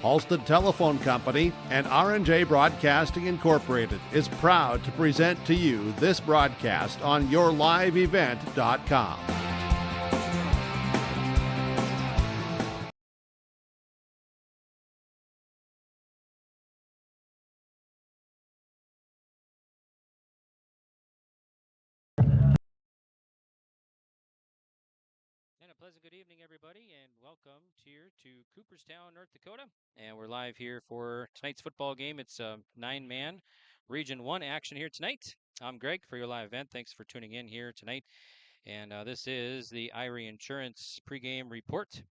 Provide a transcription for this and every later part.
Halstead Telephone Company and R&J Broadcasting Incorporated is proud to present to you this broadcast on yourliveevent.com. Pleasant good evening, everybody, and welcome here to Cooperstown, North Dakota. And we're live here for tonight's football game. It's a 9-man Region 1 action here tonight. I'm Greg for your live event. Thanks for tuning in here tonight. And this is the Irie Insurance pregame report.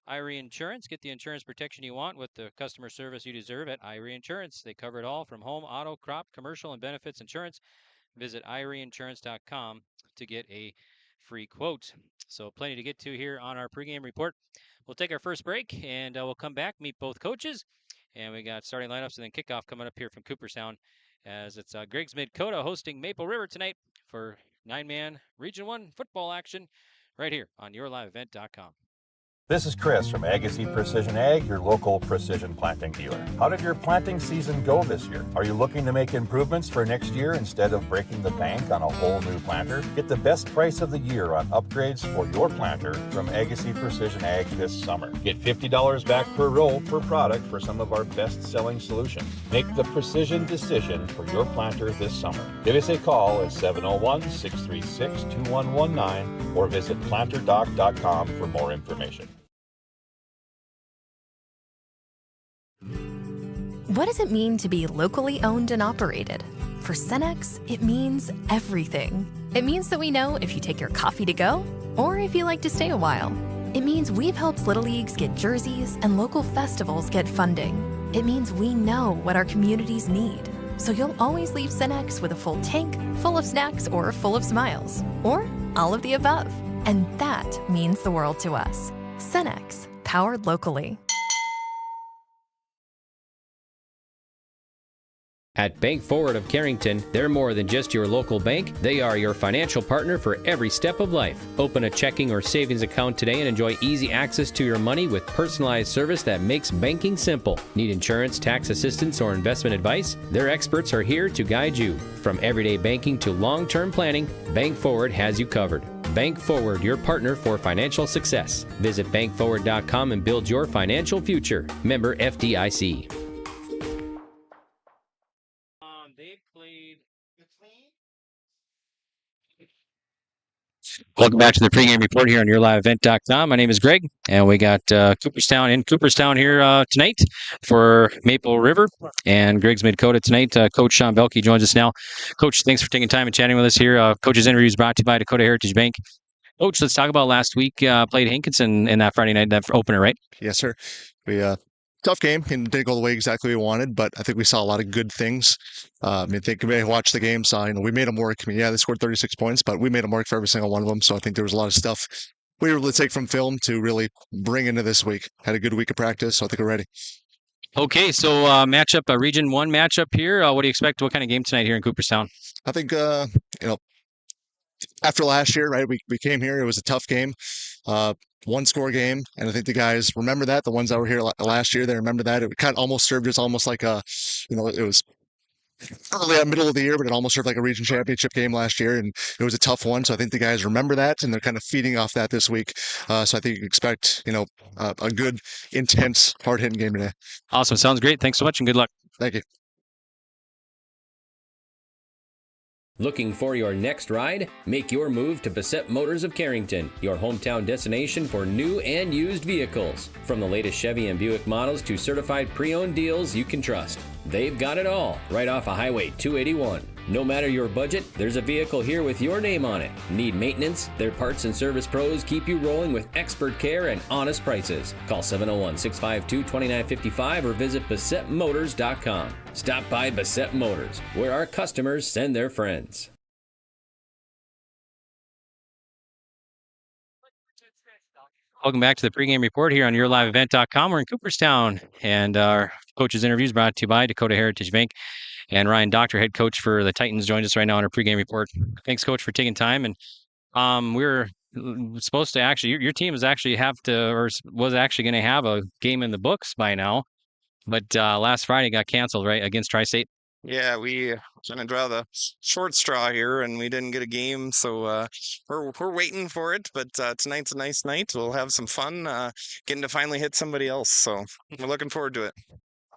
Irie Insurance, get the insurance protection you want with the customer service you deserve at Irie Insurance. They cover it all from home, auto, crop, commercial, and benefits insurance. Visit IrieInsurance.com to get a free quote. So plenty to get to here on our pregame report. We'll take our first break and we'll come back, meet both coaches. And we got starting lineups and then kickoff coming up here from Cooperstown as it's Griggs-Midkota hosting Maple River tonight for 9-man Region 1 football action right here on yourliveevent.com. This is Chris from Agassiz Precision Ag, your local precision planting dealer. How did your planting season go this year? Are you looking to make improvements for next year instead of breaking the bank on a whole new planter? Get the best price of the year on upgrades for your planter from Agassiz Precision Ag this summer. Get $50 back per row per product for some of our best-selling solutions. Make the precision decision for your planter this summer. Give us a call at 701-636-2119 or visit planterdoc.com for more information. What does it mean to be locally owned and operated? For Cenex, it means everything. It means that we know if you take your coffee to go or if you like to stay a while. It means we've helped Little Leagues get jerseys and local festivals get funding. It means we know what our communities need. So you'll always leave Cenex with a full tank, full of snacks, or full of smiles. Or all of the above. And that means the world to us. Cenex, powered locally. At Bank Forward of Carrington, they're more than just your local bank. They are your financial partner for every step of life. Open a checking or savings account today and enjoy easy access to your money with personalized service that makes banking simple. Need insurance, tax assistance, or investment advice? Their experts are here to guide you. From everyday banking to long-term planning, Bank Forward has you covered. Bank Forward, your partner for financial success. Visit bankforward.com and build your financial future. Member FDIC. Welcome back to the pregame report here on yourliveevent.com. My name is Greg, and we got Cooperstown here tonight for Maple River and Griggs-Midkota tonight. Coach Sean Belke joins us now. Coach, thanks for taking time and chatting with us here. Coach's interview is brought to you by Dakota Heritage Bank. Coach, let's talk about last week. Played Hankinson in that Friday night, that opener, right? Yes, sir. We tough game and didn't go the way exactly we wanted, but I think we saw a lot of good things. I think you may have watched the game, saw, we made them work. I mean, yeah, they scored 36 points, but we made them work for every single one of them. So I think there was a lot of stuff we were able to take from film to really bring into this week. Had a good week of practice, so I think we're ready. Okay, so matchup, a Region 1 matchup here. What do you expect? What kind of game tonight here in Cooperstown? I think, after last year, right, we came here, it was a tough game. One-score game, and I think the guys remember that. The ones that were here last year, they remember that. It kind of almost served as almost like a, it was early middle of the year, but it almost served like a region championship game last year, and it was a tough one. So I think the guys remember that, and they're kind of feeding off that this week. So I think you can expect, a good, intense, hard-hitting game today. Awesome. Sounds great. Thanks so much, and good luck. Thank you. Looking for your next ride? Make your move to Bassett Motors of Carrington, your hometown destination for new and used vehicles. From the latest Chevy and Buick models to certified pre-owned deals you can trust. They've got it all, right off of Highway 281. No matter your budget, there's a vehicle here with your name on it. Need maintenance? Their parts and service pros keep you rolling with expert care and honest prices. Call 701-652-2955 or visit BassettMotors.com. Stop by Bassett Motors, where our customers send their friends. Welcome back to the pregame report here on yourliveevent.com. We're in Cooperstown, and our coach's interview is brought to you by Dakota Heritage Bank. And Ryan Doctor, head coach for the Titans, joins us right now on our pregame report. Thanks, Coach, for taking time. And we're supposed to actually, your team is actually was actually going to have a game in the books by now, but last Friday got canceled, right, against Tri-State. Yeah, we kind of draw the short straw here, and we didn't get a game, so we're waiting for it. But tonight's a nice night. We'll have some fun getting to finally hit somebody else. So we're looking forward to it.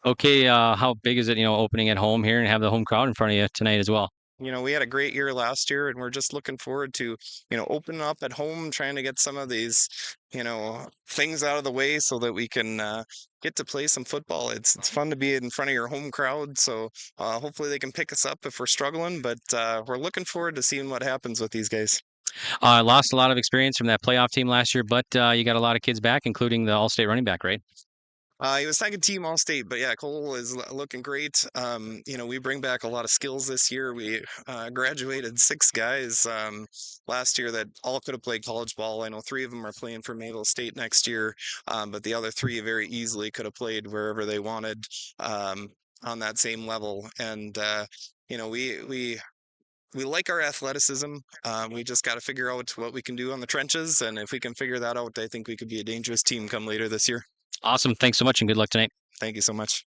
Okay, how big is it, opening at home here and have the home crowd in front of you tonight as well? We had a great year last year, and we're just looking forward to, opening up at home, trying to get some of these, things out of the way so that we can get to play some football. It's fun to be in front of your home crowd, so hopefully they can pick us up if we're struggling, but we're looking forward to seeing what happens with these guys. Lost a lot of experience from that playoff team last year, but you got a lot of kids back, including the All-State running back, right? He was second team all state, but yeah, Cole is looking great. We bring back a lot of skills this year. We graduated 6 guys last year that all could have played college ball. I know 3 of them are playing for Mayville State next year, but the other 3 very easily could have played wherever they wanted on that same level. And we like our athleticism. We just got to figure out what we can do on the trenches, and if we can figure that out, I think we could be a dangerous team come later this year. Awesome. Thanks so much, and good luck tonight. Thank you so much.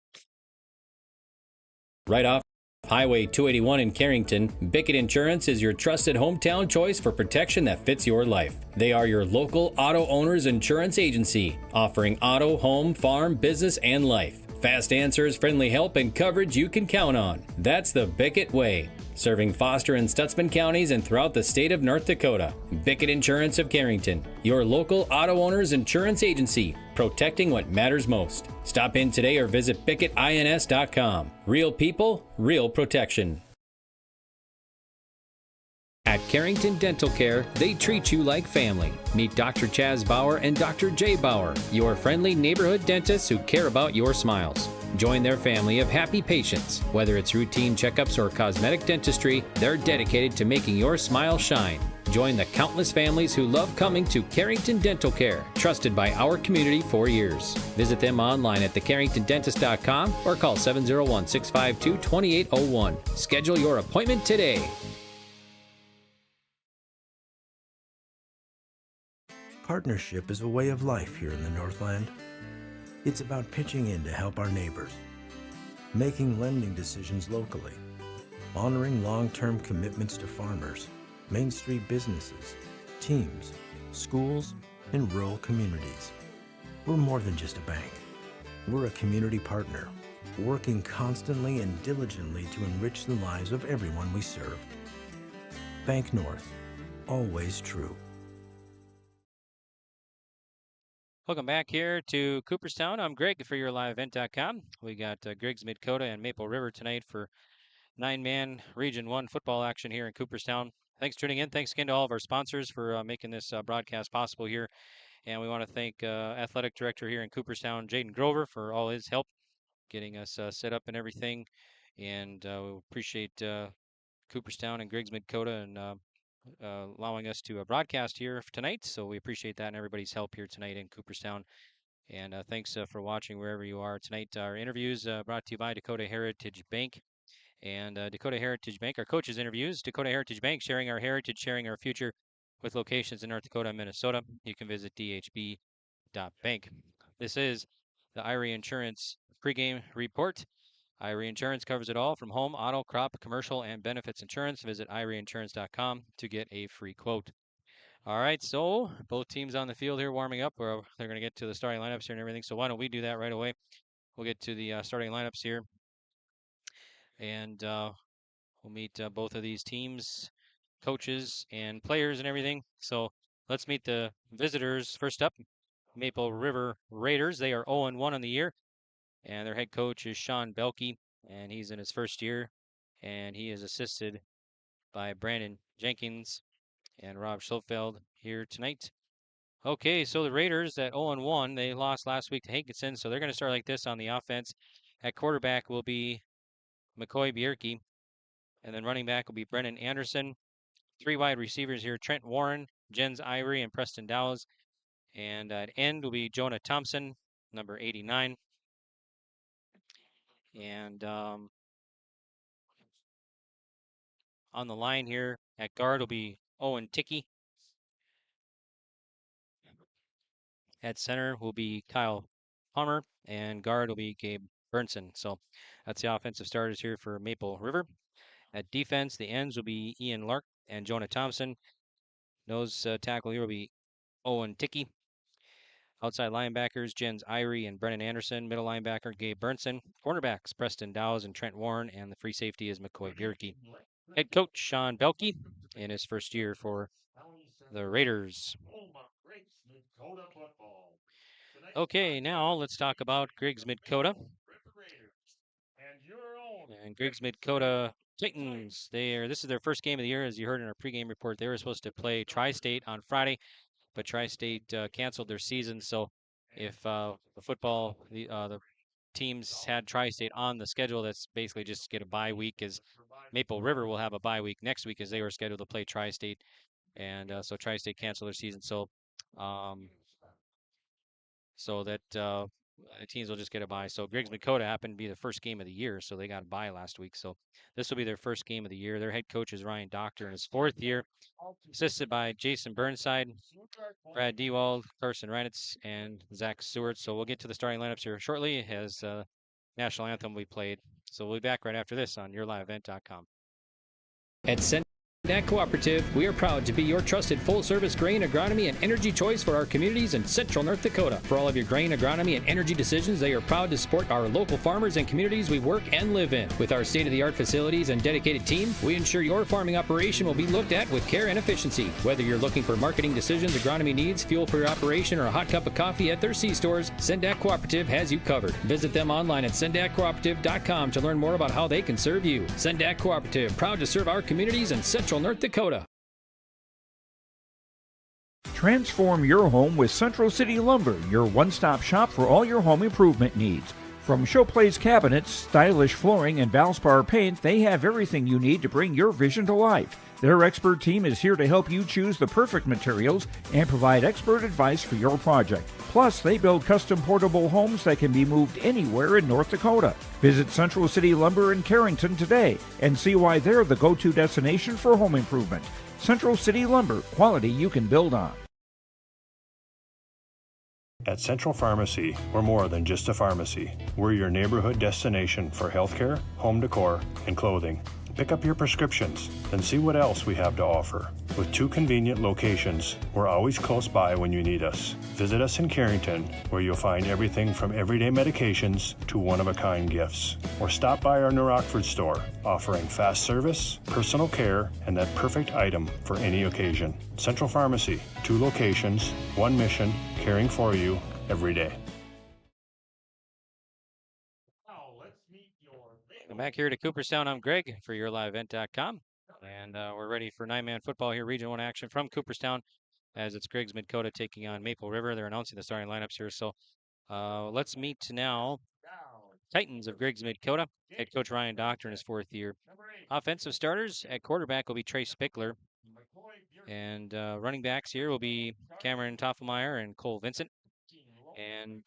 Right off Highway 281 in Carrington, Bickett Insurance is your trusted hometown choice for protection that fits your life. They are your local auto owners insurance agency, offering auto, home, farm, business, and life. Fast answers, friendly help, and coverage you can count on. That's the Bickett way. Serving Foster and Stutzman counties and throughout the state of North Dakota. Bickett Insurance of Carrington, your local auto owners insurance agency, protecting what matters most. Stop in today or visit BickettINS.com. Real people, real protection. At Carrington Dental Care, they treat you like family. Meet Dr. Chaz Bauer and Dr. Jay Bauer, your friendly neighborhood dentists who care about your smiles. Join their family of happy patients. Whether it's routine checkups or cosmetic dentistry, they're dedicated to making your smile shine. Join the countless families who love coming to Carrington Dental Care, trusted by our community for years. Visit them online at thecarringtondentist.com or call 701-652-2801. Schedule your appointment today. Partnership is a way of life here in the Northland. It's about pitching in to help our neighbors, making lending decisions locally, honoring long-term commitments to farmers, Main Street businesses, teams, schools, and rural communities. We're more than just a bank. We're a community partner, working constantly and diligently to enrich the lives of everyone we serve. Bank North, always true. Welcome back here to Cooperstown. I'm Greg for YourLiveEvent.com. We got Griggs-Midkota and Maple River tonight for 9-man Region 1 football action here in Cooperstown. Thanks for tuning in. Thanks again to all of our sponsors for making this broadcast possible here. And we want to thank Athletic Director here in Cooperstown, Jaden Grover, for all his help getting us set up and everything. And we appreciate Cooperstown and Griggs-Midkota and allowing us to broadcast here tonight. So we appreciate that and everybody's help here tonight in Cooperstown. And thanks for watching wherever you are tonight. Our interviews brought to you by Dakota Heritage Bank. And Dakota Heritage Bank, our coaches' interviews. Dakota Heritage Bank, sharing our heritage, sharing our future with locations in North Dakota and Minnesota. You can visit dhb.bank. This is the IRE Insurance pregame report. IRE Insurance covers it all from home, auto, crop, commercial, and benefits insurance. Visit ireinsurance.com to get a free quote. All right, so both teams on the field here warming up. They're going to get to the starting lineups here and everything. So why don't we do that right away? We'll get to the starting lineups here. And we'll meet both of these teams, coaches, and players and everything. So let's meet the visitors. First up, Maple River Raiders. They are 0-1 on the year. And their head coach is Sean Belke, and he's in his first year, and he is assisted by Brandon Jenkins and Rob Schofeld here tonight. Okay, so the Raiders at 0-1, they lost last week to Hankinson, so they're going to start like this on the offense. At quarterback will be McCoy Bierke, and then running back will be Brennan Anderson. 3 wide receivers here, Trent Warren, Jens Ivory, and Preston Dowles. And at end will be Jonah Thompson, number 89. And on the line here at guard will be Owen Tickey. At center will be Kyle Palmer, and guard will be Gabe Burnson. So that's the offensive starters here for Maple River. At defense, the ends will be Ian Lark and Jonah Thompson. Nose tackle here will be Owen Ticky. Outside linebackers, Jens Irie and Brennan Anderson. Middle linebacker, Gabe Burnson. Cornerbacks, Preston Dowes and Trent Warren. And the free safety is McCoy Bierke. Head coach, Sean Belke, in his first year for the Raiders. Okay, now let's talk about Griggs-Midkota. And Griggs-Midkota Titans. This is their first game of the year, as you heard in our pregame report. They were supposed to play Tri-State on Friday, but Tri-State canceled their season. So if the teams had Tri-State on the schedule, that's basically just get a bye week, as Maple River will have a bye week next week, as they were scheduled to play Tri-State, and so Tri-State canceled their season. So that the teams will just get a bye. So Griggs-Midkota happened to be the first game of the year, so they got a bye last week. So this will be their first game of the year. Their head coach is Ryan Doctor in his fourth year, assisted by Jason Burnside, Brad Dewald, Carson Reinitz, and Zach Stewart. So we'll get to the starting lineups here shortly as National Anthem will be played. So we'll be back right after this on yourliveevent.com. At Sendak Cooperative, we are proud to be your trusted full-service grain, agronomy, and energy choice for our communities in central North Dakota. For all of your grain, agronomy, and energy decisions, they are proud to support our local farmers and communities we work and live in. With our state-of-the-art facilities and dedicated team, we ensure your farming operation will be looked at with care and efficiency. Whether you're looking for marketing decisions, agronomy needs, fuel for your operation, or a hot cup of coffee at their C-stores, Sendak Cooperative has you covered. Visit them online at sendakcooperative.com to learn more about how they can serve you. Sendak Cooperative, proud to serve our communities in central North Dakota. Transform your home with Central City Lumber, your one-stop shop for all your home improvement needs. From showplace cabinets, stylish flooring, and Valspar paint, they have everything you need to bring your vision to life. Their expert team is here to help you choose the perfect materials and provide expert advice for your project. Plus, they build custom portable homes that can be moved anywhere in North Dakota. Visit Central City Lumber in Carrington today and see why they're the go-to destination for home improvement. Central City Lumber, quality you can build on. At Central Pharmacy, we're more than just a pharmacy. We're your neighborhood destination for healthcare, home decor, and clothing. Pick up your prescriptions, then see what else we have to offer. With 2 convenient locations, we're always close by when you need us. Visit us in Carrington, where you'll find everything from everyday medications to one-of-a-kind gifts. Or stop by our New Rockford store, offering fast service, personal care, and that perfect item for any occasion. Central Pharmacy, 2 locations, 1 mission, caring for you every day. Welcome back here to Cooperstown. I'm Greg for yourliveevent.com. And we're ready for 9-man football here, Region 1 action from Cooperstown, as it's Griggs-Midkota taking on Maple River. They're announcing the starting lineups here. So let's meet now Titans of Griggs-Midkota. Head coach Ryan Doctor in his 4th year. Offensive starters at quarterback will be Trey Spickler. And running backs here will be Cameron Toffelmeyer and Cole Vincent. And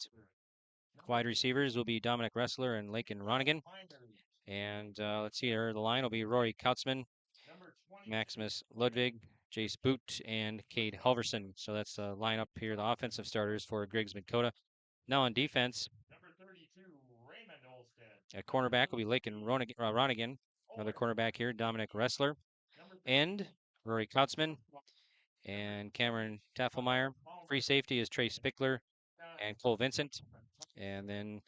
wide receivers will be Dominic Ressler and Lakin Ronigan. And let's see here, the line will be Rory Kautzman, Maximus Ludwig, Jace Boot, and Cade Halverson. So that's the lineup here, the offensive starters for Griggs-Midkota. Now on defense, at cornerback will be Lakin Ronigan, another cornerback here, Dominic Ressler, and Rory Kautzman, and Cameron Taffelmeyer. Free safety is Trey Spickler and Cole Vincent. And then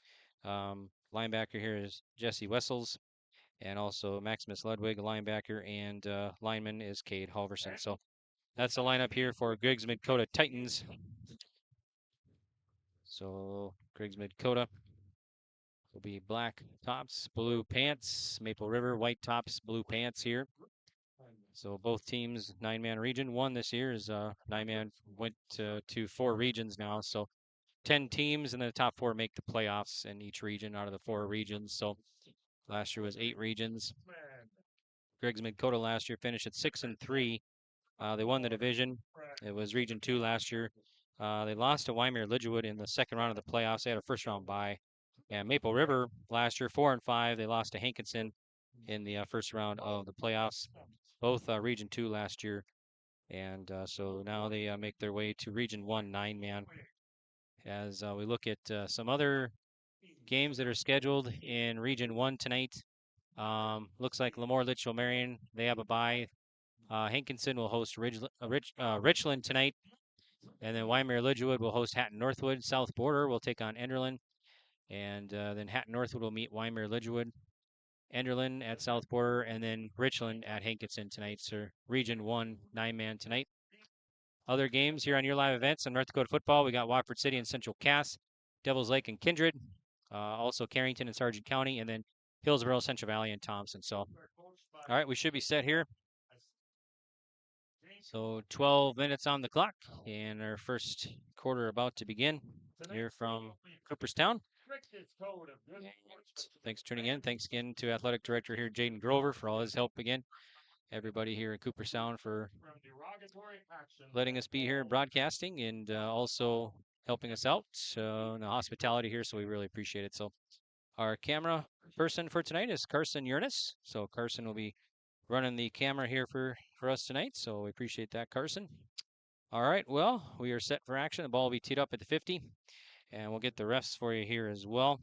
linebacker here is Jesse Wessels, and also Maximus Ludwig, a linebacker, and lineman is Cade Halverson. So that's the lineup here for Griggs-Midkota Titans. So Griggs-Midkota will be black tops, blue pants. Maple River, white tops, blue pants here. So both teams, 9-man region. One this year is 9-man, went to 4 regions now. So 10 teams, and then the top 4 make the playoffs in each region out of the 4 regions. So last year was 8 regions. Griggs-Midkota last year finished at 6-3. They won the division. It was Region 2 last year. They lost to Wyoming-Lidgewood in the second round of the playoffs. They had a first round bye. And Maple River last year, 4-5. They lost to Hankinson in the first round of the playoffs. Both Region 2 last year. And so now they make their way to Region 1 9-man. as we look at some other games that are scheduled in Region 1 tonight. Looks like Lemoore Litchfield Marion, they have a bye. Hankinson will host Richland tonight. And then Wymer Lidgewood will host Hatton Northwood. South Border will take on Enderlin. And then Hatton Northwood will meet Wymer Lidgewood. Enderlin at South Border, and then Richland at Hankinson tonight. So Region 1, 9-man tonight. Other games here on your live events on North Dakota football, we got Watford City and Central Cass, Devils Lake and Kindred, also Carrington and Sargent County, and then Hillsborough, Central Valley, and Thompson. So, all right, we should be set here. So 12 minutes on the clock, and our first quarter about to begin here from Cooperstown. Thanks for tuning in. Thanks again to Athletic Director here, Jaden Grover, for all his help again. Everybody here in Cooperstown for letting us be here broadcasting and also helping us out in the hospitality here, so we really appreciate it. So our camera person for tonight is Carson Yurnis. So Carson will be running the camera here for us tonight, so we appreciate that, Carson. All right, well, we are set for action. The ball will be teed up at the 50, and we'll get the refs for you here as well.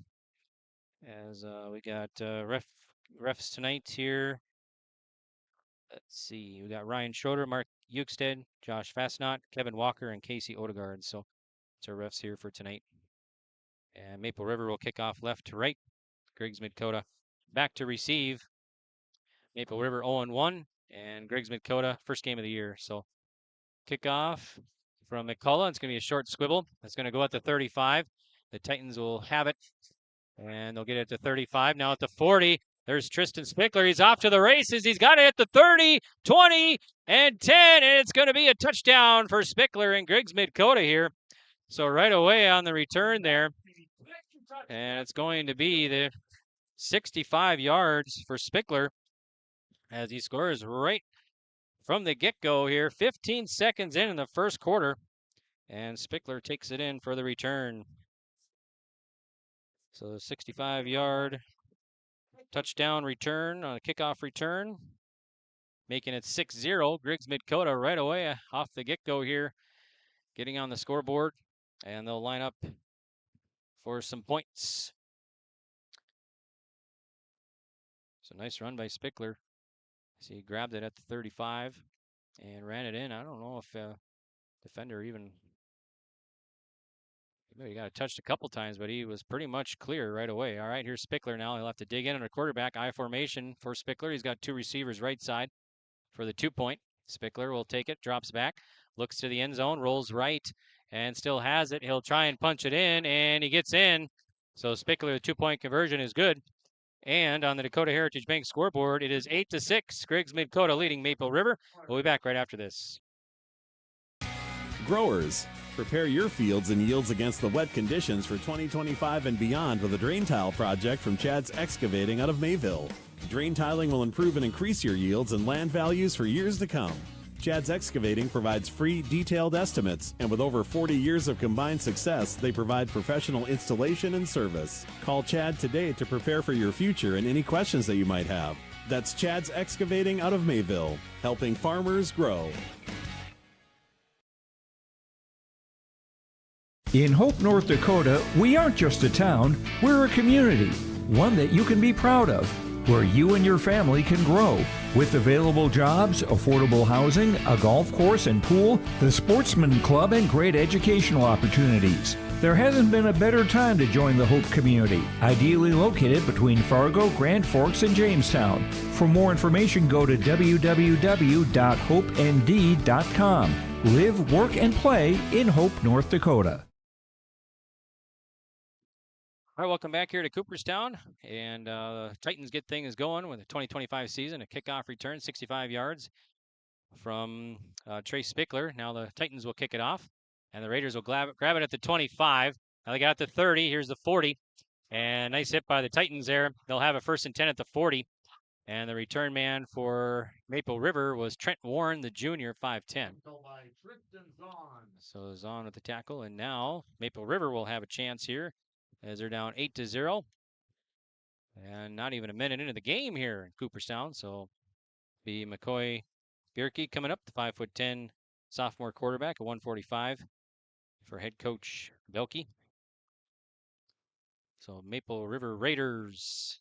As we got refs tonight here. Let's see, we got Ryan Schroeder, Mark Eukstead, Josh Fastnot, Kevin Walker, and Casey Odegaard. So it's our refs here for tonight. And Maple River will kick off left to right. Griggs-Midkota back to receive. Maple River 0-1, and Griggs-Midkota first game of the year. So kickoff from McCullough. It's going to be a short squibble. It's going to go at the 35. The Titans will have it, and they'll get it to 35. Now at the 40. There's Tristan Spickler. He's off to the races. He's got it at the 30, 20, and 10. And it's going to be a touchdown for Spickler and Griggs-Midkota here. So right away on the return there. And it's going to be the 65 yards for Spickler as he scores right from the get-go here. 15 seconds in the first quarter. And Spickler takes it in for the return. So 65-yard touchdown return on a kickoff return, making it 6-0. Griggs-Midkota right away off the get-go here, getting on the scoreboard, and they'll line up for some points. So nice run by Spickler. See, he grabbed it at the 35 and ran it in. I don't know if defender even... He got touched a couple times, but he was pretty much clear right away. All right, here's Spickler now. He'll have to dig in on a quarterback. I formation for Spickler. He's got two receivers right side for the 2-point. Spickler will take it, drops back, looks to the end zone, rolls right, and still has it. He'll try and punch it in, and he gets in. So Spickler, the 2-point conversion is good. And on the Dakota Heritage Bank scoreboard, it is 8-6. Griggs-Midkota leading Maple River. We'll be back right after this. Growers, prepare your fields and yields against the wet conditions for 2025 and beyond with a drain tile project from Chad's Excavating out of Mayville. Drain tiling will improve and increase your yields and land values for years to come. Chad's Excavating provides free, detailed estimates, and with over 40 years of combined success, they provide professional installation and service. Call Chad today to prepare for your future and any questions that you might have. That's Chad's Excavating out of Mayville, helping farmers grow. In Hope, North Dakota, we aren't just a town, we're a community, one that you can be proud of, where you and your family can grow. With available jobs, affordable housing, a golf course and pool, the Sportsman Club, and great educational opportunities. There hasn't been a better time to join the Hope community, ideally located between Fargo, Grand Forks, and Jamestown. For more information, go to www.hopend.com. Live, work, and play in Hope, North Dakota. All right, welcome back here to Cooperstown, and Titans get things going with the 2025 season. A kickoff return, 65 yards from Trace Spickler. Now the Titans will kick it off, and the Raiders will grab it at the 25. Now they got the 30. Here's the 40, and nice hit by the Titans there. They'll have a 1st and 10 at the 40, and the return man for Maple River was Trent Warren, the junior, 5'10". So Zahn with the tackle, and now Maple River will have a chance here, as they're down 8-0. And not even a minute into the game here in Cooperstown. So be McCoy Bierke coming up, the 5'10" sophomore quarterback, a 145 for head coach Belke. So Maple River Raiders.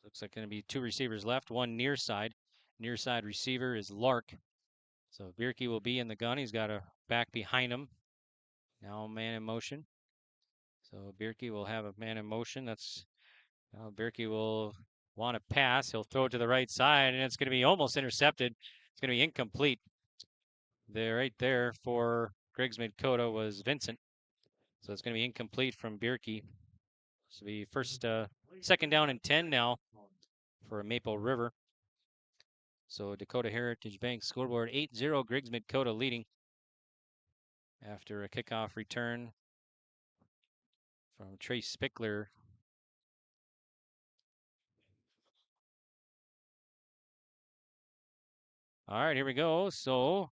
Looks like going to be 2 receivers left, 1 near side. Near side receiver is Lark. So Bierke will be in the gun. He's got a back behind him. Now man in motion. So Bierke will have a man in motion. Now Bierke will want to pass. He'll throw it to the right side, and it's going to be almost intercepted. It's going to be incomplete. There, right there for Griggs-Midkota was Vincent. So it's going to be incomplete from Bierke. So the second down and 10 now for Maple River. So Dakota Heritage Bank scoreboard 8-0, Griggs-Midkota leading after a kickoff return from Trace Spickler. All right, here we go. So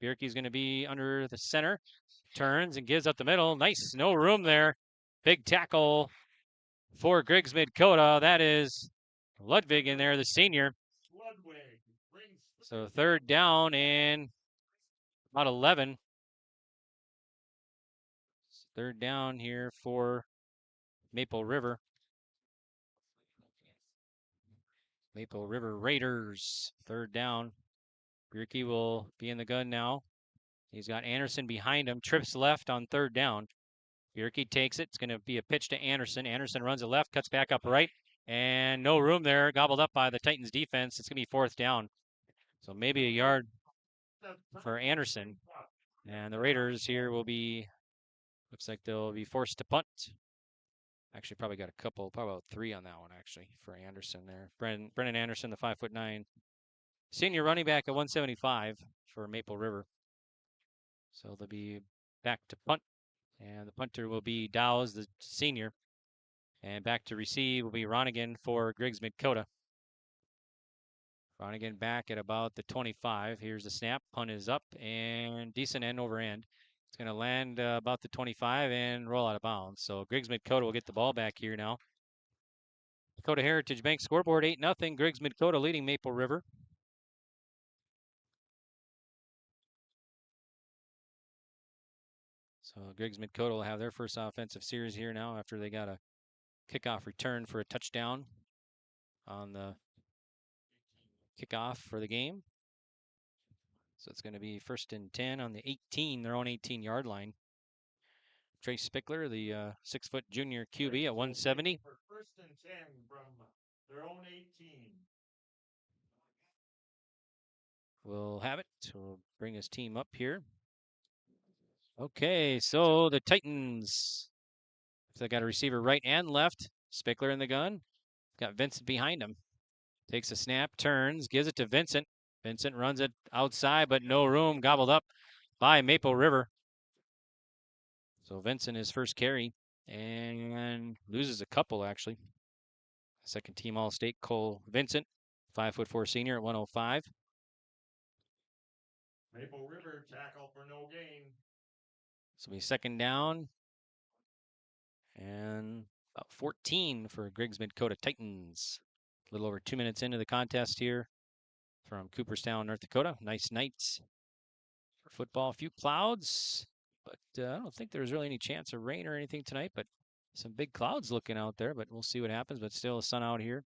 Bierke's going to be under the center, turns and gives up the middle. Nice, no room there. Big tackle for Griggs-Midkota. That is Ludwig in there, the senior. So third down and about 11. Third down here for Maple River. Maple River Raiders, third down. Bierke will be in the gun now. He's got Anderson behind him, trips left on third down. Bierke takes it. It's going to be a pitch to Anderson. Anderson runs it left, cuts back up right, and no room there. Gobbled up by the Titans defense. It's going to be fourth down. So maybe a yard for Anderson. And the Raiders here will be, looks like they'll be forced to punt. Actually, probably got a couple, probably about 3 on that one, actually, for Anderson there. Brennan Anderson, the 5'9" senior running back at 175 for Maple River. So they'll be back to punt. And the punter will be Dowes, the senior. And back to receive will be Ronigan for Griggs-Midkota. Ronigan back at about the 25. Here's the snap. Punt is up and decent end over end. It's going to land about the 25 and roll out of bounds. So Griggs-Midkota will get the ball back here now. Dakota Heritage Bank scoreboard 8-0. Griggs-Midkota leading Maple River. So Griggs-Midkota will have their first offensive series here now after they got a kickoff return for a touchdown on the kickoff for the game. So it's going to be 1st and 10 on the 18, their own 18-yard line. Trace Spickler, the 6-foot junior QB at 170. For 1st and 10 from their own 18. We'll have it. We'll bring his team up here. Okay, so the Titans, they got a receiver right and left. Spickler in the gun. Got Vincent behind him. Takes a snap, turns, gives it to Vincent. Vincent runs it outside, but no room. Gobbled up by Maple River. So Vincent, his first carry, and loses a couple, actually. Second team All-State, Cole Vincent, 5'4" senior at 105. Maple River tackle for no gain. So we second down. And about 14 for Griggs-Midkota Titans. A little over 2 minutes into the contest here from Cooperstown, North Dakota. Nice nights for football. A few clouds, but I don't think there's really any chance of rain or anything tonight, but some big clouds looking out there, but we'll see what happens, but still the sun out here.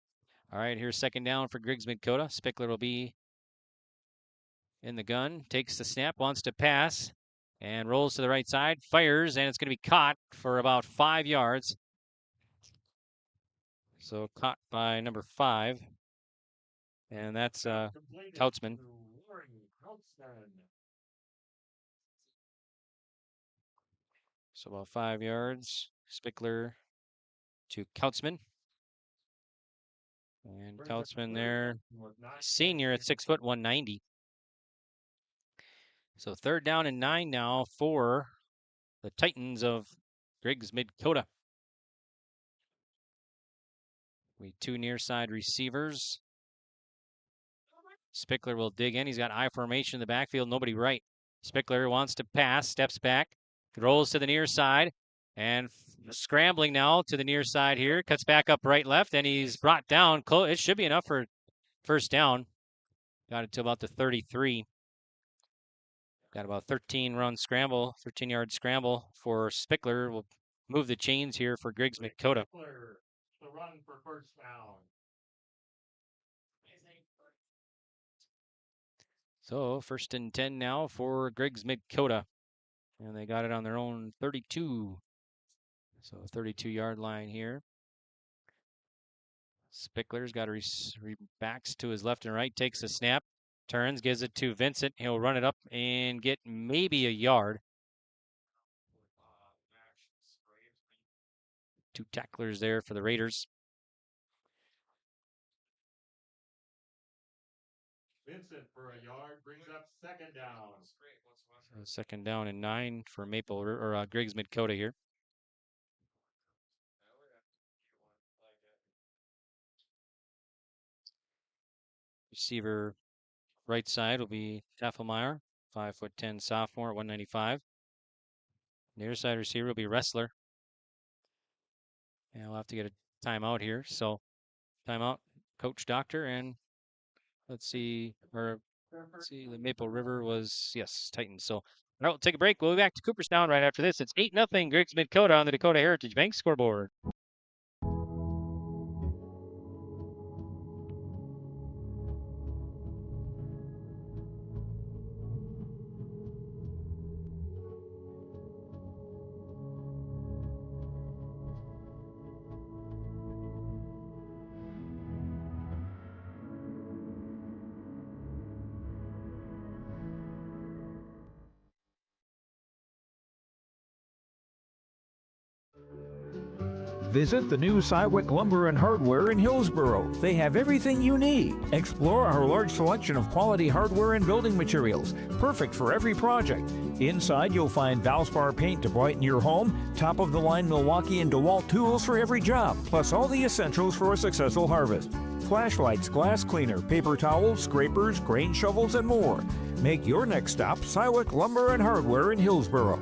All right, here's second down for Griggs-Midkota. Spickler will be in the gun, takes the snap, wants to pass, and rolls to the right side, fires, and it's going to be caught for about 5 yards. So caught by number 5, and that's Kautzman. So about 5 yards, Spickler to Kautzman. And Kautzman there, senior at 6', 190. So third down and 9 now for the Titans of Griggs-Midkota. We 2 near side receivers. Spickler will dig in. He's got I formation in the backfield, nobody right. Spickler wants to pass, steps back, rolls to the near side, and scrambling now to the near side here. Cuts back up right, left, and he's brought down. It should be enough for first down. Got it to about the 33. Got about 13-yard scramble for Spickler. Will move the chains here for Griggs-Midkota. The run for first down. So 1st and 10 now for Griggs-Midkota. And they got it on their own 32. So 32-yard line here. Spickler's got backs to his left and right, takes a snap, turns, gives it to Vincent. He'll run it up and get maybe a yard. 2 tacklers there for the Raiders. Vincent for a yard brings up 2nd down. So 2nd down and 9 for Griggs-Midkota here. Receiver right side will be Taffelmeyer, 5'10" sophomore at 195. Near side receiver will be Wrestler. And we'll have to get a timeout here. So timeout, Coach Doctor, and let's see, the Maple River was, yes, Titans. So all right, we'll take a break. We'll be back to Cooperstown right after this. It's 8-0 Griggs-Midkota on the Dakota Heritage Bank scoreboard. Visit the new Cywick Lumber and Hardware in Hillsboro. They have everything you need. Explore our large selection of quality hardware and building materials, perfect for every project. Inside, you'll find Valspar paint to brighten your home, top-of-the-line Milwaukee and DeWalt tools for every job, plus all the essentials for a successful harvest. Flashlights, glass cleaner, paper towels, scrapers, grain shovels, and more. Make your next stop Cywick Lumber and Hardware in Hillsboro.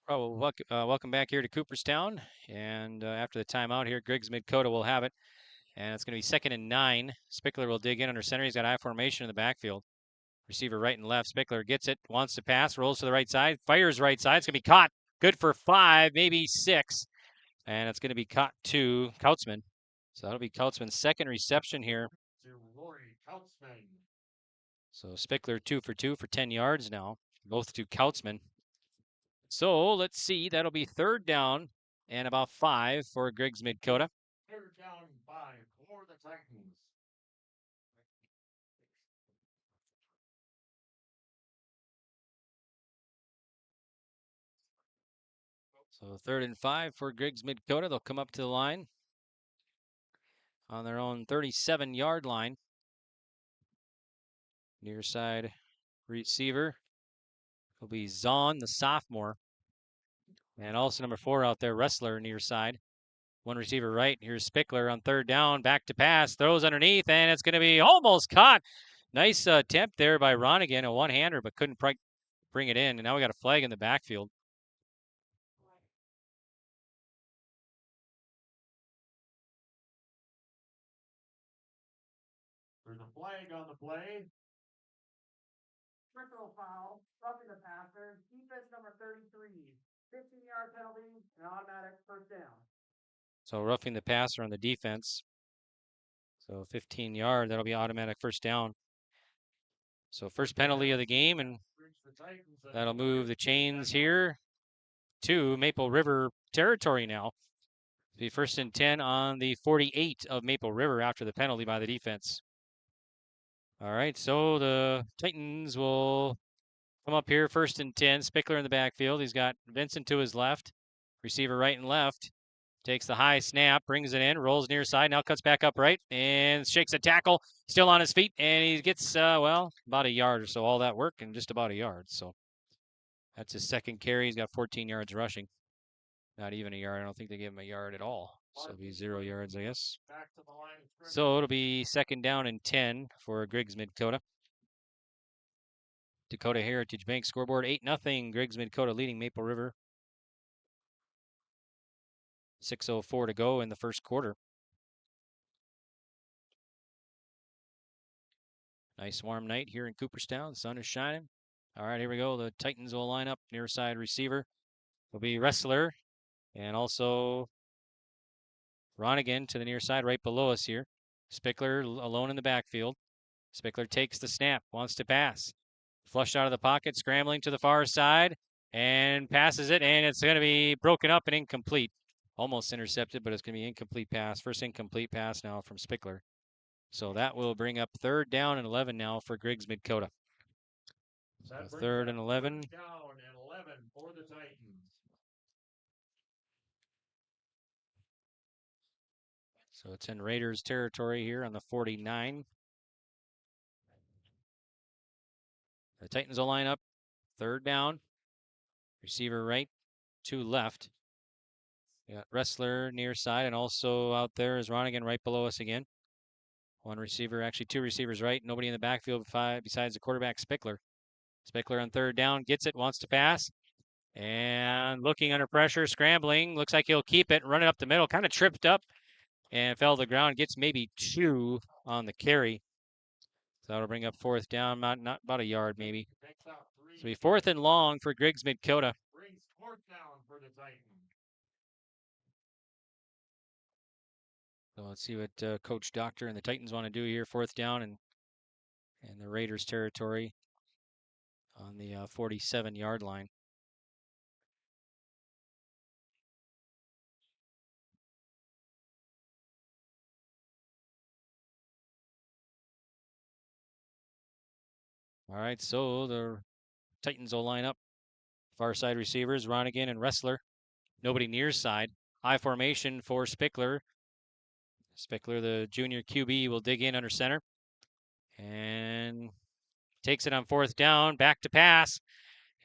Oh, well, welcome back here to Cooperstown. And after the timeout here, Griggs-Midkota will have it. And it's going to be 2nd and 9. Spickler will dig in under center. He's got I formation in the backfield. Receiver right and left. Spickler gets it, wants to pass, rolls to the right side, fires right side. It's going to be caught. Good for 5, maybe 6. And it's going to be caught to Kautzman. So that'll be Kautzman's 2nd reception here. To Rory Kautzman. So Spickler 2 for 2 for 10 yards now, both to Kautzman. So let's see, that'll be 3rd down and about 5 for Griggs-Midkota. 3rd down and 5 for the Titans. So 3rd and 5 for Griggs-Midkota. They'll come up to the line on their own 37-yard line. Near side receiver will be Zahn, the sophomore. And also number 4 out there, Wrestler, near side. 1 receiver right. Here's Spickler on 3rd down. Back to pass. Throws underneath, and it's going to be almost caught. Nice attempt there by Ronigan, a one-hander, but couldn't bring it in. And now we got a flag in the backfield. There's a flag on the play. Personal foul, roughing the passer, defense number 33, 15-yard penalty, and automatic 1st down. So roughing the passer on the defense. So 15-yard, that'll be automatic 1st down. So 1st penalty of the game, and that'll move the chains here to Maple River territory now. It'll be 1st and 10 on the 48 of Maple River after the penalty by the defense. All right, so the Titans will come up here, 1st and 10. Spickler in the backfield. He's got Vincent to his left. Receiver right and left. Takes the high snap, brings it in, rolls near side, now cuts back upright, and shakes a tackle. Still on his feet, and he gets, about a yard or so. All that work and just about a yard. So that's his 2nd carry. He's got 14 yards rushing. Not even a yard. I don't think they gave him a yard at all. So it'll be 0 yards, I guess. So it'll be 2nd down and 10 for Griggs-Midkota. Dakota Heritage Bank scoreboard 8-0. Griggs-Midkota leading Maple River. 6:04 to go in the 1st quarter. Nice warm night here in Cooperstown. The sun is shining. All right, here we go. The Titans will line up. Near side receiver will be Wrestler, and also Ronigan to the near side right below us here. Spickler alone in the backfield. Spickler takes the snap, wants to pass. Flushed out of the pocket, scrambling to the far side, and passes it, and it's going to be broken up and incomplete. Almost intercepted, but it's going to be incomplete pass. First incomplete pass now from Spickler. So that will bring up 3rd down and 11 now for Griggs-Midkota. So 3rd and 11. Down and 11 for the Titans. So it's in Raiders territory here on the 49. The Titans will line up. 3rd down. Receiver right, 2 left. We got Wrestler near side, and also out there is Ronigan right below us again. 1 receiver, actually 2 receivers right. Nobody in the backfield besides the quarterback, Spickler. Spickler on 3rd down, gets it, wants to pass. And looking under pressure, scrambling. Looks like he'll keep it, run it up the middle. Kind of tripped up and fell to the ground. Gets maybe 2 on the carry. So that'll bring up 4th down, not about a yard maybe. So it'll be 4th and long for Griggs-Midkota. Brings 4th down for the Titans. So let's see what Coach Doctor and the Titans want to do here. 4th down and the Raiders territory on the 47-yard line. All right, so the Titans will line up. Far side receivers, Ronigan and Wrestler. Nobody near side. High formation for Spickler. Spickler, the junior QB, will dig in under center. And takes it on 4th down. Back to pass.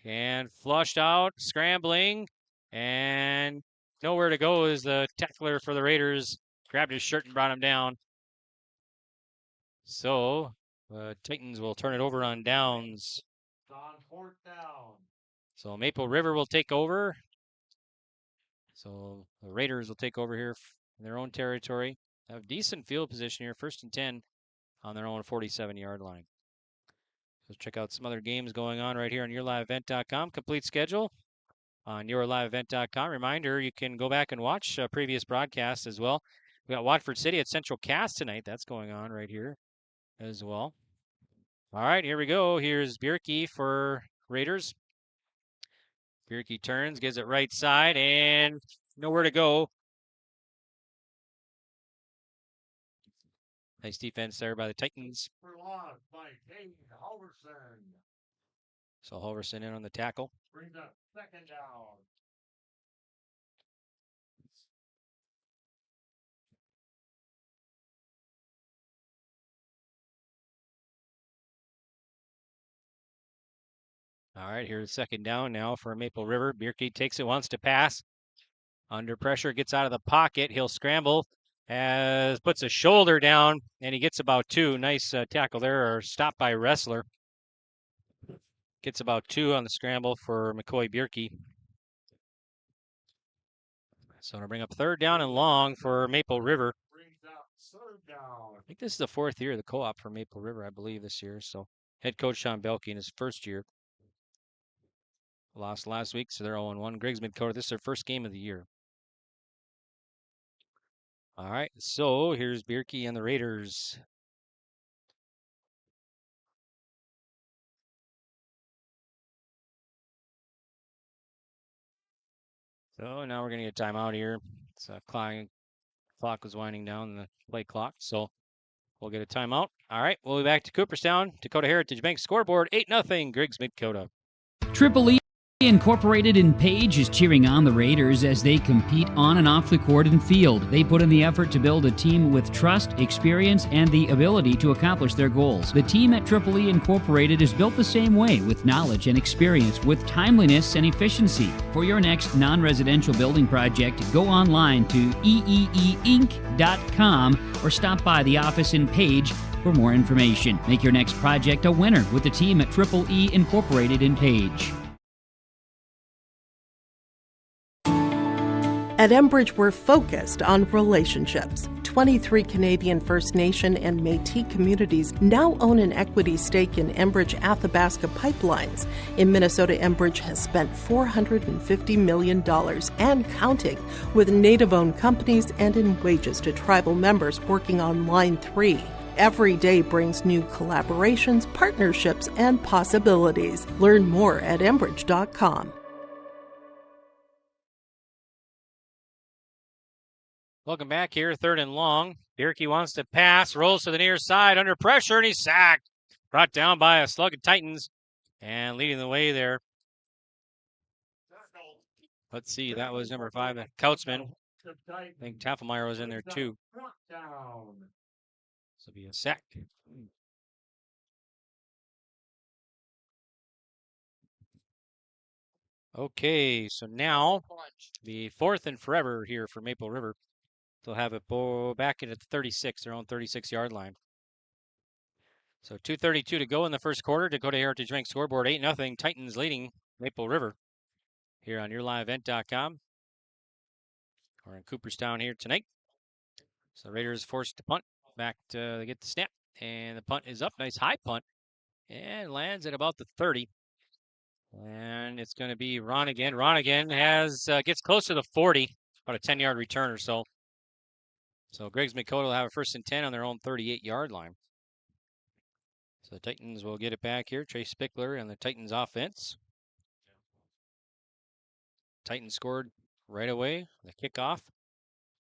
And flushed out, scrambling. And nowhere to go as the tackler for the Raiders grabbed his shirt and brought him down. So Titans will turn it over on downs. On 4th down. So Maple River will take over. So the Raiders will take over here in their own territory. Have decent field position here, 1st and 10 on their own 47-yard line. Let's check out some other games going on right here on YourLiveEvent.com. Complete schedule on YourLiveEvent.com. Reminder, you can go back and watch previous broadcasts as well. We got Watford City at Central Cast tonight. That's going on right here as well. All right, here we go. Here's Bierke for Raiders. Bierke turns, gives it right side, and nowhere to go. Nice defense there by the Titans. For loss by Kane Halverson. So Halverson in on the tackle. Brings up 2nd down. All right, here's 2nd down now for Maple River. Bierke takes it, wants to pass. Under pressure, gets out of the pocket. He'll scramble, puts a shoulder down, and he gets about 2. Nice tackle there, or stop by Wrestler. Gets about 2 on the scramble for McCoy Bierke. So to bring up 3rd down and long for Maple River. Brings up 3rd down. I think this is the 4th year of the co-op for Maple River, I believe, this year. So head coach Sean Belke in his 1st year. Lost last week, so they're 0-1. Griggs-Midkota, this is their 1st game of the year. All right, so here's Bierke and the Raiders. So now we're going to get a timeout here. It's clock was winding down, the play clock, so we'll get a timeout. All right, we'll be back to Cooperstown. Dakota Heritage Bank scoreboard, 8-0, Griggs-Midkota. Triple E Incorporated in Page is cheering on the Raiders as they compete on and off the court and field. They put in the effort to build a team with trust, experience, and the ability to accomplish their goals. The team at Triple E Incorporated is built the same way, with knowledge and experience, with timeliness and efficiency. For your next non-residential building project, go online to eeeinc.com or stop by the office in Page for more information. Make your next project a winner with the team at Triple E Incorporated in Page. At Enbridge, we're focused on relationships. 23 Canadian First Nation and Métis communities now own an equity stake in Enbridge Athabasca Pipelines. In Minnesota, Enbridge has spent $450 million and counting with Native-owned companies and in wages to tribal members working on Line 3. Every day brings new collaborations, partnerships, and possibilities. Learn more at Enbridge.com. Welcome back here, 3rd and long. Bierke wants to pass, rolls to the near side, under pressure, and he's sacked. Brought down by a slug of Titans, and leading the way there. Let's see, that was number 5, Kautzman. I think Tafelmeyer was in there too. This will be a sack. Okay, so now the 4th and forever here for Maple River. They'll have it back in at the 36, their own 36-yard line. So 2:32 to go in the first quarter. Dakota Heritage Bank scoreboard 8-0. Titans leading Maple River here on yourliveevent.com. We're in Cooperstown here tonight. So Raiders forced to punt back to get the snap. And the punt is up. Nice high punt. And lands at about the 30. And it's going to be Ronigan. Ronigan gets close to the 40. About a 10-yard return or so. So Griggs-Midkota will have a 1st and 10 on their own 38-yard line. So the Titans will get it back here. Trey Spickler and the Titans offense. Titans scored right away. The kickoff.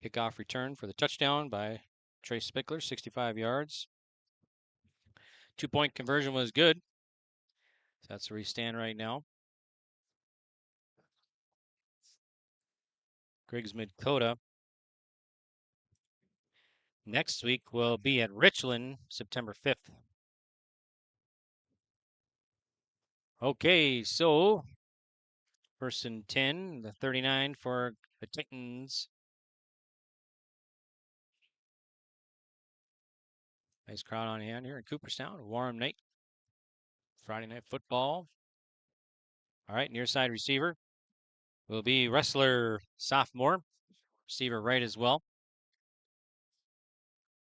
Kickoff return for the touchdown by Trey Spickler, 65 yards. 2-point conversion was good. So that's where we stand right now. Griggs-Midkota next week will be at Richland, September 5th. Okay, so 1st and 10, the 39 for the Titans. Nice crowd on hand here in Cooperstown. Warm night. Friday night football. All right, near side receiver will be Wrestler, sophomore. Receiver right as well.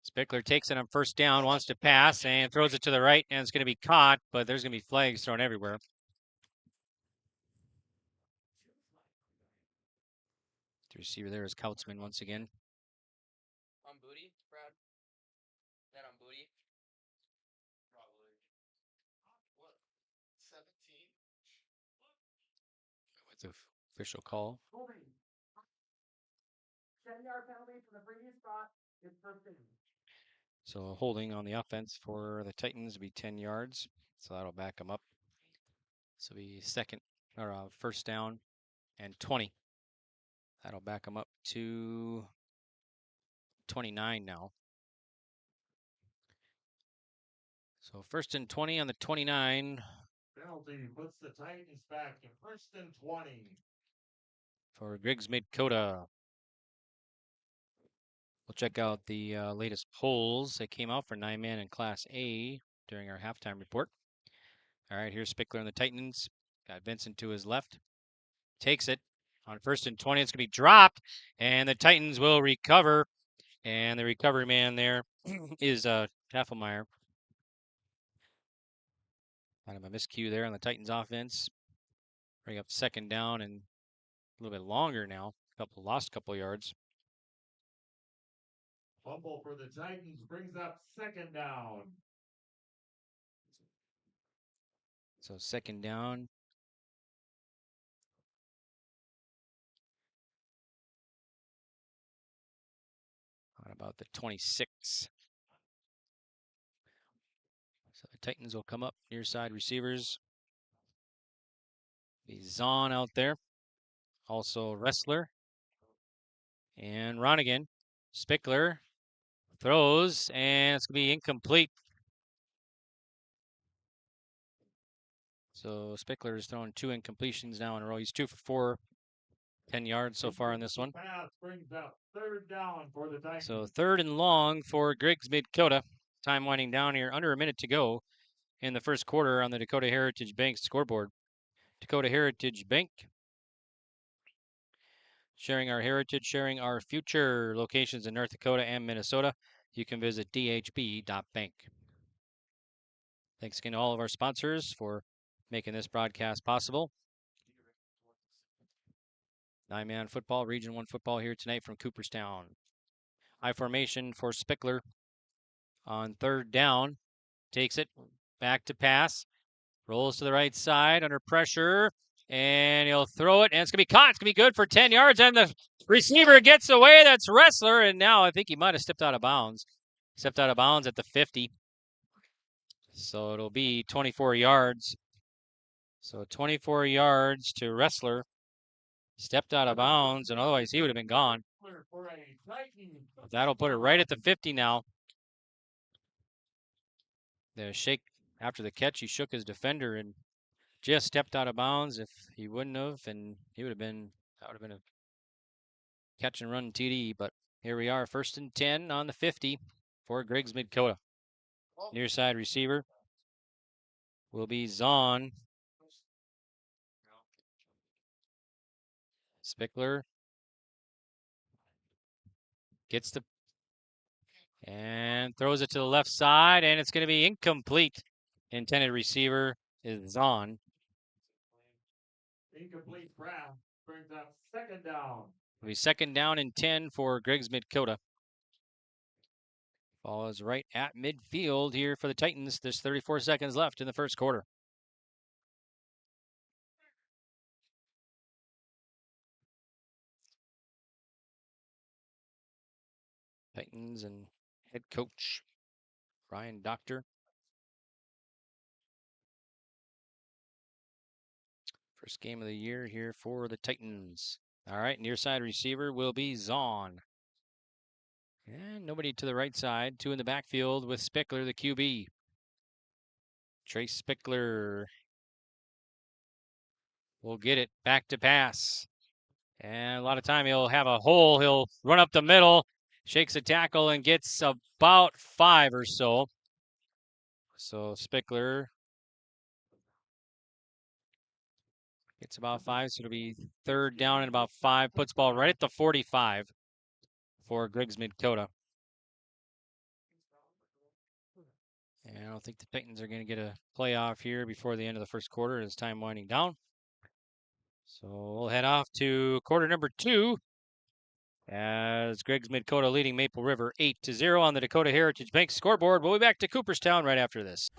Spickler takes it on 1st down, wants to pass, and throws it to the right, and it's going to be caught, but there's going to be flags thrown everywhere. The receiver there is Kautzman once again. On booty, Brad? That on booty? Probably. What? 17? What's the official call? 10-yard penalty for the previous spot. It's 1st and 10. So holding on the offense for the Titans to be 10 yards. So that'll back them up. So be 1st down and 20. That'll back them up to 29 now. So 1st and 20 on the 29. Penalty puts the Titans back in 1st and 20. For Griggs-Midkota. We'll check out the latest polls that came out for 9-man in Class A during our halftime report. All right, here's Spickler and the Titans. Got Vincent to his left. Takes it on 1st and 20. It's going to be dropped, and the Titans will recover. And the recovery man there is Tafelmeyer. Kind of a miscue there on the Titans offense. Bring up 2nd down and a little bit longer now. Lost a couple yards. Fumble for the Titans brings up 2nd down. So 2nd down. On about the 26. So the Titans will come up near side receivers. Be Zahn out there. Also Wrestler. And Ronigan. Spickler throws, and it's going to be incomplete. So Spickler is throwing 2 incompletions now in a row. He's 2 for 4, 10 yards so far in this one. Pass brings up 3rd down for the Titans. So 3rd and long for Griggs-Midkota. Time winding down here. Under a minute to go in the first quarter on the Dakota Heritage Bank scoreboard. Dakota Heritage Bank sharing our heritage, sharing our future. Locations in North Dakota and Minnesota. You can visit dhb.bank. Thanks again to all of our sponsors for making this broadcast possible. 9-man football, Region 1 football here tonight from Cooperstown. High formation for Spickler on third down. Takes it back to pass. Rolls to the right side under pressure. And he'll throw it, and it's going to be caught. It's going to be good for 10 yards, and the receiver gets away. That's Wrestler, and now I think he might have stepped out of bounds. Stepped out of bounds at the 50. So it'll be 24 yards. So 24 yards to Wrestler. Stepped out of bounds, and otherwise he would have been gone. That'll put it right at the 50 now. The shake after the catch, he shook his defender and just stepped out of bounds. If he wouldn't have, and he would have been, that would have been a catch and run TD. But here we are, 1st and 10 on the 50 for Griggs-Midkota. Near side receiver will be Zahn. Spickler gets the and throws it to the left side, and it's going to be incomplete. Intended receiver is Zahn. Incomplete pass brings up 2nd down. It'll be 2nd down and 10 for Griggs-Midkota. Ball is right at midfield here for the Titans. There's 34 seconds left in the first quarter. Titans and head coach Brian Doctor. First game of the year here for the Titans. All right, near side receiver will be Zahn. And nobody to the right side. 2 in the backfield with Spickler, the QB. Trace Spickler will get it back to pass. And a lot of time he'll have a hole. He'll run up the middle, shakes a tackle, and gets about 5 or so. So Spickler gets about 5, so it'll be 3rd down and about 5. Puts ball right at the 45 for Griggs-Midkota. And I don't think the Titans are going to get a playoff here before the end of the first quarter as time winding down. So we'll head off to quarter number 2 as Griggs-Midkota leading Maple River 8-0 on the Dakota Heritage Bank scoreboard. We'll be back to Cooperstown right after this.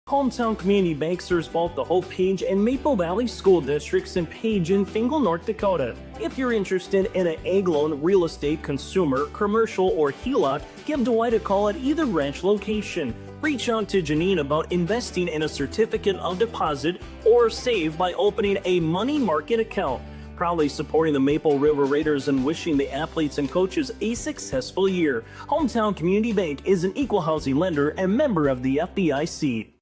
Hometown Community Bank serves both the Hope Page and Maple Valley school districts in Page and Fingal, North Dakota. If you're interested in an ag loan, real estate, consumer, commercial, or HELOC, give Dwight a call at either branch location. Reach out to Janine about investing in a certificate of deposit or save by opening a money market account. Proudly supporting the Maple River Raiders and wishing the athletes and coaches a successful year. Hometown Community Bank is an equal housing lender and member of the FDIC.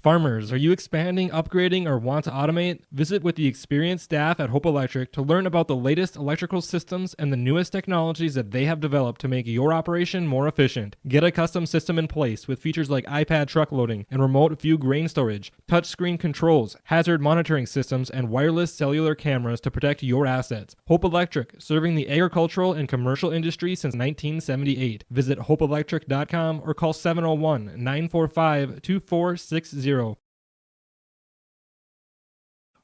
Farmers, are you expanding, upgrading, or want to automate? Visit with the experienced staff at Hope Electric to learn about the latest electrical systems and the newest technologies that they have developed to make your operation more efficient. Get a custom system in place with features like iPad truck loading and remote view grain storage, touchscreen controls, hazard monitoring systems, and wireless cellular cameras to protect your assets. Hope Electric, serving the agricultural and commercial industry since 1978. Visit hopeelectric.com or call 701-945-2460.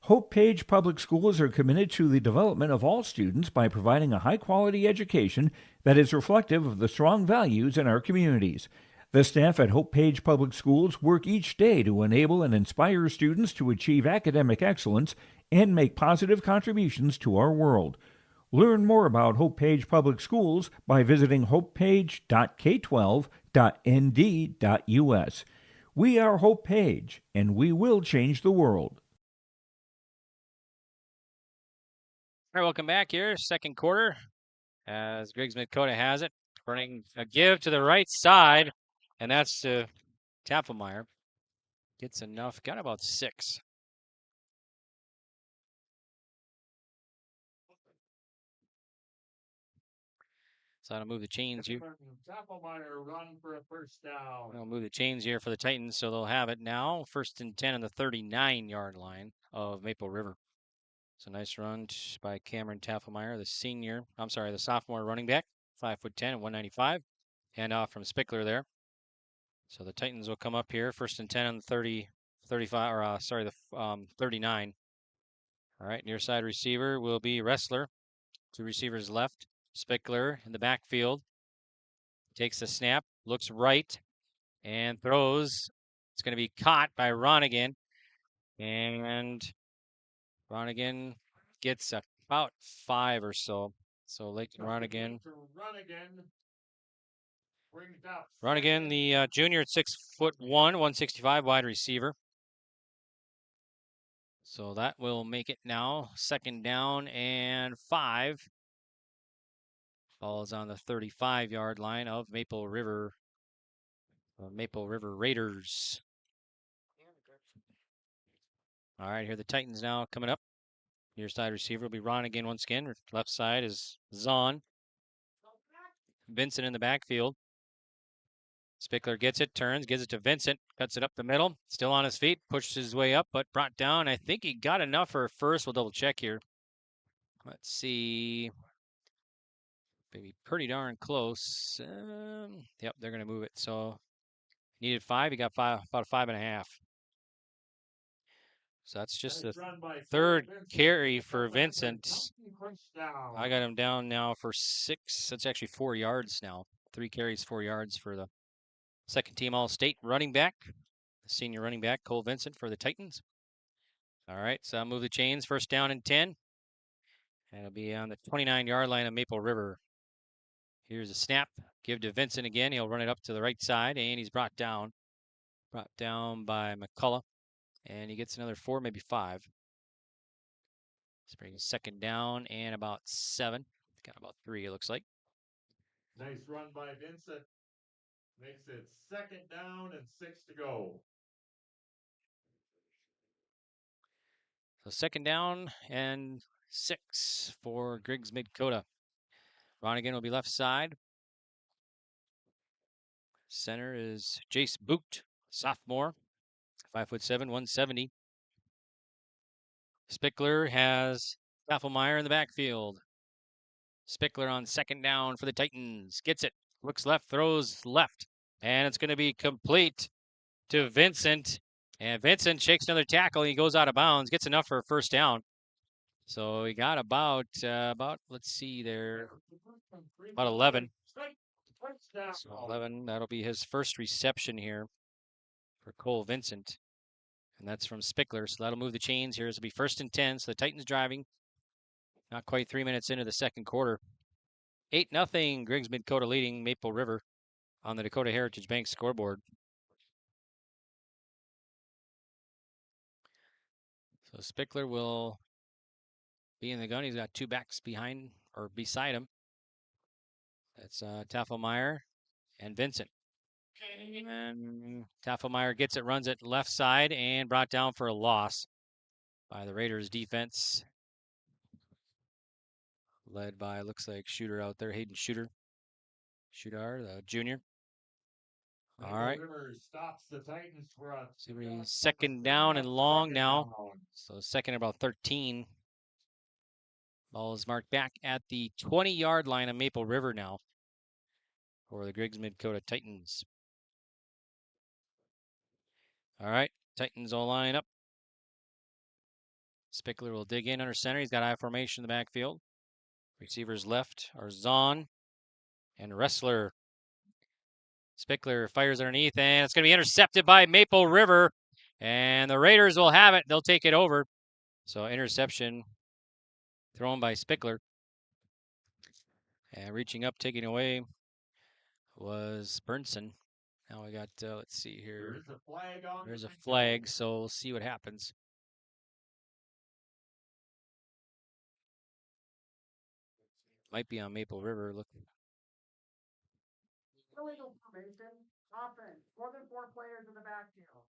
Hope Page Public Schools are committed to the development of all students by providing a high-quality education that is reflective of the strong values in our communities. The staff at Hope Page Public Schools work each day to enable and inspire students to achieve academic excellence and make positive contributions to our world. Learn more about Hope Page Public Schools by visiting hopepage.k12.nd.us. We are Hope Page, and we will change the world. All right, welcome back here. Second quarter as Griggs-Midkota has it. Running a give to the right side, and that's to Tafelmeyer. Gets enough. Got about 6. So I'll move the chains here. Tafelmeyer run for a 1st down. I'll move the chains here for the Titans, so they'll have it now. 1st and 10 on the 39-yard line of Maple River. It's a nice run by Cameron Tafelmeyer, the sophomore running back, 5'10" and 195. Handoff from Spickler there. So the Titans will come up here, 1st and 10 on the 39. All right, near side receiver will be Wrestler. 2 receivers left. Spickler in the backfield. Takes the snap, looks right, and throws. It's going to be caught by Ronigan. And Ronigan gets about 5 or so. So Lakeland Ronigan. Ronigan, the junior at 6'1", 165, wide receiver. So that will make it now 2nd down and 5. Ball is on the 35-yard line of Maple River Raiders. All right, here the Titans now coming up. Near side receiver will be Ronigan once again. Left side is Zahn. Vincent in the backfield. Spickler gets it, turns, gives it to Vincent, cuts it up the middle. Still on his feet, pushes his way up, but brought down. I think he got enough for a first. We'll double check here. Let's see. Maybe pretty darn close. Yep, they're going to move it. So needed 5. He got 5, about 5.5. So that's just the 3rd carry for Vincent. I got him down now for 6. That's actually 4 yards now. 3 carries, 4 yards for the 2nd team All-State running back. The senior running back, Cole Vincent for the Titans. All right, so I'll move the chains. 1st down and 10. And it'll be on the 29-yard line of Maple River. Here's a snap. Give to Vincent again. He'll run it up to the right side, and he's brought down. Brought down by McCullough. And he gets another 4, maybe 5. Let's bring 2nd down and about 7. Got about 3, it looks like. Nice run by Vincent. Makes it 2nd down and 6 to go. So 2nd down and 6 for Griggs-Midkota. Ronigan will be left side. Center is Jace Boot, sophomore, 5'7", 170. Spickler has Tafelmeyer in the backfield. Spickler on 2nd down for the Titans. Gets it. Looks left, throws left. And it's going to be complete to Vincent. And Vincent shakes another tackle. He goes out of bounds. Gets enough for a 1st down. So he got about let's see there, about 11. So 11, that'll be his 1st reception here for Cole Vincent. And that's from Spickler. So that'll move the chains here. This will be 1st and 10. So the Titans driving. Not quite 3 minutes into the 2nd quarter. 8-0, Griggs-Midkota leading Maple River on the Dakota Heritage Bank scoreboard. So Spickler will be in the gun. He's got 2 backs behind or beside him. That's Tafelmeyer and Vincent. And Tafelmeyer gets it, runs it left side, and brought down for a loss by the Raiders defense. Led by, looks like Shooter out there, Hayden Shooter. Shooter, the junior. All right. Stops the Titans for a 2nd down and long now. So 2nd about 13. Ball is marked back at the 20-yard line of Maple River now for the Griggs-Midkota Titans. All right, Titans will line up. Spickler will dig in under center. He's got I formation in the backfield. Receivers left are Zahn and Wrestler. Spickler fires underneath, and it's going to be intercepted by Maple River. And the Raiders will have it. They'll take it over. So interception thrown by Spickler. And reaching up, taking away was Burnson. Now we got, let's see here. There's a flag, so we'll see what happens. Might be on Maple River. Look. Illegal formation, offense, more than 4 players in the backfield.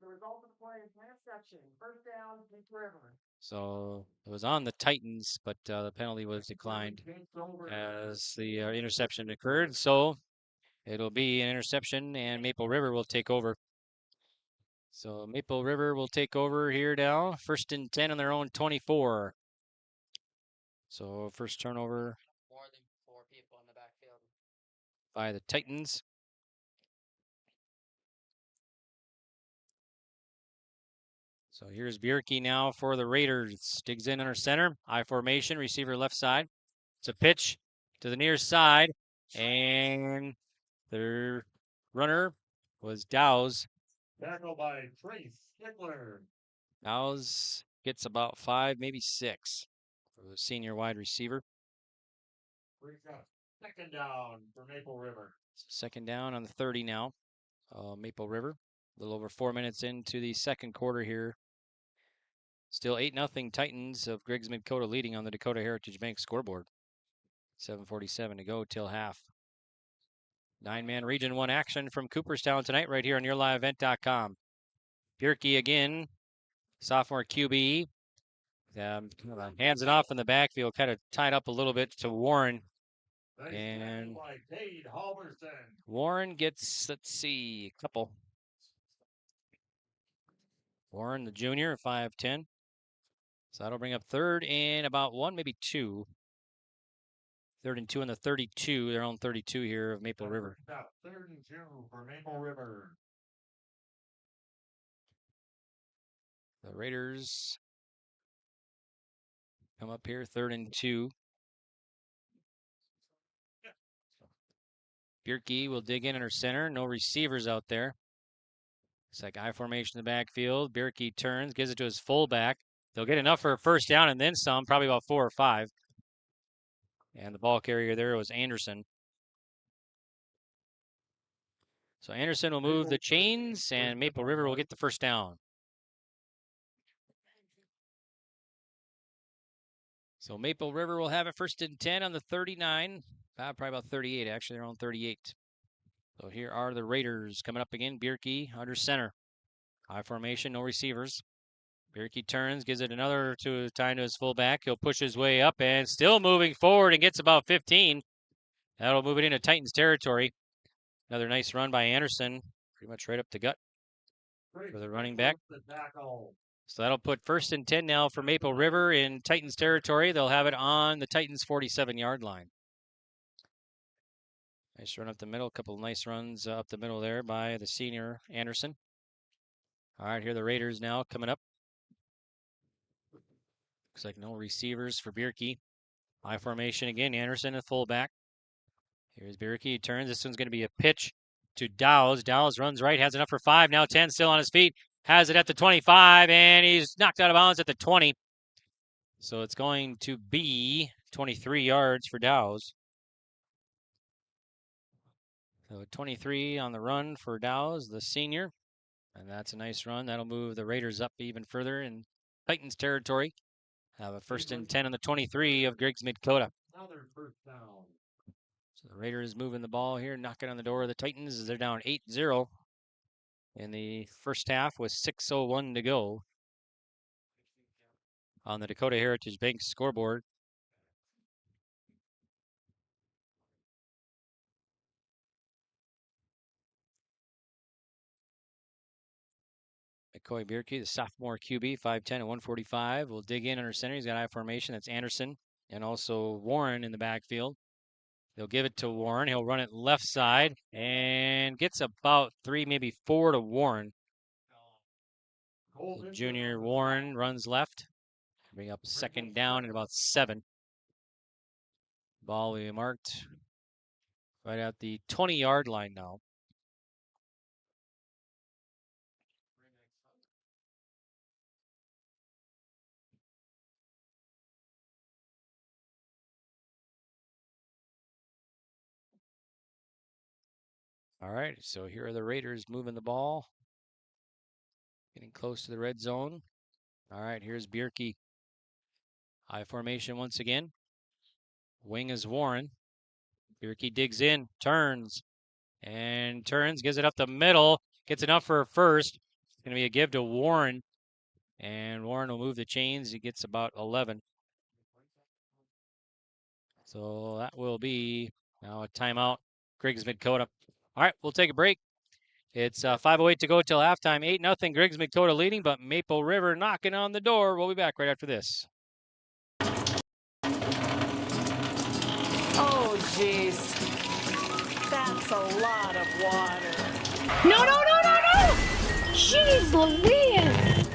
The result of the play is interception. 1st down, Maple River. So it was on the Titans, but the penalty was declined as the interception occurred. So it'll be an interception, and Maple River will take over. So Maple River will take over here now. 1st and 10 on their own 24. So first turnover More than 4 people in the backfield. by the Titans. So here's Bierke now for the Raiders. Digs in under center. I formation, receiver left side. It's a pitch to the near side. And their runner was Dow's. Tackle by Trace Stickler. Dow's gets about 5, maybe 6 for the senior wide receiver. Brings up 2nd down for Maple River. So 2nd down on the 30 now. Maple River. A little over 4 minutes into the 2nd quarter here. Still 8-0 Titans of Griggs-Midkota leading on the Dakota Heritage Bank scoreboard. 7:47 to go till half. 9-man Region 1 action from Cooperstown tonight right here on YourLiveEvent.com. Bierke again, sophomore QB. Hands it off in the backfield, kind of tied up a little bit to Warren. Nice And by Cade Halverson. Warren gets, let's see, a couple. Warren, the junior, 5'10". So that'll bring up 3rd and about 1, maybe 2. 3rd and 2 on the 32, their own 32 here of Maple River. 3rd and 2 for Maple River. The Raiders come up here, 3rd and 2. Bierke will dig in under center. No receivers out there. It's like I formation in the backfield. Bierke turns, gives it to his fullback. They'll get enough for a 1st down and then some, probably about 4 or 5. And the ball carrier there was Anderson. So Anderson will move the chains, and Maple River will get the 1st down. So Maple River will have it 1st and 10 on the 39. Probably about 38, actually. They're on 38. So here are the Raiders coming up again. Bierke under center. High formation, no receivers. Bierke turns, gives it another time to his fullback. He'll push his way up and still moving forward and gets about 15. That'll move it into Titans territory. Another nice run by Anderson. Pretty much right up the gut for the running back. So that'll put 1st and 10 now for Maple River in Titans territory. They'll have it on the Titans 47-yard line. Nice run up the middle. A couple of nice runs up the middle there by the senior Anderson. All right, here are the Raiders now coming up. Looks like no receivers for Bierke. High formation again. Anderson, a fullback. Here's Bierke. He turns. This one's going to be a pitch to Dow's. Dow's runs right. Has enough for 5. Now 10 still on his feet. Has it at the 25, and he's knocked out of bounds at the 20. So it's going to be 23 yards for Dow's. So 23 on the run for Dow's, the senior. And that's a nice run. That'll move the Raiders up even further in Titans territory. Have a 1st and 10 on the 23 of Griggs-Midkota. Another 1st down. So the Raiders moving the ball here, knocking on the door of the Titans as they're down 8-0 in the 1st half with 6:01 to go on the Dakota Heritage Bank scoreboard. McCoy Bierke, the sophomore QB, 5'10" and 145, will dig in under center. He's got I formation. That's Anderson and also Warren in the backfield. They'll give it to Warren. He'll run it left side and gets about 3, maybe 4 to Warren. The junior Warren runs left. Bring up 2nd down and about 7. Ball will be marked right at the 20-yard line now. All right, so here are the Raiders moving the ball. Getting close to the red zone. All right, here's Bierke. High formation once again. Wing is Warren. Bierke digs in, turns, gives it up the middle. Gets enough for a 1st. It's going to be a give to Warren. And Warren will move the chains. He gets about 11. So that will be now a timeout. Griggs-Midkota. All right, we'll take a break. It's 5:08 to go till halftime. 8-0. Griggs-Midkota leading, but Maple River knocking on the door. We'll be back right after this. Oh, jeez. That's a lot of water. No! Jeez Louise!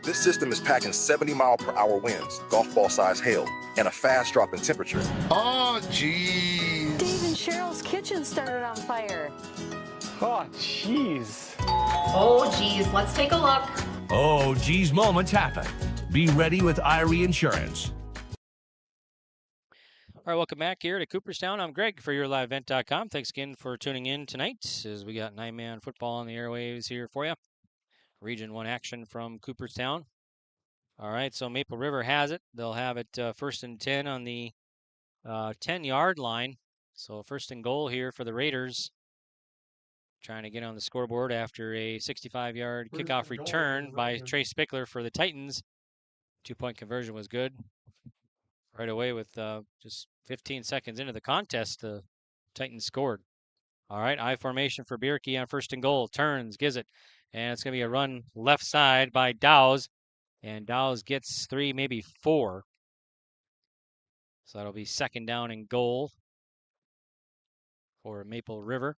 This system is packing 70-mile-per-hour winds, golf ball-sized hail, and a fast drop in temperature. Oh, jeez. Dave and Cheryl's kitchen started on fire. Oh, jeez. Oh, geez, let's take a look. Oh, geez, moments happen. Be ready with Irie Insurance. All right, welcome back here to Cooperstown. I'm Greg for YourLiveEvent.com. Thanks again for tuning in tonight as we got 9-man football on the airwaves here for you. Region 1 action from Cooperstown. All right, so Maple River has it. They'll have it 1st and 10 on the 10-yard line. So 1st and goal here for the Raiders. Trying to get on the scoreboard after a 65-yard kickoff return by Trey Spickler for the Titans. 2-point conversion was good. Right away with just 15 seconds into the contest, the Titans scored. All right, I formation for Bierke on 1st and goal. Turns, gives it. And it's going to be a run left side by Dowes. And Dowes gets 3, maybe 4. So that'll be 2nd down and goal for Maple River.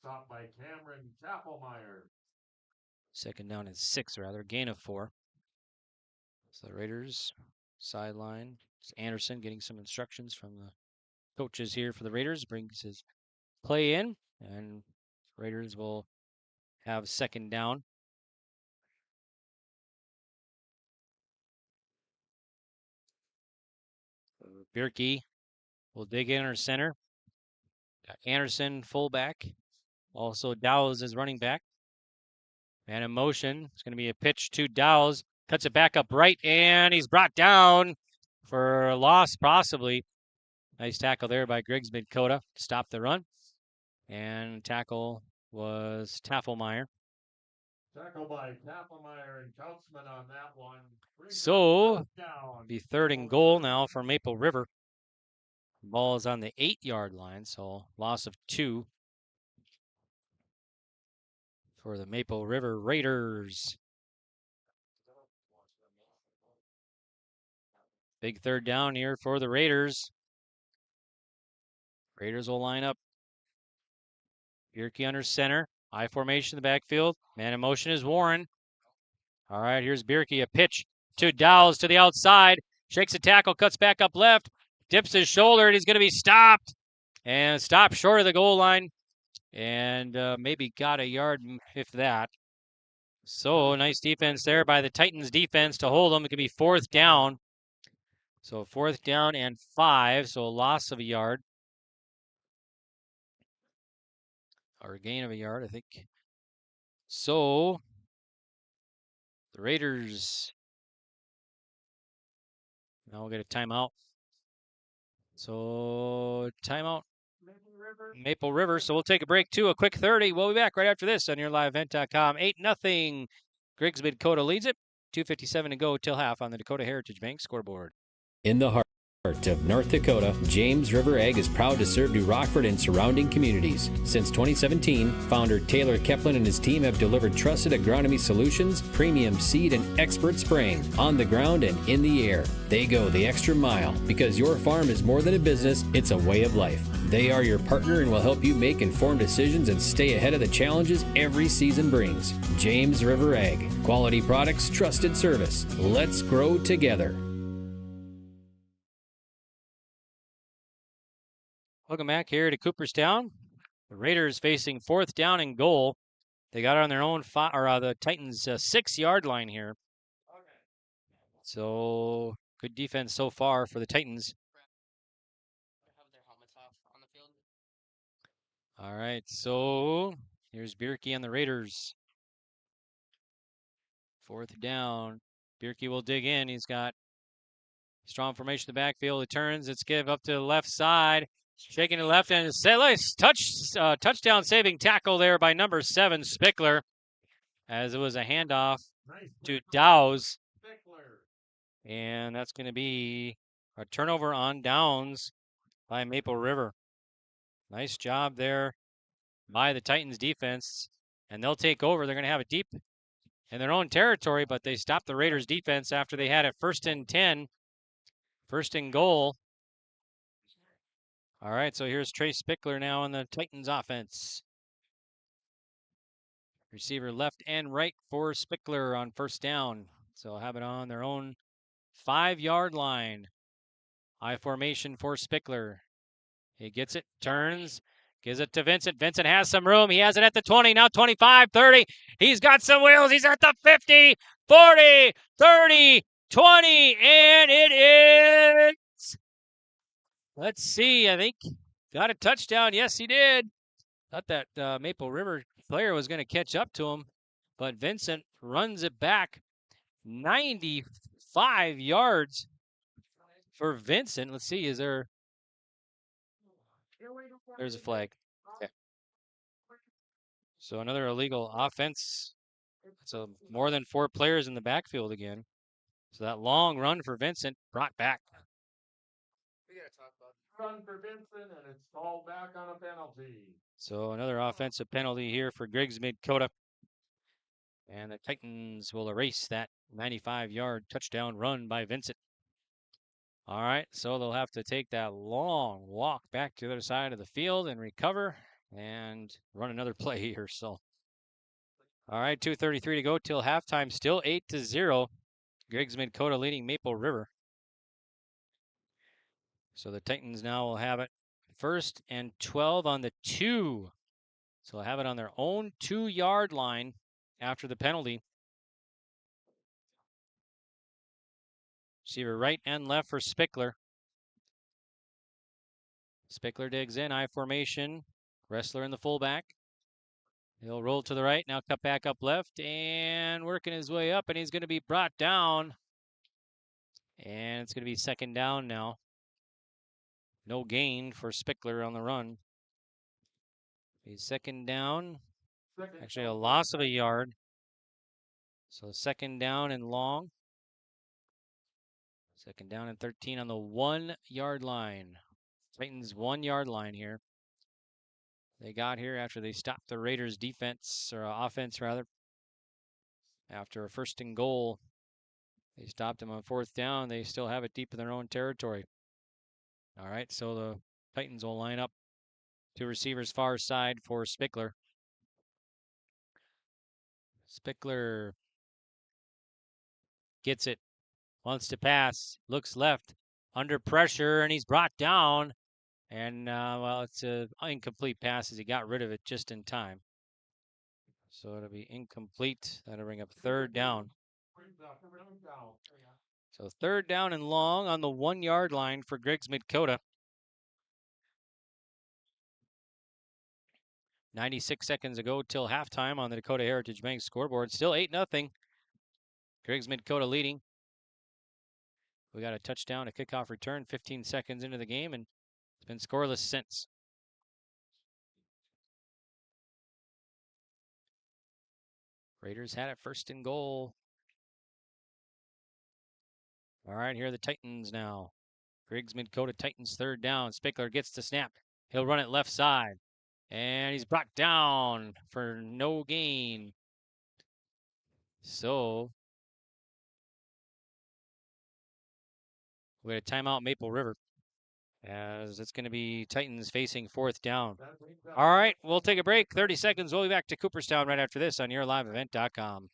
Stopped by Cameron Tappelmeyer. 2nd down and 6, rather. Gain of 4. So the Raiders sideline. It's Anderson getting some instructions from the coaches here for the Raiders. Brings his play in. And Raiders will have 2nd down. Bierke will dig in our center. Got Anderson fullback. Also Dowes is running back. And in motion, it's going to be a pitch to Dowes. Cuts it back up right, and he's brought down for a loss, possibly. Nice tackle there by Griggs-Midkota to stop the run. And tackle was Tafelmeyer. Tackle by Tappelmeyer and Kautzman on that one. So, be 3rd and goal now for Maple River. Ball is on the 8-yard line, so loss of 2 for the Maple River Raiders. Big 3rd down here for the Raiders. Raiders will line up. Bierke under center. I formation in the backfield. Man in motion is Warren. All right, here's Bierke. A pitch to Dowles to the outside. Shakes a tackle, cuts back up left. Dips his shoulder, and he's going to be stopped. And stopped short of the goal line. And maybe got a yard, if that. So, nice defense there by the Titans defense to hold them. It could be 4th down. So, 4th down and 5. So, a loss of a yard. Or a gain of a yard, I think. So, the Raiders now we'll get a timeout. So, timeout. Maple River. So, we'll take a break too. A quick 30. We'll be back right after this on YourLiveEvent.com. 8-0. Griggs-Midkota leads it. 2:57 to go till half on the Dakota Heritage Bank scoreboard. In the heart of North Dakota, James River Ag is proud to serve New Rockford and surrounding communities. Since 2017, founder Taylor Keplin and his team have delivered trusted agronomy solutions, premium seed, and expert spraying on the ground and in the air. They go the extra mile because your farm is more than a business, it's a way of life. They are your partner and will help you make informed decisions and stay ahead of the challenges every season brings. James River Ag. Quality products, trusted service. Let's grow together. Welcome back here to Cooperstown. The Raiders facing 4th down and goal. They got it on their own the Titans 6-yard line here. So good defense so far for the Titans. All right, so here's Bierke on the Raiders. 4th down. Bierke will dig in. He's got strong formation in the backfield. It turns. It's give up to the left side. Shaking the left end. Touchdown saving tackle there by number 7, Spickler, as it was a handoff to Dowes. And that's going to be a turnover on downs by Maple River. Nice job there by the Titans defense. And they'll take over. They're going to have it deep in their own territory, but they stopped the Raiders defense after they had it 1st and 10. 1st and goal. All right, so here's Trey Spickler now on the Titans offense. Receiver left and right for Spickler on 1st down. So have it on their own 5-yard line. I formation for Spickler. He gets it, turns, gives it to Vincent. Vincent has some room. He has it at the 20, now 25, 30. He's got some wheels. He's at the 50, 40, 30, 20, and it is. Let's see, I think got a touchdown. Yes, he did. Thought that Maple River player was going to catch up to him, but Vincent runs it back 95 yards for Vincent. Let's see, is there... There's a flag. Okay. So another illegal offense. So more than 4 players in the backfield again. So that long run for Vincent brought back. We gotta talk about run for Vincent, and it's called back on a penalty. So another offensive penalty here for Griggs-Midkota. And the Titans will erase that 95-yard touchdown run by Vincent. All right, so they'll have to take that long walk back to the other side of the field and recover and run another play here. So, all right, 2:33 to go till halftime. Still 8-0. Griggs-Midkota leading Maple River. So the Titans now will have it 1st and 12 on the 2. So they'll have it on their own 2-yard line after the penalty. Receiver right and left for Spickler. Spickler digs in, I formation. Wrestler in the fullback. He'll roll to the right, now cut back up left, and working his way up, and he's going to be brought down. And it's going to be 2nd down now. No gain for Spickler on the run. He's 2nd down. Actually, a loss of a yard. So 2nd down and long. 2nd down and 13 on the 1-yard line. Titans 1-yard line here. They got here after they stopped the Raiders defense, or offense rather. After a 1st and goal, they stopped them on 4th down. They still have it deep in their own territory. All right, so the Titans will line up 2 receivers far side for Spickler. Spickler gets it, wants to pass, looks left, under pressure, and he's brought down. And, well, it's an incomplete pass as he got rid of it just in time. So it'll be incomplete. That'll bring up 3rd down. So 3rd down and long on the 1-yard line for Griggs-Midkota. 96 seconds ago till halftime on the Dakota Heritage Bank scoreboard. Still 8-0. Griggs-Midkota leading. We got a touchdown, a kickoff return, 15 seconds into the game, and it's been scoreless since. Raiders had it 1st and goal. All right, here are the Titans now. Griggs-Midkota Titans 3rd down. Spickler gets the snap. He'll run it left side. And he's brought down for no gain. So we had a timeout Maple River, as it's going to be Titans facing 4th down. All right, we'll take a break. 30 seconds. We'll be back to Cooperstown right after this on YourLiveEvent.com.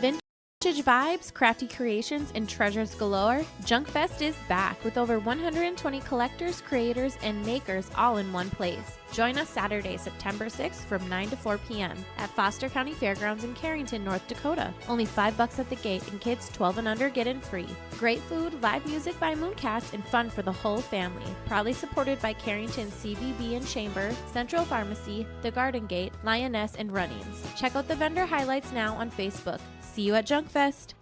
Vintage vibes, crafty creations, and treasures galore, JunkFest is back with over 120 collectors, creators, and makers all in one place. Join us Saturday, September 6th from 9 to 4 p.m. at Foster County Fairgrounds in Carrington, North Dakota. Only $5 at the gate, and kids 12 and under get in free. Great food, live music by Mooncats, and fun for the whole family. Proudly supported by Carrington CVB and Chamber, Central Pharmacy, The Garden Gate, Lioness, and Runnings. Check out the vendor highlights now on Facebook. See you at JunkFest.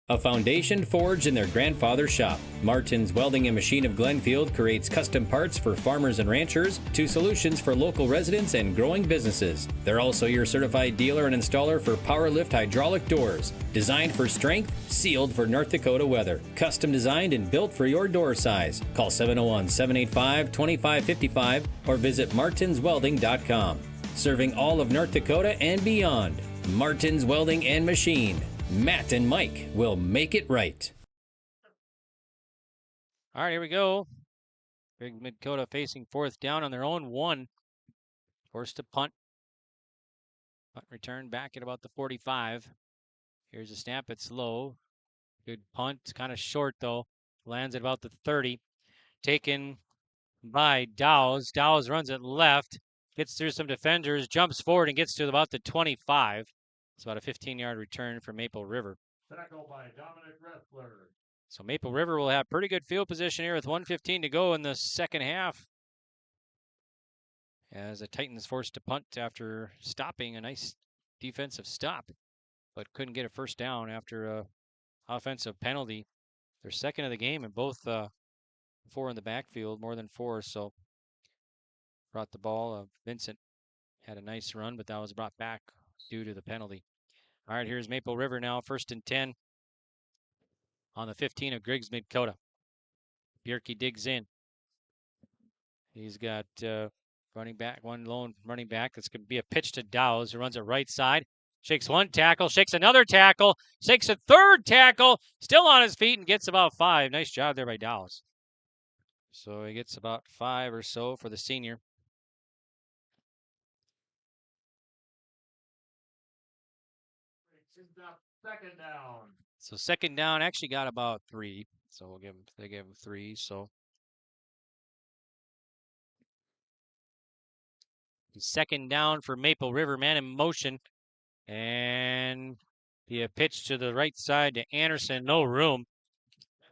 A foundation forged in their grandfather's shop. Martin's Welding and Machine of Glenfield creates custom parts for farmers and ranchers to solutions for local residents and growing businesses. They're also your certified dealer and installer for Powerlift hydraulic doors. Designed for strength, sealed for North Dakota weather. Custom designed and built for your door size. Call 701-785-2555 or visit martinswelding.com. Serving all of North Dakota and beyond. Martin's Welding and Machine. Matt and Mike will make it right. All right, here we go. Griggs-Midkota facing fourth down on their own 1. Forced to punt. Punt return back at about the 45. Here's a snap. It's low. Good punt. Kind of short, though. Lands at about the 30. Taken by Dowes. Dowes runs it left. Gets through some defenders. Jumps forward and gets to about the 25. It's about a 15-yard return for Maple River. Tackle by Dominic Ressler. So Maple River will have pretty good field position here with 1:15 to go in the second half. As the Titans forced to punt after stopping a nice defensive stop, but couldn't get a first down after a offensive penalty. Their second of the game, and both 4 in the backfield, more than 4. So brought the ball. Vincent had a nice run, but that was brought back due to the penalty. All right, here's Maple River now, 1st and 10 on the 15 of Griggs-Midkota. Bjerke digs in. He's got running back, one lone running back. That's going to be a pitch to Dowes, who runs it right side. Shakes one tackle, shakes another tackle, shakes a third tackle, still on his feet and gets about 5. Nice job there by Dowes. So he gets about 5 or so for the senior. Second down. So second down actually got about 3. So they gave him 3. So second down for Maple River, man in motion. And he pitched to the right side to Anderson, no room.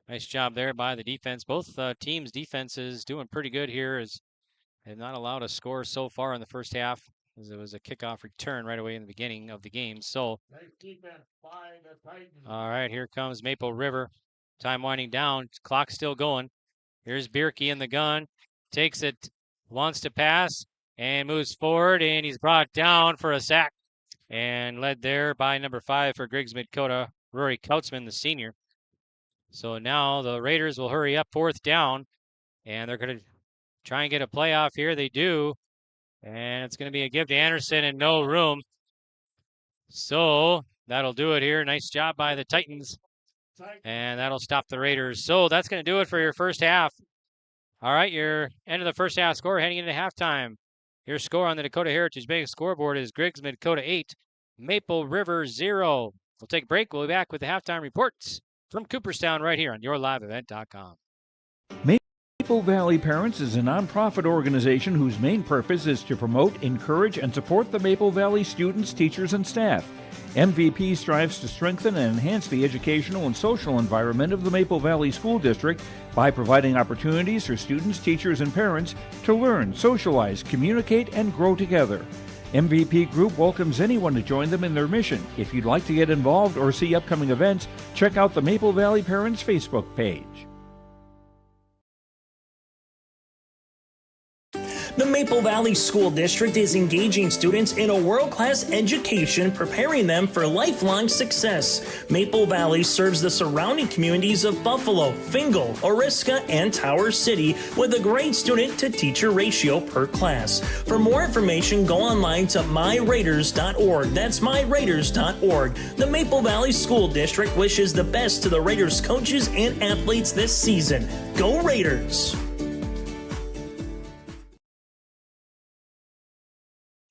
Nice job there by the defense. Both teams' defenses doing pretty good here, as they have not allowed a score so far in the first half, as it was a kickoff return right away in the beginning of the game. So, nice defense by the Titans. All right, here comes Maple River. Time winding down. Clock still going. Here's Bjerke in the gun. Takes it, wants to pass, and moves forward, and he's brought down for a sack. And led there by number 5 for Griggs-Midkota, Rory Kautzman, the senior. So now the Raiders will hurry up 4th down, and they're going to try and get a playoff here. They do. And it's going to be a give to Anderson and no room. So that'll do it here. Nice job by the Titans. And that'll stop the Raiders. So that's going to do it for your first half. All right, your end of the first half score heading into halftime. Your score on the Dakota Heritage Bank scoreboard is Griggs-Midkota 8, Maple River 0. We'll take a break. We'll be back with the halftime reports from Cooperstown right here on yourliveevent.com. Maple Valley Parents is a nonprofit organization whose main purpose is to promote, encourage, and support the Maple Valley students, teachers, and staff. MVP strives to strengthen and enhance the educational and social environment of the Maple Valley School District by providing opportunities for students, teachers, and parents to learn, socialize, communicate, and grow together. MVP Group welcomes anyone to join them in their mission. If you'd like to get involved or see upcoming events, check out the Maple Valley Parents Facebook page. The Maple Valley School District is engaging students in a world-class education, preparing them for lifelong success. Maple Valley serves the surrounding communities of Buffalo, Fingal, Oriska, and Tower City with a great student-to-teacher ratio per class. For more information, go online to myraiders.org. That's myraiders.org. The Maple Valley School District wishes the best to the Raiders coaches and athletes this season. Go Raiders!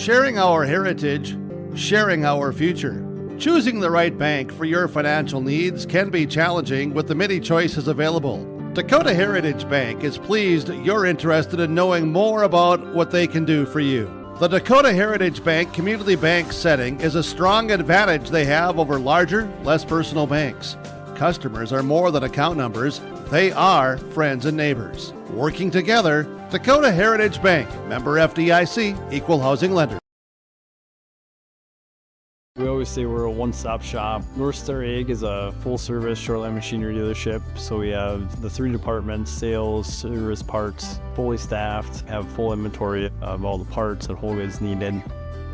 Sharing our heritage, sharing our future. Choosing the right bank for your financial needs can be challenging with the many choices available. Dakota Heritage Bank is pleased you're interested in knowing more about what they can do for you. The Dakota Heritage Bank community bank setting is a strong advantage they have over larger, less personal banks. Customers are more than account numbers. They are friends and neighbors. Working together, Dakota Heritage Bank, member FDIC, equal housing lender. We always say we're a one-stop shop. North Star Ag is a full-service shoreline machinery dealership. So we have the 3 departments: sales, service, parts, fully staffed, have full inventory of all the parts and whole goods needed.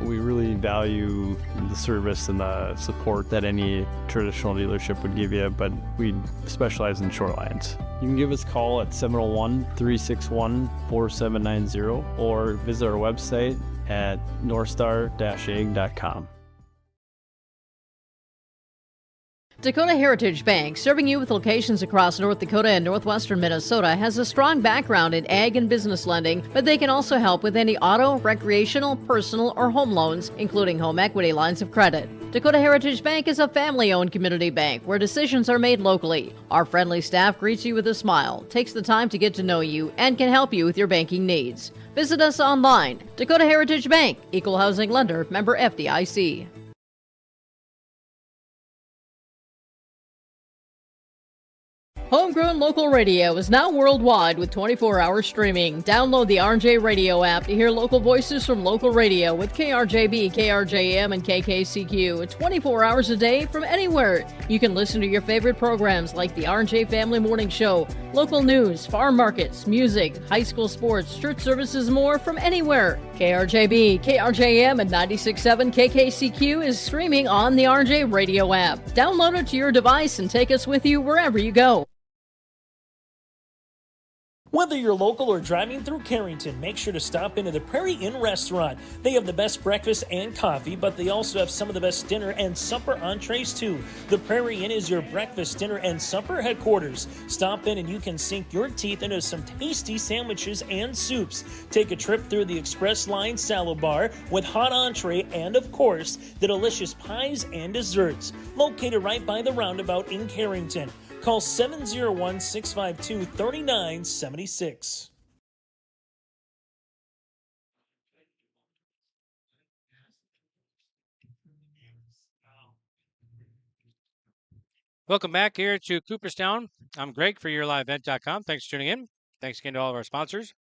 We really value the service and the support that any traditional dealership would give you, but we specialize in shorelines. You can give us a call at 701-361-4790 or visit our website at northstar-ag.com. Dakota Heritage Bank, serving you with locations across North Dakota and northwestern Minnesota, has a strong background in ag and business lending, but they can also help with any auto, recreational, personal, or home loans, including home equity lines of credit. Dakota Heritage Bank is a family-owned community bank where decisions are made locally. Our friendly staff greets you with a smile, takes the time to get to know you, and can help you with your banking needs. Visit us online. Dakota Heritage Bank, Equal Housing Lender, member FDIC. Homegrown local radio is now worldwide with 24-hour streaming. Download the RJ Radio app to hear local voices from local radio with KRJB, KRJM, and KKCQ 24 hours a day from anywhere. You can listen to your favorite programs like the RJ Family Morning Show, local news, farm markets, music, high school sports, church services, more from anywhere. KRJB, KRJM, and 96.7 KKCQ is streaming on the RJ Radio app. Download it to your device and take us with you wherever you go. Whether you're local or driving through Carrington, make sure to stop into the Prairie Inn restaurant. They have the best breakfast and coffee, but they also have some of the best dinner and supper entrees too. The Prairie Inn is your breakfast, dinner, and supper headquarters. Stop in and you can sink your teeth into some tasty sandwiches and soups. Take a trip through the Express Line Salad Bar with hot entree and, of course, the delicious pies and desserts. Located right by the roundabout in Carrington. Call 701-652-3976. Welcome back here to Cooperstown. I'm Greg for YourLiveEvent.com. Thanks for tuning in. Thanks again to all of our sponsors.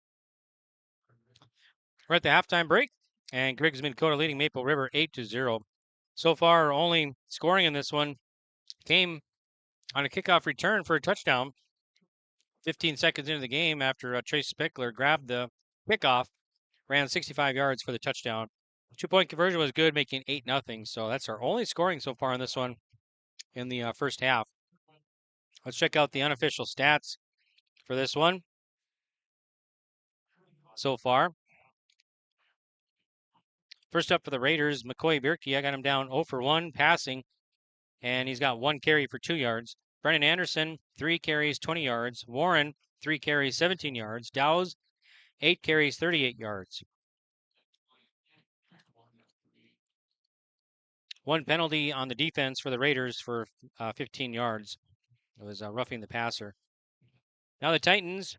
We're at the halftime break, and Griggs-Midkota leading Maple River 8-0. So far, only scoring in this one came on a kickoff return for a touchdown. 15 seconds into the game after Trace Spickler grabbed the kickoff, ran 65 yards for the touchdown. 2-point conversion was good, making 8-0. So that's our only scoring so far in this one in the first half. Let's check out the unofficial stats for this one so far. First up for the Raiders, McCoy Bierke. I got him down 0 for 1 passing, and he's got 1 carry for 2 yards. Brennan Anderson, 3 carries, 20 yards. Warren, 3 carries, 17 yards. Dowes, 8 carries, 38 yards. 1 penalty on the defense for the Raiders for 15 yards. It was roughing the passer. Now the Titans.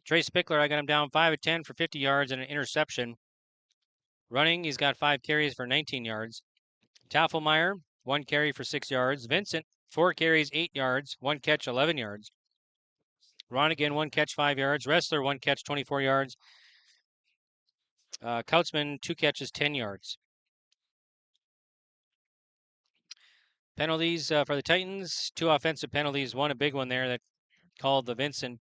Trace Spickler, I got him down 5 of 10 for 50 yards and an interception. Running, he's got 5 carries for 19 yards. Tafelmeyer, 1 carry for 6 yards. Vincent, 4 carries, 8 yards. 1 catch, 11 yards. Ronigan, 1 catch, 5 yards. Wrestler, 1 catch, 24 yards. Kautzman, 2 catches, 10 yards. Penalties for the Titans, 2 offensive penalties. 1 a big one there that called the Vincent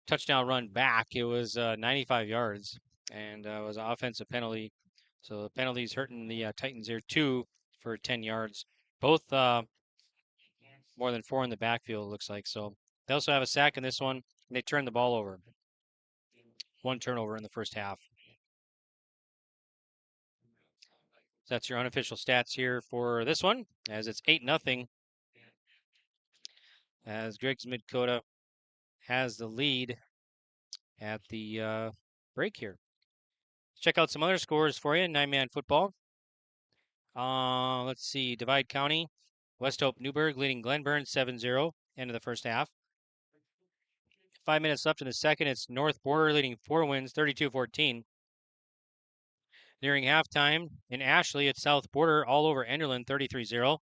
touchdown run back. It was 95 yards, and it was an offensive penalty. So the penalties hurting the Titans there, 2 for 10 yards. Both more than 4 in the backfield, it looks like. So they also have a sack in this one, and they turned the ball over. 1 turnover in the first half. So that's your unofficial stats here for this one, as it's 8-0. As Griggs-Midkota has the lead at the break here. Let's check out some other scores for you in 9-man football. Let's see, Divide County, West Hope Newburgh leading Glenburn 7-0, end of the first half. 5 minutes left in the second. It's North Border leading 4 wins, 32-14. Nearing halftime in Ashley, it's South Border all over Enderlin, 33-0.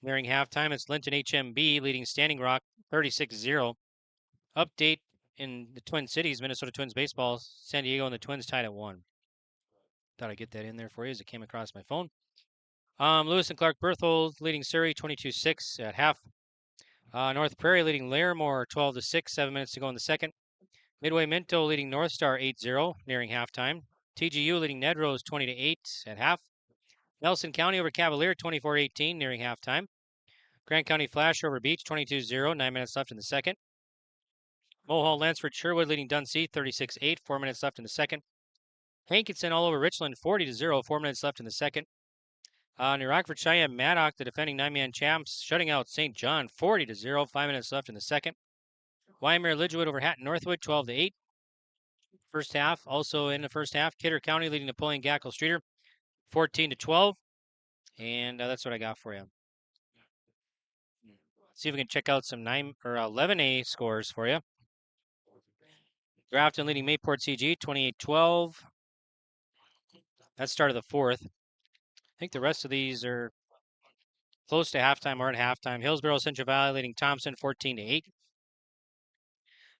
Nearing halftime, it's Linton HMB leading Standing Rock, 36-0. Update in the Twin Cities, Minnesota Twins baseball, San Diego and the Twins tied at 1. thought I'd get that in there for you as it came across my phone. Lewis and Clark Berthold leading Surrey 22-6 at half. North Prairie leading Larimore 12-6, 7 minutes to go in the second. Midway Minto leading North Star 8-0, nearing halftime. TGU leading Ned Rose 20-8 at half. Nelson County over Cavalier 24-18, nearing halftime. Grant County Flash over Beach 22-0, 9 minutes left in the second. Mohall Lansford Sherwood leading Dunsea 36-8, 4 minutes left in the second. Hankinson all over Richland 40-0, 4 minutes left in the second. New Rockford Cheyenne Maddock, the defending 9-man champs, shutting out St. John 40-0, 5 minutes left in the second. Wyomere Lidgewood over Hatton Northwood 12-8. First half, also in the first half, Kidder County leading Napoleon Gackle Streeter 14-12. And that's what I got for you. See if we can check out some 9 or 11A scores for you. Grafton leading Mayport CG 28-12. That's start of the fourth. I think the rest of these are close to halftime or at halftime. Hillsborough Central Valley leading Thompson 14-8.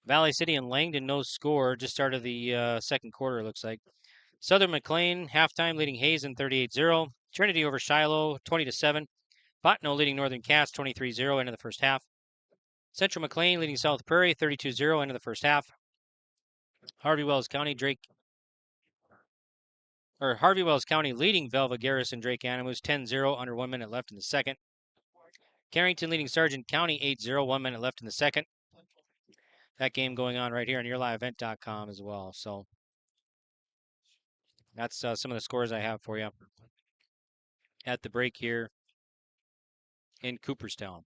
Valley City and Langdon no score. Just started the second quarter, it looks like. Southern McLean halftime leading Hazen 38-0. Trinity over Shiloh 20-7. Botno leading Northern Cass 23-0 end of the first half. Central McLean leading South Prairie 32-0 end of the first half. Harvey Wells County leading Velva Garrison Drake Animus 10-0, under 1 minute left in the second. Carrington leading Sargent County 8-0, 1 minute left in the second. That game going on right here on YourLiveEvent.com as well. So that's some of the scores I have for you at the break here in Cooperstown.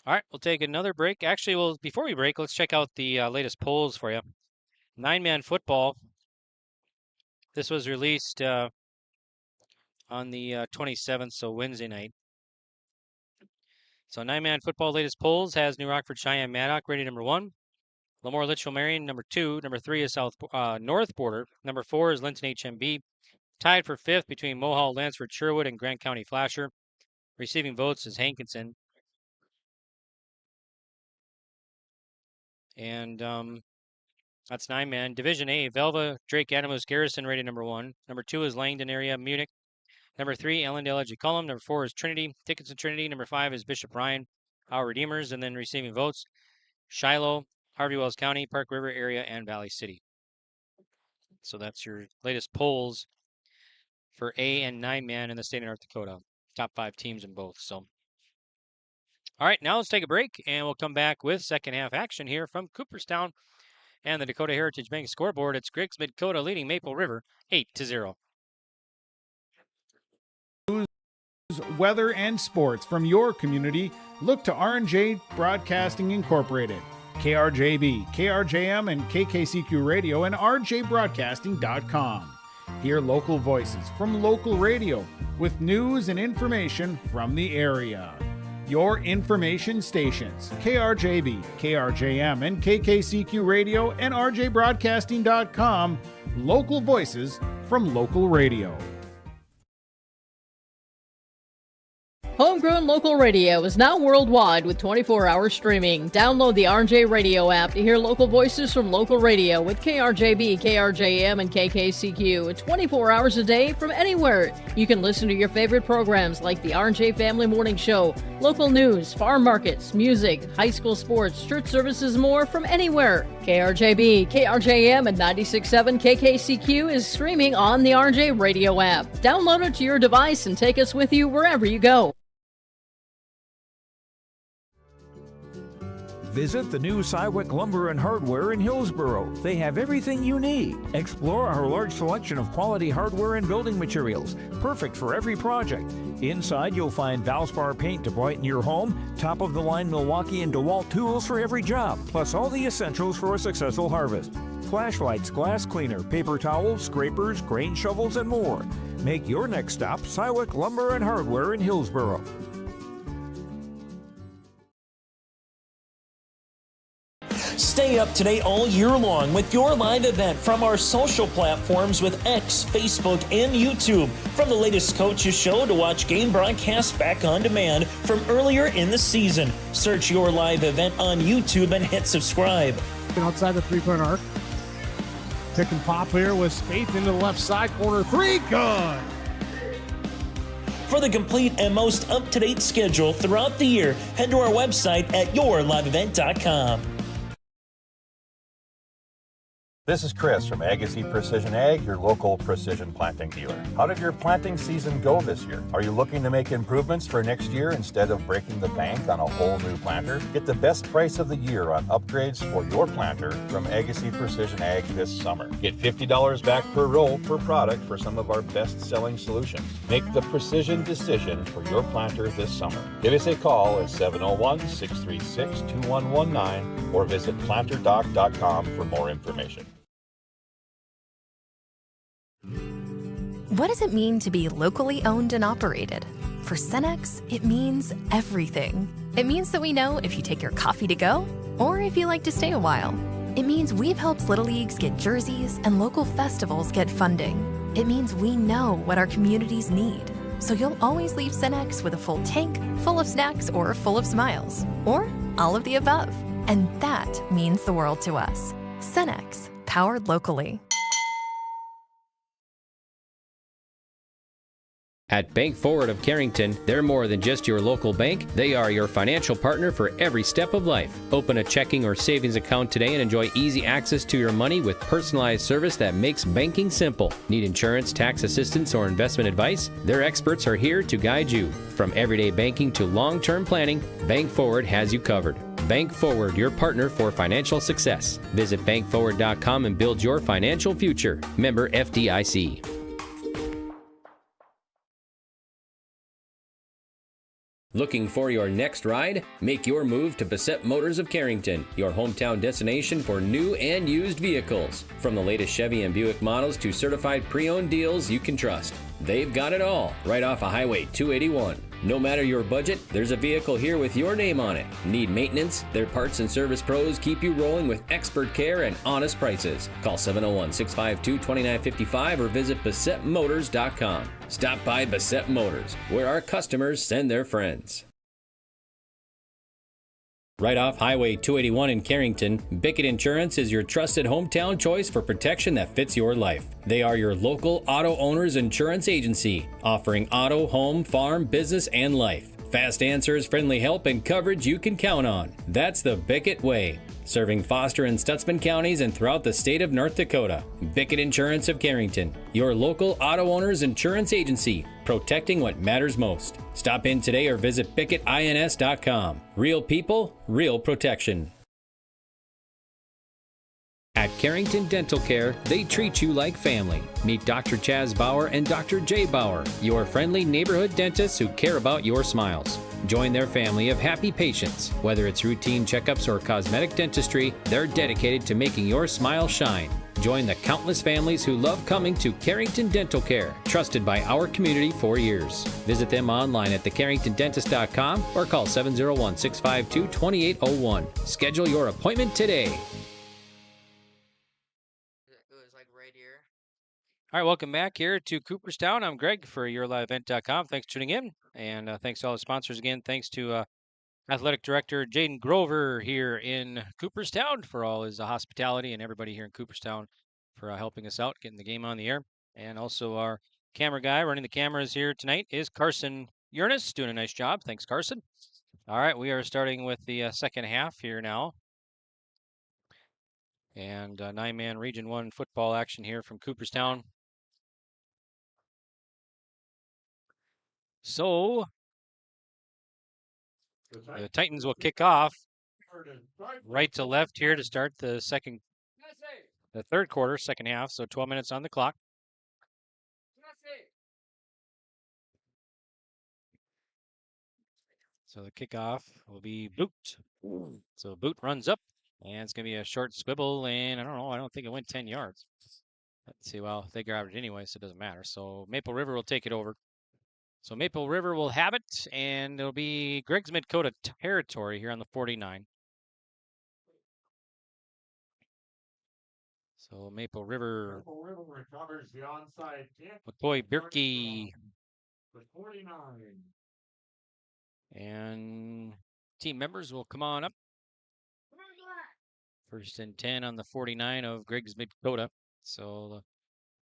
All right, we'll take another break. Actually, before we break, let's check out the latest polls for you. 9-man football. This was released on the 27th, so Wednesday night. So 9-man football latest polls has New Rockford Cheyenne Maddock rated number 1. Lemoore Litchfield Marion number 2. Number 3 is North Border. Number 4 is Linton HMB. Tied for 5th between Mohall, Lansford, Sherwood, and Grant County Flasher. Receiving votes is Hankinson. And that's 9-man. Division A, Velva, Drake Animus, Garrison rated number 1. Number 2 is Langdon area, Munich. Number 3, Ellendale Edgecullum. Number 4 is Trinity, Dickinson Trinity. Number 5 is Bishop Ryan, our Redeemers. And then receiving votes, Shiloh, Harvey Wells County, Park River area, and Valley City. So that's your latest polls for A and 9-man in the state of North Dakota. Top 5 teams in both. So, all right, now let's take a break, and we'll come back with second half action here from Cooperstown and the Dakota Heritage Bank scoreboard. It's Griggs-Midkota leading Maple River 8-0. Weather and sports from your community. Look to R&J Broadcasting Incorporated, KRJB, KRJM, and KKCQ Radio, and rjbroadcasting.com. Hear local voices from local radio with news and information from the area. Your information stations, KRJB, KRJM, and KKCQ Radio, and rjbroadcasting.com. Local voices from local radio. Homegrown local radio is now worldwide with 24-hour streaming. Download the RJ Radio app to hear local voices from local radio with KRJB, KRJM, and KKCQ 24 hours a day from anywhere. You can listen to your favorite programs like the RJ Family Morning Show, local news, farm markets, music, high school sports, church services, more from anywhere. KRJB, KRJM, and 96.7 KKCQ is streaming on the RJ Radio app. Download it to your device and take us with you wherever you go. Visit the new Cywick Lumber and Hardware in Hillsborough. They have everything you need. Explore our large selection of quality hardware and building materials, perfect for every project. Inside, you'll find Valspar paint to brighten your home, top-of-the-line Milwaukee and DeWalt tools for every job, plus all the essentials for a successful harvest. Flashlights, glass cleaner, paper towels, scrapers, grain shovels, and more. Make your next stop Cywick Lumber and Hardware in Hillsborough. Stay up to date all year long with your live event from our social platforms with X, Facebook, and YouTube. From the latest coaches show to watch game broadcasts back on demand from earlier in the season. Search your live event on YouTube and hit subscribe. Outside the three-point arc. Pick and pop here with Spaeth into the left side corner. 3, good. For the complete and most up-to-date schedule throughout the year, head to our website at yourliveevent.com. This is Chris from Agassiz Precision Ag, your local precision planting dealer. How did your planting season go this year? Are you looking to make improvements for next year instead of breaking the bank on a whole new planter? Get the best price of the year on upgrades for your planter from Agassiz Precision Ag this summer. Get $50 back per roll per product for some of our best-selling solutions. Make the precision decision for your planter this summer. Give us a call at 701-636-2119 or visit planterdoc.com for more information. What does it mean to be locally owned and operated? For Cenex, it means everything. It means that we know if you take your coffee to go or if you like to stay a while. It means we've helped Little Leagues get jerseys and local festivals get funding. It means we know what our communities need. So you'll always leave Cenex with a full tank, full of snacks, or full of smiles. Or all of the above. And that means the world to us. Cenex, powered locally. At Bank Forward of Carrington, they're more than just your local bank. They are your financial partner for every step of life. Open a checking or savings account today and enjoy easy access to your money with personalized service that makes banking simple. Need insurance, tax assistance, or investment advice? Their experts are here to guide you. From everyday banking to long-term planning, Bank Forward has you covered. Bank Forward, your partner for financial success. Visit bankforward.com and build your financial future. Member FDIC. Looking for your next ride? Make your move to Bassett Motors of Carrington, your hometown destination for new and used vehicles. From the latest Chevy and Buick models to certified pre-owned deals you can trust. They've got it all, right off of Highway 281. No matter your budget, there's a vehicle here with your name on it. Need maintenance? Their parts and service pros keep you rolling with expert care and honest prices. Call 701-652-2955 or visit BassettMotors.com. Stop by Bassett Motors, where our customers send their friends. Right off Highway 281 in Carrington, Bickett Insurance is your trusted hometown choice for protection that fits your life. They are your local auto owners insurance agency, offering auto, home, farm, business, and life. Fast answers, friendly help, and coverage you can count on. That's the Bickett way. Serving Foster and Stutzman counties and throughout the state of North Dakota. Bickett Insurance of Carrington, your local auto owners insurance agency, protecting what matters most. Stop in today or visit BickettINS.com. Real people, real protection. At Carrington Dental Care, they treat you like family. Meet Dr. Chaz Bauer and Dr. Jay Bauer, your friendly neighborhood dentists who care about your smiles. Join their family of happy patients. Whether it's routine checkups or cosmetic dentistry, they're dedicated to making your smile shine. Join the countless families who love coming to Carrington Dental Care, trusted by our community for years. Visit them online at thecarringtondentist.com or call 701-652-2801. Schedule your appointment today. All right, welcome back here to Cooperstown. I'm Greg for YourLiveEvent.com. Thanks for tuning in, and thanks to all the sponsors again. Thanks to Athletic Director Jaden Grover here in Cooperstown for all his hospitality, and everybody here in Cooperstown for helping us out, getting the game on the air. And also our camera guy running the cameras here tonight is Carson Yurnis, doing a nice job. Thanks, Carson. All right, we are starting with the second half here now. And 9-man Region 1 football action here from Cooperstown. So the Titans will kick off right to left here to start the third quarter, second half. So 12 minutes on the clock. So the kickoff will be Boot. So Boot runs up, and it's going to be a short squibble, and I don't think it went 10 yards. Let's see, well, they grabbed it anyway, so it doesn't matter. So Maple River will take it over. So Maple River will have it, and it'll be Griggs-Midkota territory here on the 49. So Maple River recovers the onside kick. McCoy Birkey. The 49. And team members will come on up. First and 10 on the 49 of Griggs-Midkota. So the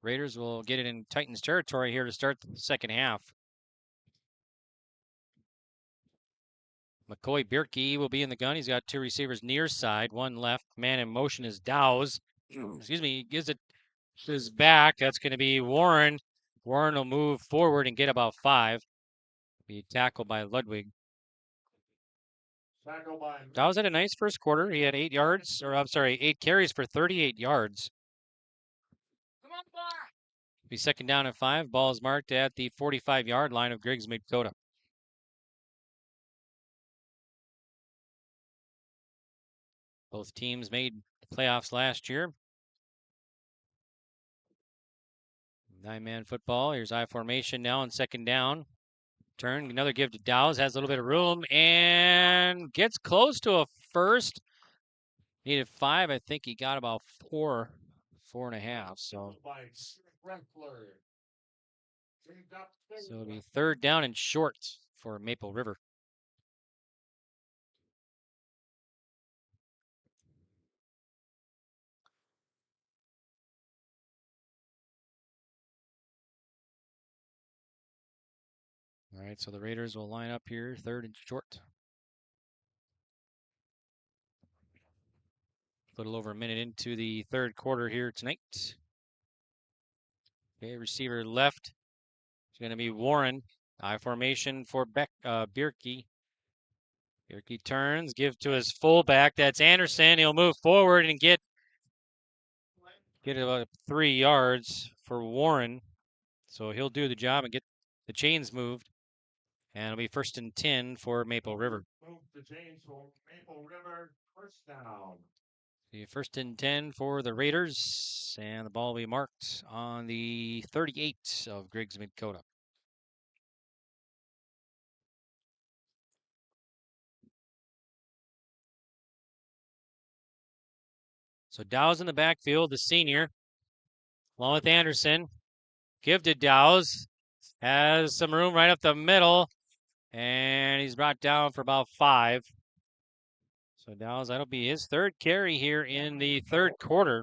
Raiders will get it in Titans territory here to start the second half. McCoy Bierke will be in the gun. He's got two receivers near side, one left. Man in motion is Dowse. Excuse me, he gives it to his back. That's going to be Warren. Warren will move forward and get about 5. Be tackled by Ludwig. Dowse had a nice first quarter. He had 8 yards, or I'm sorry, 8 carries for 38 yards. Be second down and 5. Ball is marked at the 45-yard line of Griggs-Midkota. Both teams made the playoffs last year. 9-man football. Here's I formation now on second down. Turn, another give to Dowse. Has a little bit of room and gets close to a first. Needed 5. I think he got about 4, 4.5. So it'll be third down and short for Maple River. All right, so the Raiders will line up here, third and short. A little over a minute into the third quarter here tonight. Okay, receiver left. It's going to be Warren. I formation for Bierke. Bierke turns, give to his fullback. That's Anderson. He'll move forward and get about 3 yards for Warren. So he'll do the job and get the chains moved. And it'll be first and 10 for Maple River. Move the chains for Maple River, first down. The first and 10 for the Raiders. And the ball will be marked on the 38 of Griggs-Midkota. So Dowse in the backfield, the senior, along with Anderson. Give to Dowse. Has some room right up the middle. And he's brought down for about 5. So Dowse, that'll be his third carry here in the third quarter.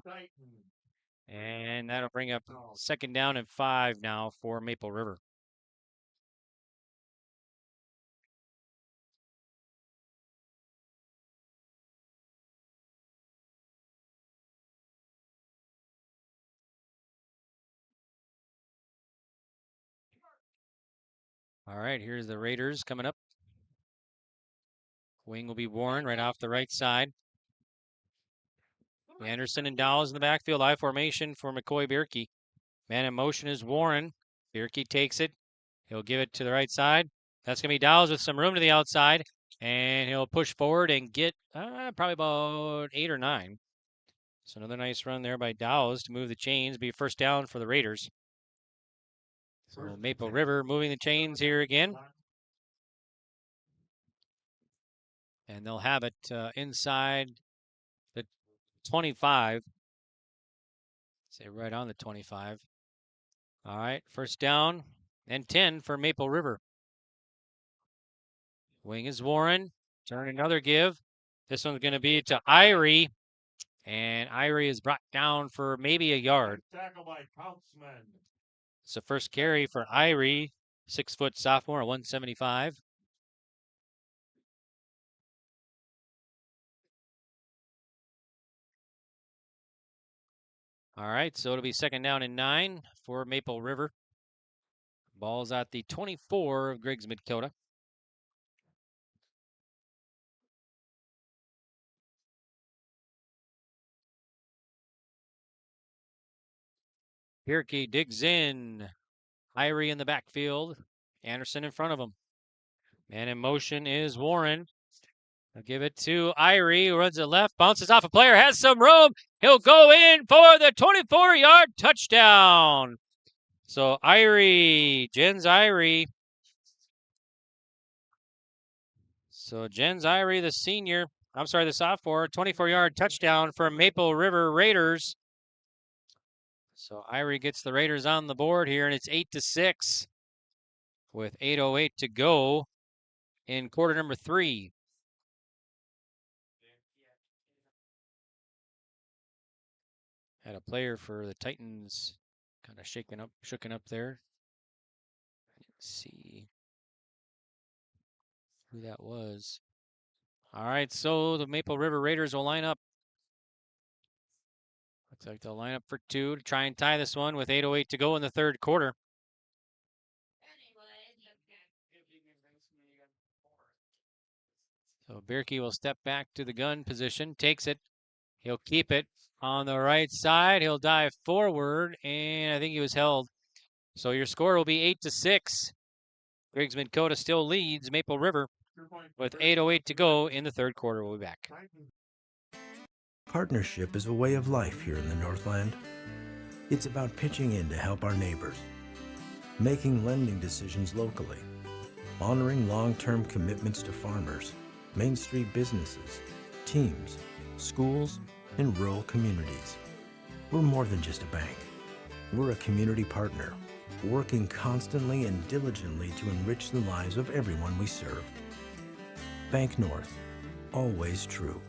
And that'll bring up second down and 5 now for Maple River. All right, here's the Raiders coming up. Wing will be Warren right off the right side. Anderson and Dowse in the backfield. I formation for McCoy Bierke. Man in motion is Warren. Bierke takes it. He'll give it to the right side. That's going to be Dowse with some room to the outside. And he'll push forward and get probably about 8 or 9. So another nice run there by Dowse to move the chains. Be first down for the Raiders. So Maple River moving the chains here again. And they'll have it inside the 25. Say right on the 25. All right, first down and 10 for Maple River. Wing is Warren. Turn another give. This one's going to be to Irie. And Irie is brought down for maybe a yard. Tackle by Poutzman. It's the first carry for Irie, 6-foot sophomore at 175. All right, so it'll be second down and 9 for Maple River. Ball's at the 24 of Griggs-Midkota. Bierke digs in. Irie in the backfield. Anderson in front of him. Man in motion is Warren. I'll give it to Irie, who runs it left, bounces off a player, has some room. He'll go in for the 24-yard touchdown. So Irie, Jens Irie. So Jens Irie, the sophomore, 24-yard touchdown for Maple River Raiders. So Irie gets the Raiders on the board here, and it's 8-6 with 8:08 to go in quarter number 3. Had a player for the Titans kind of shooken up there. Let's see who that was. All right, so the Maple River Raiders will line up. Looks like they'll line up for 2 to try and tie this one with 8:08 to go in the third quarter. So Bierke will step back to the gun position, takes it. He'll keep it on the right side. He'll dive forward, and I think he was held. So your score will be 8-6. Griggs-Midkota still leads Maple River with 8:08 to go in the third quarter. We'll be back. Partnership is a way of life here in the Northland. It's about pitching in to help our neighbors, making lending decisions locally, honoring long-term commitments to farmers, Main Street businesses, teams, schools, and rural communities. We're more than just a bank. We're a community partner, working constantly and diligently to enrich the lives of everyone we serve. Bank North, always true.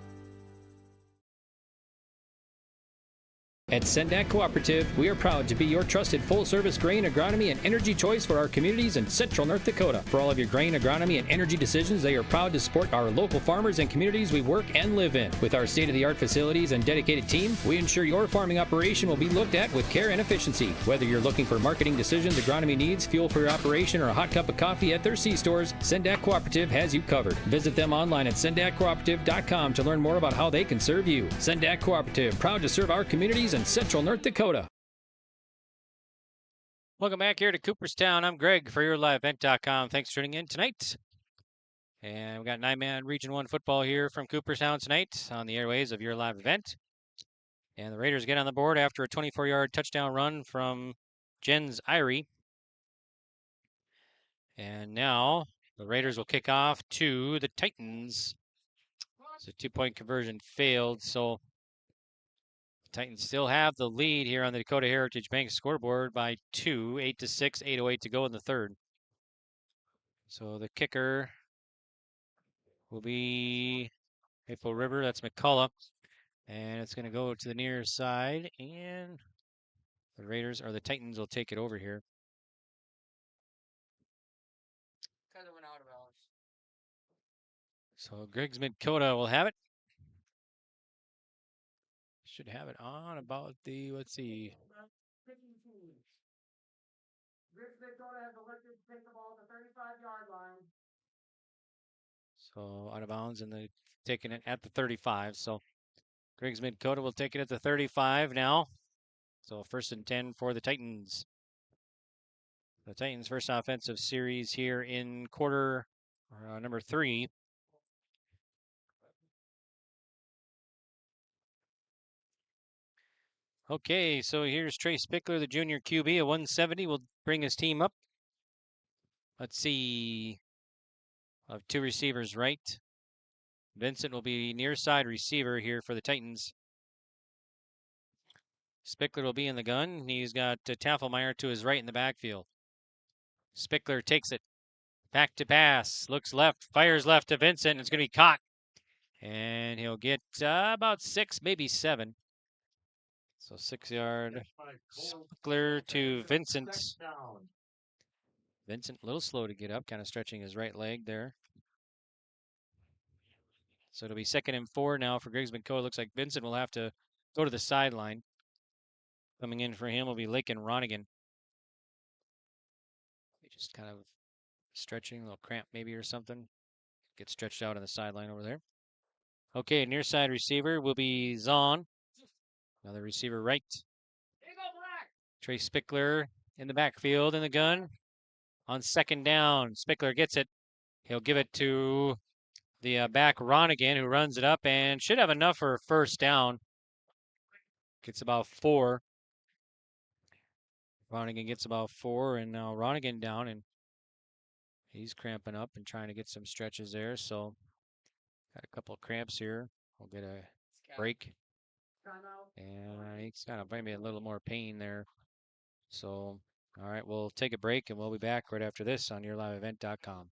At Sendak Cooperative, we are proud to be your trusted full-service grain, agronomy, and energy choice for our communities in central North Dakota. For all of your grain, agronomy, and energy decisions, they are proud to support our local farmers and communities we work and live in. With our state-of-the-art facilities and dedicated team, we ensure your farming operation will be looked at with care and efficiency. Whether you're looking for marketing decisions, agronomy needs, fuel for your operation, or a hot cup of coffee at their C-stores, Sendak Cooperative has you covered. Visit them online at sendakcooperative.com to learn more about how they can serve you. Sendak Cooperative, proud to serve our communities in central North Dakota. Welcome back here to Cooperstown. I'm Greg for YourLiveEvent.com. Thanks for tuning in tonight. And we got 9-man Region 1 football here from Cooperstown tonight on the airways of Your Live Event. And the Raiders get on the board after a 24-yard touchdown run from Jens Irie. And now the Raiders will kick off to the Titans. So 2-point conversion failed, so Titans still have the lead here on the Dakota Heritage Bank scoreboard by 2, 8-6, 8:08 to go in the third. So the kicker will be Maple River. That's McCullough. And it's going to go to the near side. And the Raiders, or the Titans, will take it over here. Because it went out of bounds. So Griggs-Midkota will have it. Should have it on about the, let's see. Griggs-Midkota has elected to take the ball to the 35-yard line. So out of bounds, and they're taking it at the 35. So Griggs-Midkota will take it at the 35 now. So 1st and 10 for the Titans. The Titans' first offensive series here in quarter number 3. Okay, so here's Trey Spickler, the junior QB, a 170 will bring his team up. Let's see. We'll have 2 receivers right. Vincent will be near side receiver here for the Titans. Spickler will be in the gun. He's got Tafelmeyer to his right in the backfield. Spickler takes it. Back to pass. Looks left. Fires left to Vincent. It's going to be caught. And he'll get about 6, maybe 7. So 6-yard Spickler to Vincent. Vincent a little slow to get up, kind of stretching his right leg there. So it'll be 2nd and 4 now for Griggs-Midkota. Looks like Vincent will have to go to the sideline. Coming in for him will be Lakin Ronigan. Just kind of stretching, a little cramp maybe or something. Get stretched out on the sideline over there. Okay, near side receiver will be Zahn. Another receiver right. Trey Spickler in the backfield in the gun. On 2nd down, Spickler gets it. He'll give it to the back Ronigan, who runs it up and should have enough for a 1st down. Gets about 4. Ronigan gets about 4, and now Ronigan down, and he's cramping up and trying to get some stretches there. So got a couple of cramps here. We'll get a break. And he's kind of maybe a little more pain there. So, all right, we'll take a break, and we'll be back right after this on YourLiveEvent.com.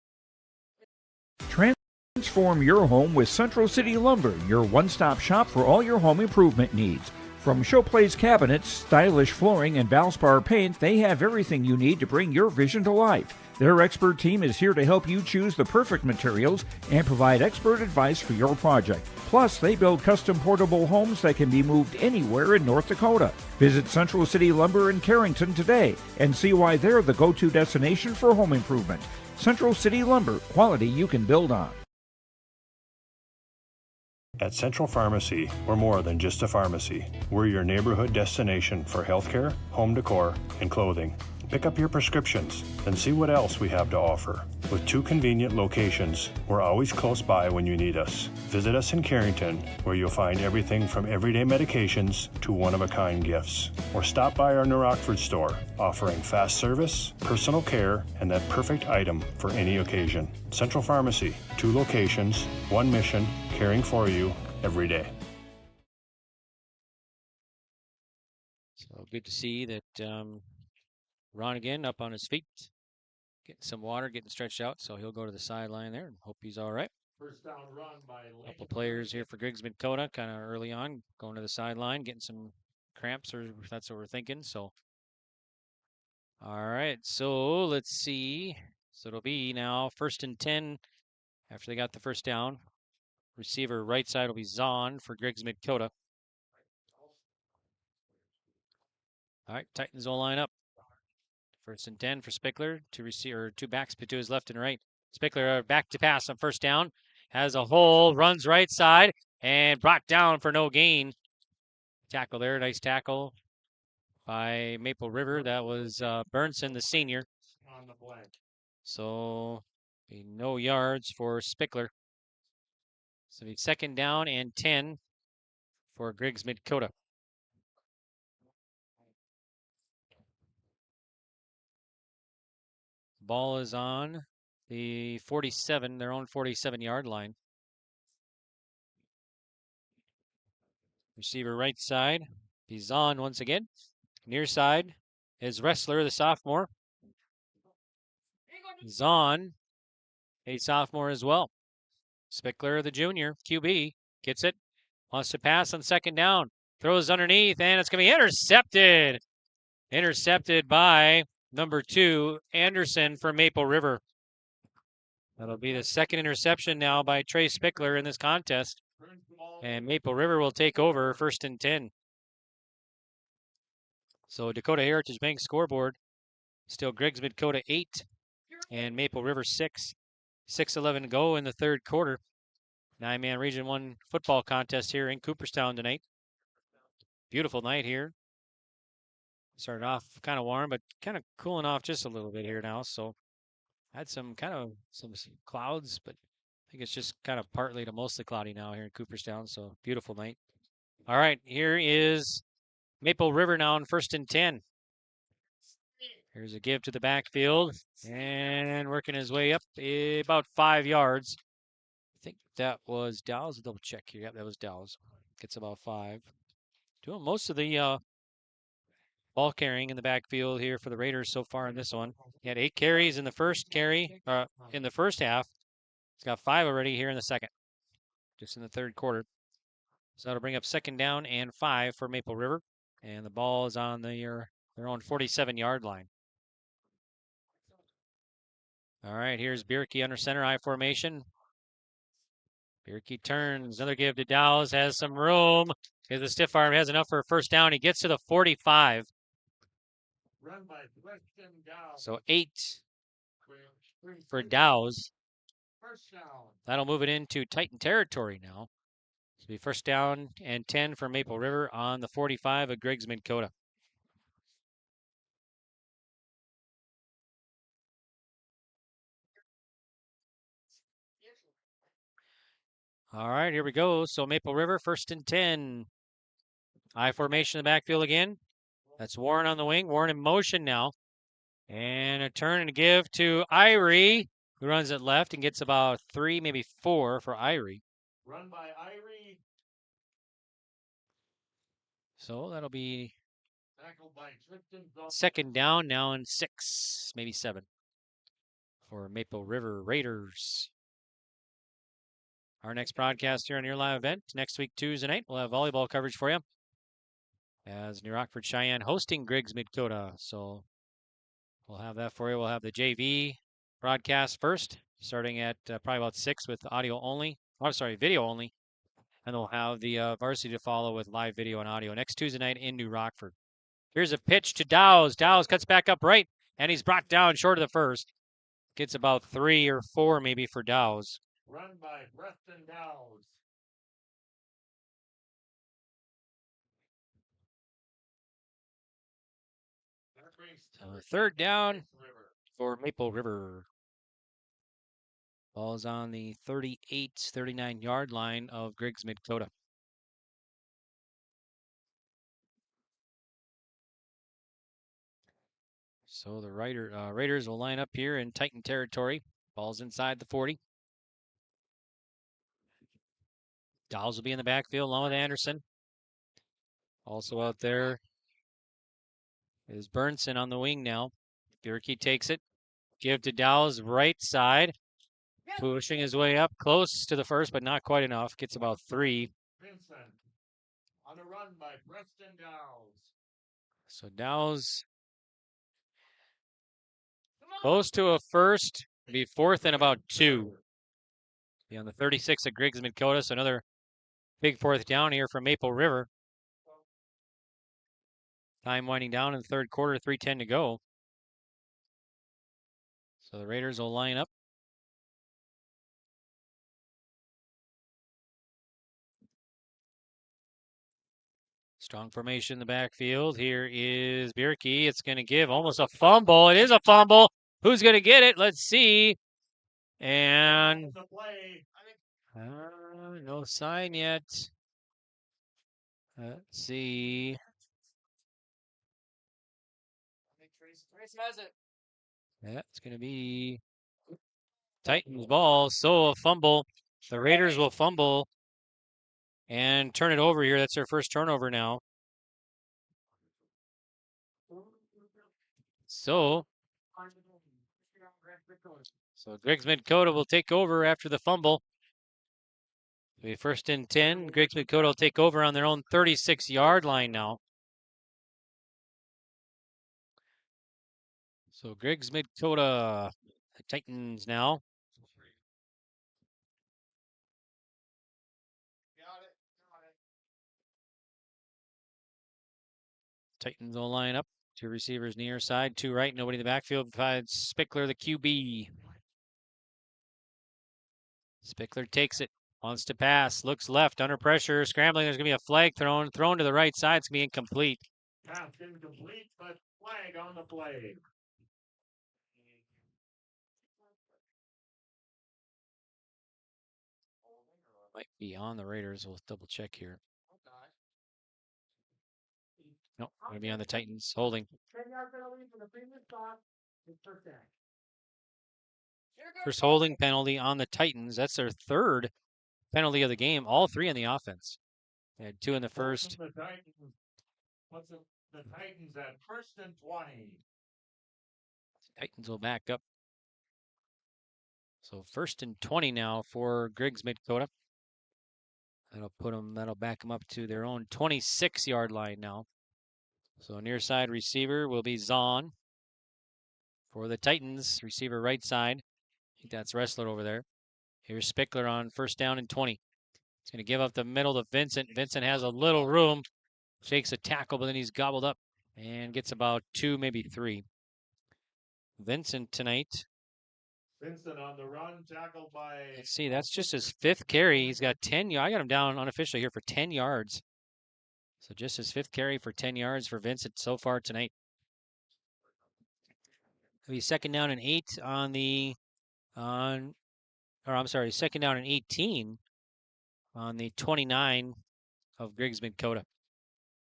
Transform your home with Central City Lumber, your one-stop shop for all your home improvement needs. From Showplace cabinets, stylish flooring, and Valspar paint, they have everything you need to bring your vision to life. Their expert team is here to help you choose the perfect materials and provide expert advice for your project. Plus, they build custom portable homes that can be moved anywhere in North Dakota. Visit Central City Lumber in Carrington today and see why they're the go-to destination for home improvement. Central City Lumber, quality you can build on. At Central Pharmacy, we're more than just a pharmacy. We're your neighborhood destination for healthcare, home decor, and clothing. Pick up your prescriptions, then see what else we have to offer. With 2 convenient locations, we're always close by when you need us. Visit us in Carrington, where you'll find everything from everyday medications to one-of-a-kind gifts. Or stop by our New Rockford store, offering fast service, personal care, and that perfect item for any occasion. Central Pharmacy, 2 locations, 1 mission, caring for you every day. So good to see that Ron again up on his feet, getting some water, getting stretched out, so he'll go to the sideline there and hope he's all right. First down run by A couple players here for Griggs-Midkota kind of early on, going to the sideline, getting some cramps, or that's what we're thinking. So, all right, so let's see. So it'll be now 1st and 10 after they got the first down. Receiver right side will be Zahn for Griggs-Midkota. All right, Titans will line up. 1st and 10 for Spickler, 2 backs to his left and right. Spickler back to pass on 1st down, has a hole, runs right side, and brought down for no gain. Tackle there, nice tackle by Maple River. That was Burnson, the senior. on the flag. So no yards for Spickler. So it's 2nd down and 10 for Griggs-Midkota. Ball is on the 47, their own 47-yard line. Receiver right side. He's on once again. Near side is Wrestler, the sophomore. Zahn, a sophomore as well. Spickler, the junior, QB, gets it. Wants to pass on 2nd down. Throws underneath, and it's going to be intercepted. Intercepted by number 2, Anderson from Maple River. That'll be the 2nd interception now by Trey Spickler in this contest. And Maple River will take over 1st and 10. So Dakota Heritage Bank scoreboard, still Griggs-Midkota 8 and Maple River 6. 6:11 to go in the 3rd quarter. 9-man Region 1 football contest here in Cooperstown tonight. Beautiful night here. Started off kind of warm, but kind of cooling off just a little bit here now. So had some clouds, but I think it's just kind of partly to mostly cloudy now here in Cooperstown. So beautiful night. All right, here is Maple River now on 1st and 10. Here's a give to the backfield and working his way up about 5 yards. I think that was Dowles. I'll double check here. Yep, that was Dowles. Gets about 5. Doing most of the ball carrying in the backfield here for the Raiders so far in this one. He had 8 carries in the first in the first half. He's got 5 already here in the second, just in the 3rd quarter. So that'll bring up 2nd down and 5 for Maple River. And the ball is on their own 47-yard line. All right, here's Bierke under center, I formation. Bierke turns, another give to Dowles, has some room. Here's the stiff arm, has enough for a 1st down. He gets to the 45. Run by Weston Dowles. So 8 for Dowles. 1st down. That'll move it into Titan territory now. It'll be 1st down and 10 for Maple River on the 45 of Griggs-Midkota. All right, here we go. So Maple River, 1st and 10. I formation in the backfield again. That's Warren on the wing. Warren in motion now. And a turn and a give to Irie, who runs it left and gets about 3, maybe 4 for Irie. Run by Irie. So that'll be Tackled by Tristan Zahn. 2nd down now and 6, maybe 7 for Maple River Raiders. Our next broadcast here on your live event next week, Tuesday night, we'll have volleyball coverage for you. as New Rockford Cheyenne hosting Griggs-Midkota. So we'll have that for you. We'll have the JV broadcast first, starting at probably about 6 with audio only. Oh, sorry, video only. And we'll have the varsity to follow with live video and audio next Tuesday night in New Rockford. Here's a pitch to Dowes. Dowes cuts back up right, and he's brought down short of the first. Gets about 3 or 4 maybe for Dowes. Run by Preston Dowes. Third down for Maple River. Ball's on the 39 yard line of Griggs-Midkota. So the Raiders will line up here in Titan territory. Ball's inside the 40. Dowles will be in the backfield along with Anderson. Also out there is Burnson on the wing now. Bierke takes it. Give to Dowles, right side. Pushing his way up close to the first, but not quite enough. Gets about 3. Vincent on a run by Preston Dowes. So Dowes close to a first. Be 4th and about 2. Be on the 36 at Griggs-Midkota. So another big 4th down here from Maple River. Time winding down in the third quarter, 3:10 to go. So the Raiders will line up. Strong formation in the backfield. Here is Bierke. It's going to give almost a fumble. It is a fumble. Who's going to get it? Let's see. And no sign yet. Let's see. Trace has it. That's going to be Titans ball. So a fumble. The Raiders will fumble and turn it over here. That's their first turnover now. So Griggs-Midkota will take over after the fumble. It'll be 1st and 10. Griggs-Midkota will take over on their own 36-yard line now. So Griggs-Midkota, the Titans now. Titans will line up. 2 receivers near side, 2 right, nobody in the backfield besides Spickler, the QB. Spickler takes it, wants to pass, looks left, under pressure, scrambling. There's going to be a flag thrown to the right side. It's going to be incomplete. Pass incomplete, but flag on the play. Might be on the Raiders. We'll double check here. Nope, going to be on the Titans. Holding. 10-yard penalty for the previous stop. First holding penalty on the Titans. That's their 3rd penalty of the game. All 3 on the offense. They had 2 in the first. The Titans at 1st and 20. Titans will back up. So 1st and 20 now for Griggs-Midkota. That'll back them up to their own 26-yard line now. So near side receiver will be Zahn for the Titans. Receiver right side. I think that's Ressler over there. Here's Spickler on 1st down and 20. He's going to give up the middle to Vincent. Vincent has a little room. Shakes a tackle, but then he's gobbled up and gets about 2, maybe 3. Vincent tonight. Vincent on the run, tackled by... Let's see, that's just his 5th carry. He's got 10 yards. I got him down unofficially here for 10 yards. So just his 5th carry for 10 yards for Vincent so far tonight. It'll be 2nd down and 8 on the, or I'm sorry, 2nd down and 18 on the 29 of Griggs-Midkota.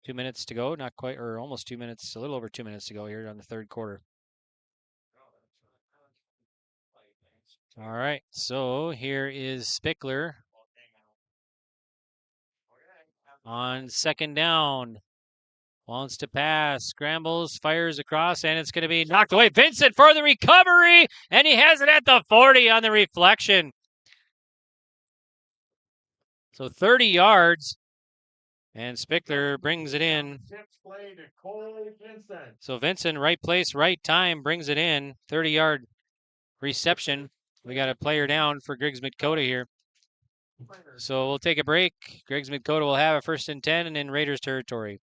2 minutes to go, not quite, or almost 2 minutes, a little over 2 minutes to go here on the third quarter. All right, so here is Spickler on 2nd down. Wants to pass, scrambles, fires across, and it's going to be knocked away. Vincent for the recovery, and he has it at the 40 on the reflection. So 30 yards, And Spickler brings it in. Play to Cole Vincent. So Vincent, right place, right time, brings it in. 30-yard reception. We got a player down for Griggs-Midkota here. So we'll take a break. Griggs-Midkota will have a 1st and 10 and in Raiders territory.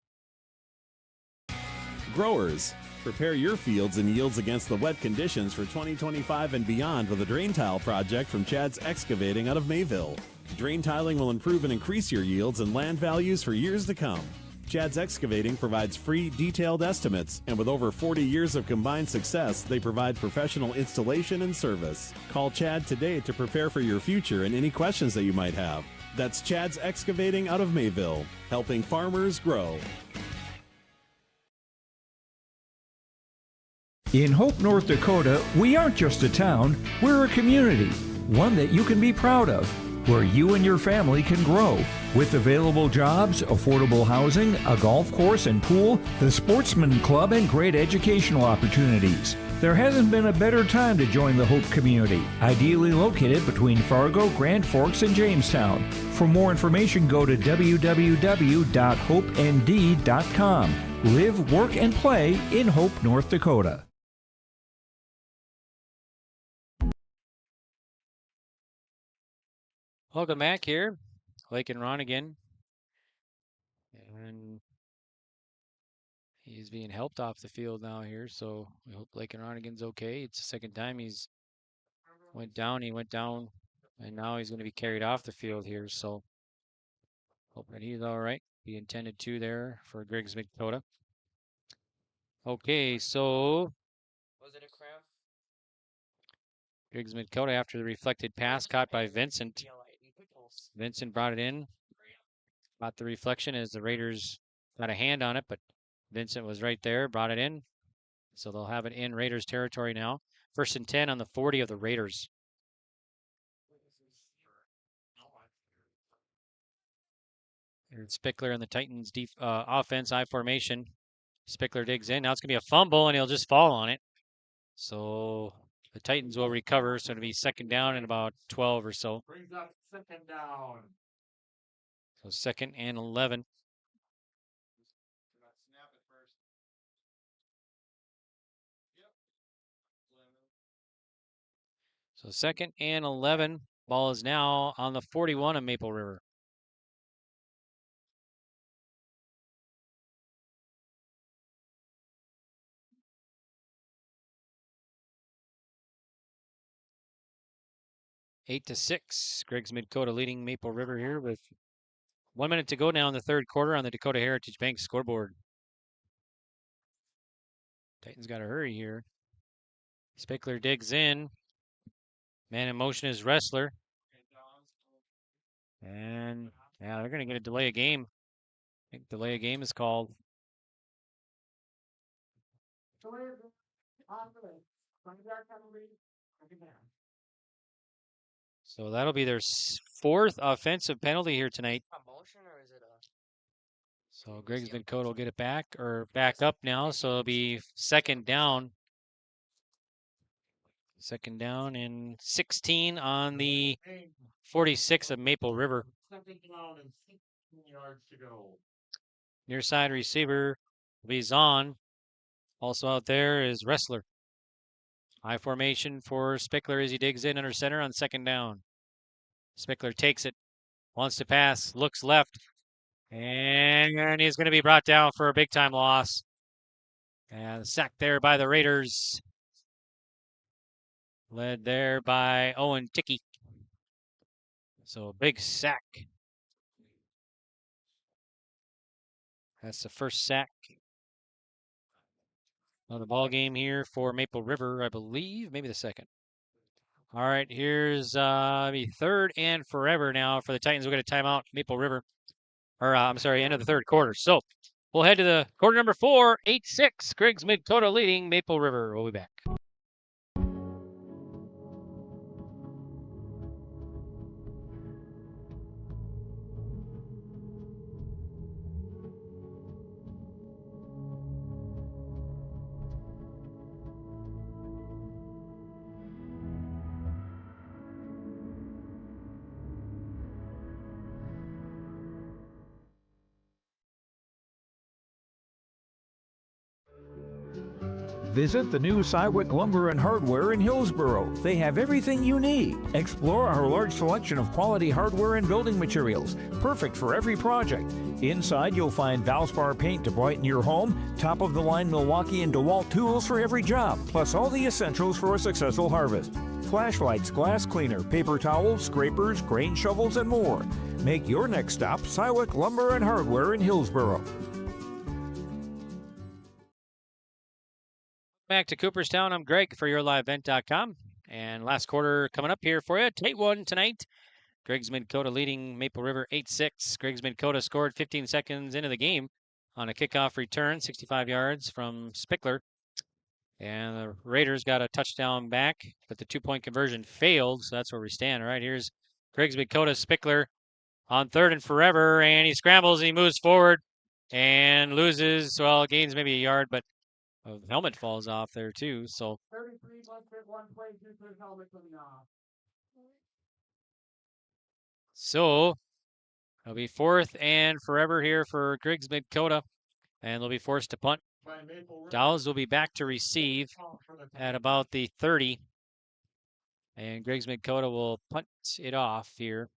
Growers, prepare your fields and yields against the wet conditions for 2025 and beyond with a drain tile project from Chad's Excavating out of Mayville. Drain tiling will improve and increase your yields and land values for years to come. Chad's Excavating provides free, detailed estimates, and with over 40 years of combined success, they provide professional installation and service. Call Chad today to prepare for your future and any questions that you might have. That's Chad's Excavating out of Mayville, helping farmers grow. In Hope, North Dakota, we aren't just a town, we're a community, one that you can be proud of, where you and your family can grow. With available jobs, affordable housing, a golf course and pool, the Sportsman Club, and great educational opportunities. There hasn't been a better time to join the Hope community, ideally located between Fargo, Grand Forks, and Jamestown. For more information, go to www.hopend.com. Live, work, and play in Hope, North Dakota. Welcome back here. Blake and Ron again. And he's being helped off the field now here, so we hope Blake and Ronigan's okay. It's the second time he's went down, and now he's going to be carried off the field here, so hoping he's all right. He intended to there for Griggs-Midkota. Okay, so Was it a cramp? Griggs-Midkota after the reflected pass caught by Vincent. Vincent brought it in. Caught the reflection as the Raiders got a hand on it, but Vincent was right there, brought it in. So they'll have it in Raiders territory now. 1st and 10 on the 40 of the Raiders. Here's Spickler and the Titans offense, I formation. Spickler digs in. Now it's going to be a fumble, and he'll just fall on it. So the Titans will recover, so it'll be 2nd down and about 12 or so. Brings up 2nd down. So 2nd and 11. So 2nd and 11. Ball is now on the 41 of Maple River. Eight to 6. Griggs-Midkota leading Maple River here with 1 minute to go now in the 3rd quarter on the Dakota Heritage Bank scoreboard. Titans got to hurry here. Spickler digs in. Man in motion is Wrestler. And yeah, they're going to get a delay of game. I think delay of game is called. So that'll be their 4th offensive penalty here tonight. So Griggs-Midkota will get it back up now. So it'll be 2nd down. 2nd down and 16 on the 46 of Maple River. 2nd down and 16 yards to go. Near side receiver will be Zahn. Also out there is Wrestler. High formation for Spickler as he digs in under center on 2nd down. Spickler takes it, wants to pass, looks left, and he's going to be brought down for a big-time loss. And sacked there by the Raiders. Led there by Owen Tickey. So big sack. That's the 1st sack of the ball game here for Maple River, I believe. Maybe the 2nd. All right, here's the 3rd and forever now for the Titans. We'll get a timeout, Maple River. Or, I'm sorry, end of the 3rd quarter. So we'll head to the quarter number 4, 8-6. Griggs-Midkota leading Maple River. We'll be back. Visit the new Cywick Lumber and Hardware in Hillsboro. They have everything you need. Explore our large selection of quality hardware and building materials, perfect for every project. Inside, you'll find Valspar paint to brighten your home, top-of-the-line Milwaukee and DeWalt tools for every job, plus all the essentials for a successful harvest. Flashlights, glass cleaner, paper towels, scrapers, grain shovels, and more. Make your next stop Cywick Lumber and Hardware in Hillsboro. Back to Cooperstown. I'm Greg for YourLiveEvent.com. And last quarter coming up here for you. Tight one tonight. Griggs-Midkota leading Maple River 8-6. Griggs-Midkota scored 15 seconds into the game on a kickoff return, 65 yards from Spickler. And the Raiders got a touchdown back, but the two-point conversion failed, so that's where we stand. All right, here's Griggs-Midkota Spickler on 3rd and forever, and he scrambles and he moves forward and loses, well, gains maybe a yard, but the helmet falls off there too, so 33 must hit one play due to his helmet coming off. So it'll be 4th and forever here for Griggs-Midkota, and they'll be forced to punt. Dowles will be back to receive at about the 30, and Griggs-Midkota will punt it off here.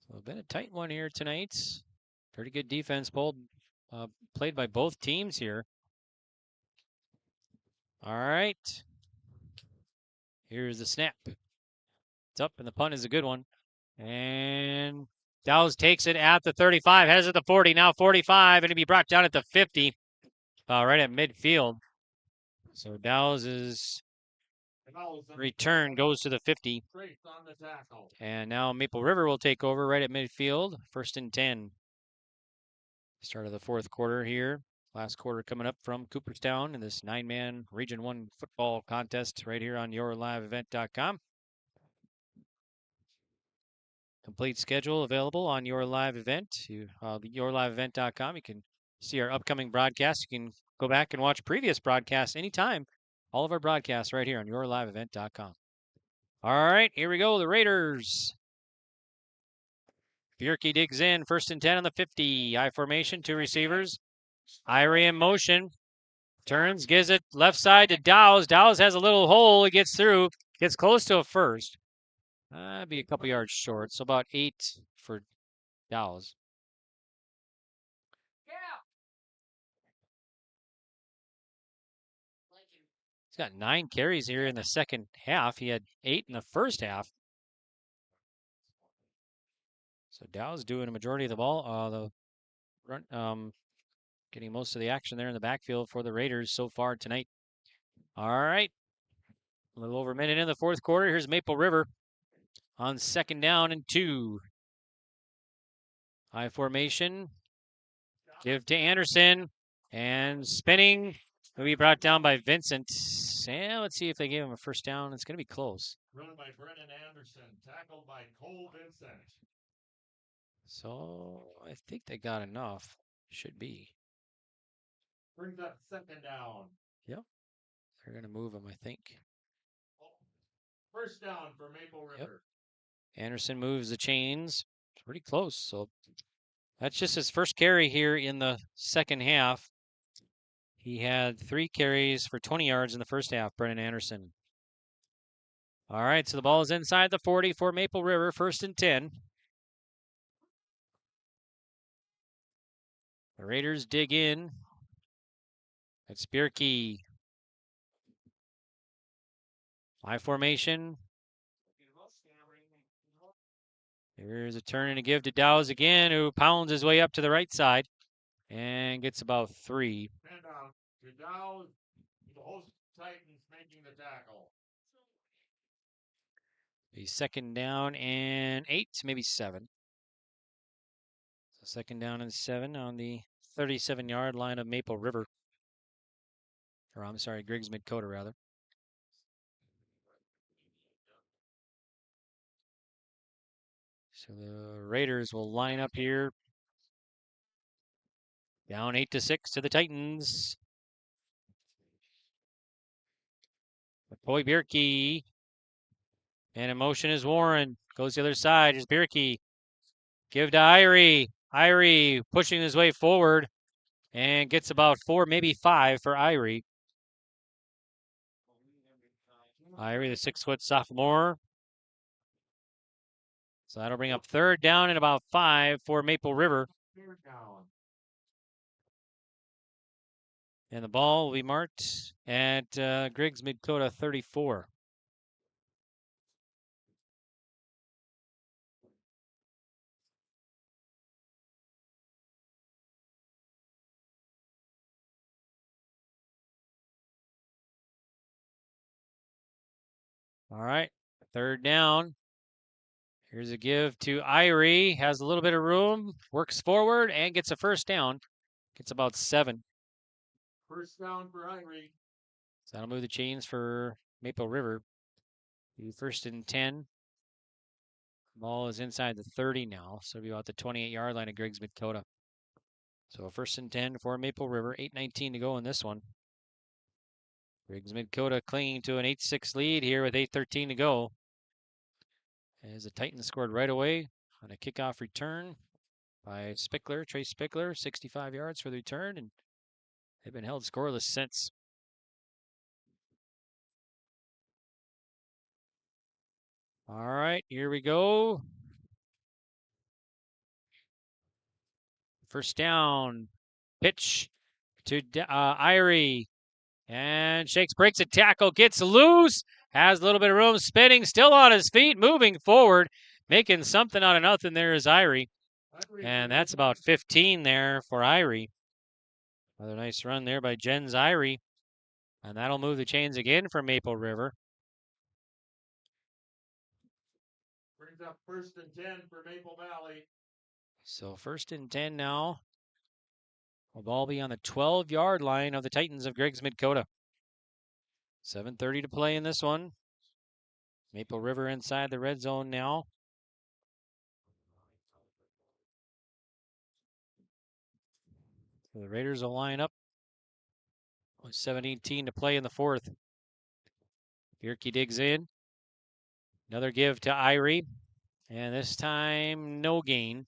So it's been a tight one here tonight. Pretty good defense played by both teams here. All right. Here's the snap. It's up, and the punt is a good one. And Dowles takes it at the 35, has it at the 40, now 45, and it'll be brought down at the 50, right at midfield. So Dowles' return goes to the 50. And now Maple River will take over right at midfield, 1st and 10. Start of the 4th quarter here. Last quarter coming up from Cooperstown in this 9-man Region 1 football contest right here on YourLiveEvent.com. Complete schedule available on Your Live Event. YourLiveEvent.com. You can see our upcoming broadcasts. You can go back and watch previous broadcasts anytime. All of our broadcasts right here on YourLiveEvent.com. All right, here we go. The Raiders. Bjerke digs in, 1st and 10 on the 50. I formation, 2 receivers. Irie in motion. Turns, gives it left side to Dowles. Dowles has a little hole. He gets through. Gets close to a first. Be a couple yards short. So about 8 for Dowles. He's got 9 carries here in the second half. He had 8 in the first half. So Dow's doing a majority of the ball, the run, getting most of the action there in the backfield for the Raiders so far tonight. All right, a little over a minute in the 4th quarter. Here's Maple River on 2nd down and 2. High formation, give to Anderson, and spinning. Will be brought down by Vincent. And let's see if they give him a 1st down. It's going to be close. Run by Brennan Anderson, tackled by Cole Vincent. So I think they got enough. Should be. Brings up 2nd down. Yep. They're going to move him, I think. 1st down for Maple River. Yep. Anderson moves the chains. It's pretty close. So that's just his first carry here in the second half. He had 3 carries for 20 yards in the first half, Brennan Anderson. All right, so the ball is inside the 40 for Maple River, 1st and 10. The Raiders dig in. It's Bjerke. High formation. Here's a turn and a give to Dowles again, who pounds his way up to the right side and gets about 3. And to Dowles, the host Titans making the tackle. Be 2nd down and 8, maybe 7. So 2nd down and 7 on the 37-yard line of Maple River. Or I'm sorry, Griggs-Midkota rather. So the Raiders will line up here. Down 8-6 to the Titans. McCoy Bjerke. And in motion is Warren. Goes the other side. Here's Bjerke. Give to Irie. Irie pushing his way forward and gets about 4, maybe 5 for Irie. Irie, the 6-foot sophomore. So that'll bring up 3rd down and about 5 for Maple River. And the ball will be marked at Griggs-Midkota 34. All right, 3rd down. Here's a give to Irie. Has a little bit of room, works forward, and gets a 1st down. Gets about 7. 1st down for Irie. So that'll move the chains for Maple River. 1st and 10. Ball is inside the 30 now, so it'll be about the 28-yard line of Griggs-Midkota. So 1st and 10 for Maple River. 8:19 to go in this one. Griggs-Midkota clinging to an 8-6 lead here with 8:13 to go. As the Titans scored right away on a kickoff return by Spickler, Trace Spickler, 65 yards for the return, and they've been held scoreless since. All right, here we go. 1st down, pitch to Irie, and Shakes, breaks a tackle, gets loose, has a little bit of room, spinning, still on his feet, moving forward, making something out of nothing. There is Irie, and that's about 15 there for Irie. Another nice run there by Jens Irie, and that'll move the chains again for Maple River. Brings up 1st and 10 for Maple Valley. So 1st and 10 now. The ball be on the 12-yard line of the Titans of Griggs-Midkota. 7:30 to play in this one. Maple River inside the red zone now. So the Raiders will line up with 7:18 to play in the 4th. Bierke digs in. Another give to Irie. And this time, no gain.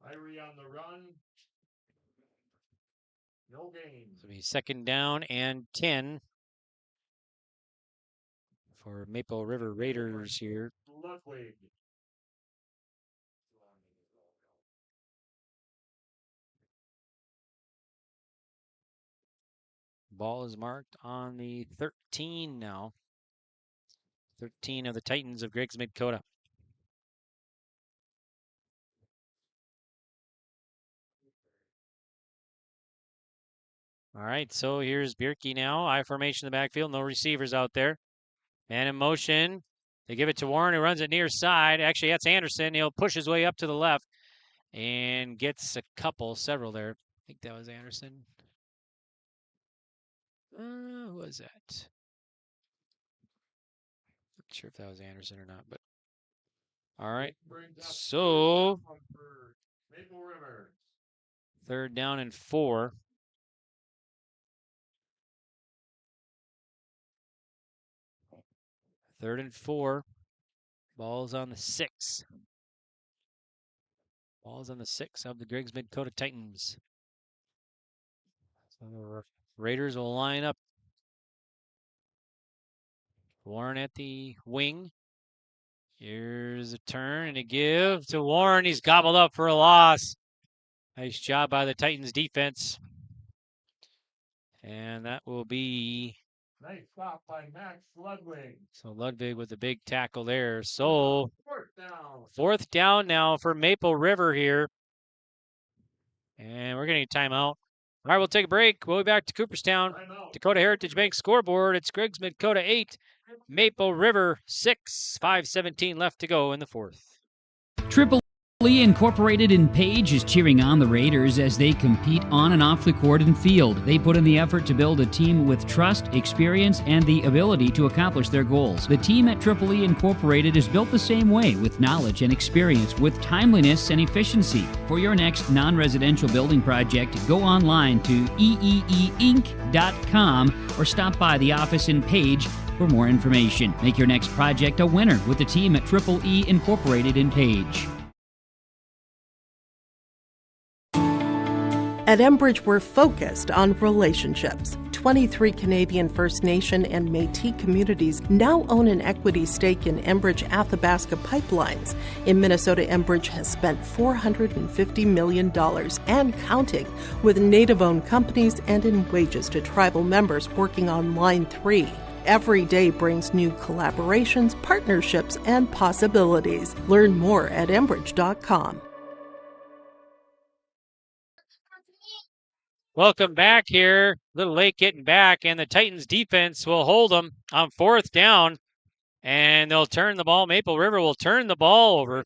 Irie on the run. No gain. So it'll be 2nd down and 10 for Maple River Raiders here. Ludwig. Ball is marked on the 13 now. 13 of the Titans of Griggs-Midkota. All right, so here's Bierke now. I formation in the backfield, no receivers out there. Man in motion. They give it to Warren, who runs it near side. Actually, that's Anderson. He'll push his way up to the left and gets several there. I think that was Anderson. Who was that? Not sure if that was Anderson or not, but all right. So 3rd down and 4. Third and 4. Ball's on the 6. Ball's on the 6 of the Griggs-Midkota Titans. So the Raiders will line up. Warren at the wing. Here's a turn and a give to Warren. He's gobbled up for a loss. Nice job by the Titans defense. And that will be... Nice stop by Max Ludwig. So Ludwig with the big tackle there. So 4th down. 4th down now for Maple River here. And we're getting a timeout. All right, we'll take a break. We'll be back to Cooperstown. Dakota Heritage Bank scoreboard. It's Griggs-Midkota 8, Maple River 6. 5:17 left to go in the 4th. Tripoli Incorporated in Page is cheering on the Raiders as they compete on and off the court and field. They put in the effort to build a team with trust, experience, and the ability to accomplish their goals. The team at Tripoli Incorporated is built the same way, with knowledge and experience, with timeliness and efficiency. For your next non-residential building project, go online to eeeinc.com or stop by the office in Page, for more information. Make your next project a winner with the team at Triple E Incorporated in Page. At Enbridge, we're focused on relationships. 23 Canadian First Nation and Métis communities now own an equity stake in Enbridge Athabasca Pipelines. In Minnesota, Enbridge has spent $450 million and counting with Native-owned companies and in wages to tribal members working on Line 3. Every day brings new collaborations, partnerships, and possibilities. Learn more at Enbridge.com. Welcome back here. A little late getting back, and the Titans defense will hold them on 4th down, and they'll turn the ball. Maple River will turn the ball over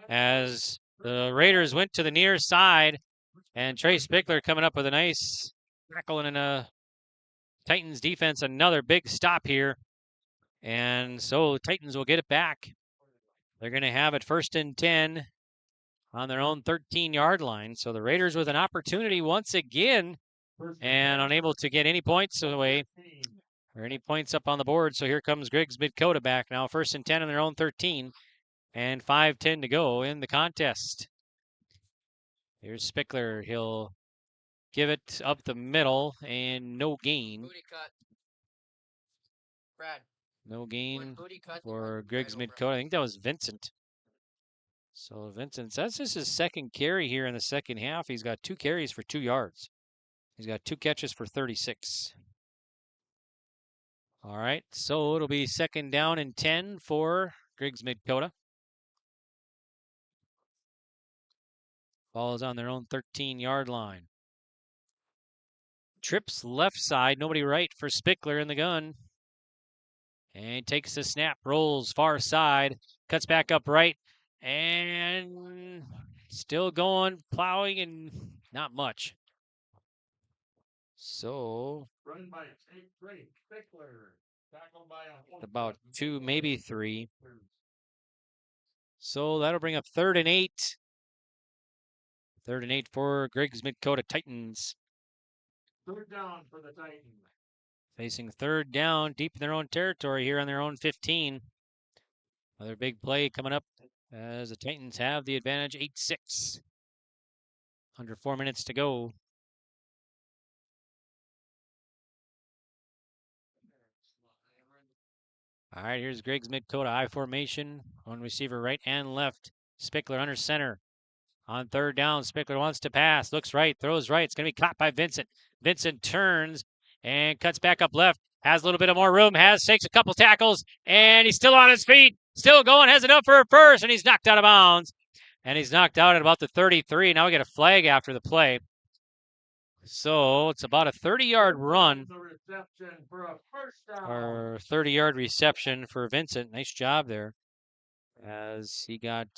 as the Raiders went to the near side, and Trey Spickler coming up with a nice tackle and a Titans defense, another big stop here, and so the Titans will get it back. They're going to have it 1st and 10 on their own 13-yard line. So the Raiders with an opportunity once again and unable to get any points away or any points up on the board. So here comes Griggs-Midkota back now. 1st and 10 on their own 13 and 5:10 to go in the contest. Here's Spickler. He'll give it up the middle and no gain. No gain for Griggs-Midkota. I think that was Vincent. So Vincent, that's just his second carry here in the second half. He's got 2 carries for 2 yards. He's got 2 catches for 36. All right, so it'll be 2nd down and 10 for Griggs-Midkota. Ball is on their own 13-yard line. Trips left side, nobody right for Spickler in the gun. And takes the snap, rolls far side, cuts back up right. And still going, plowing, and not much. So about 2, maybe 3. So that'll bring up 3rd and 8. 3rd and 8 for Griggs-Midkota Titans. 3rd down for the Titans. Facing 3rd down deep in their own territory here on their own 15. Another big play coming up as the Titans have the advantage, 8-6. Under 4 minutes to go. All right, here's Griggs-Midkota, I formation. One receiver right and left. Spickler under center. On 3rd down, Spickler wants to pass. Looks right, throws right. It's going to be caught by Vincent. Vincent turns and cuts back up left. Has a little bit of more room. Takes a couple tackles. And he's still on his feet. Still going. Has enough for a first. And he's knocked out of bounds. And he's knocked out at about the 33. Now we get a flag after the play. So it's about a 30-yard run. Or 30-yard reception for Vincent. Nice job there. As he got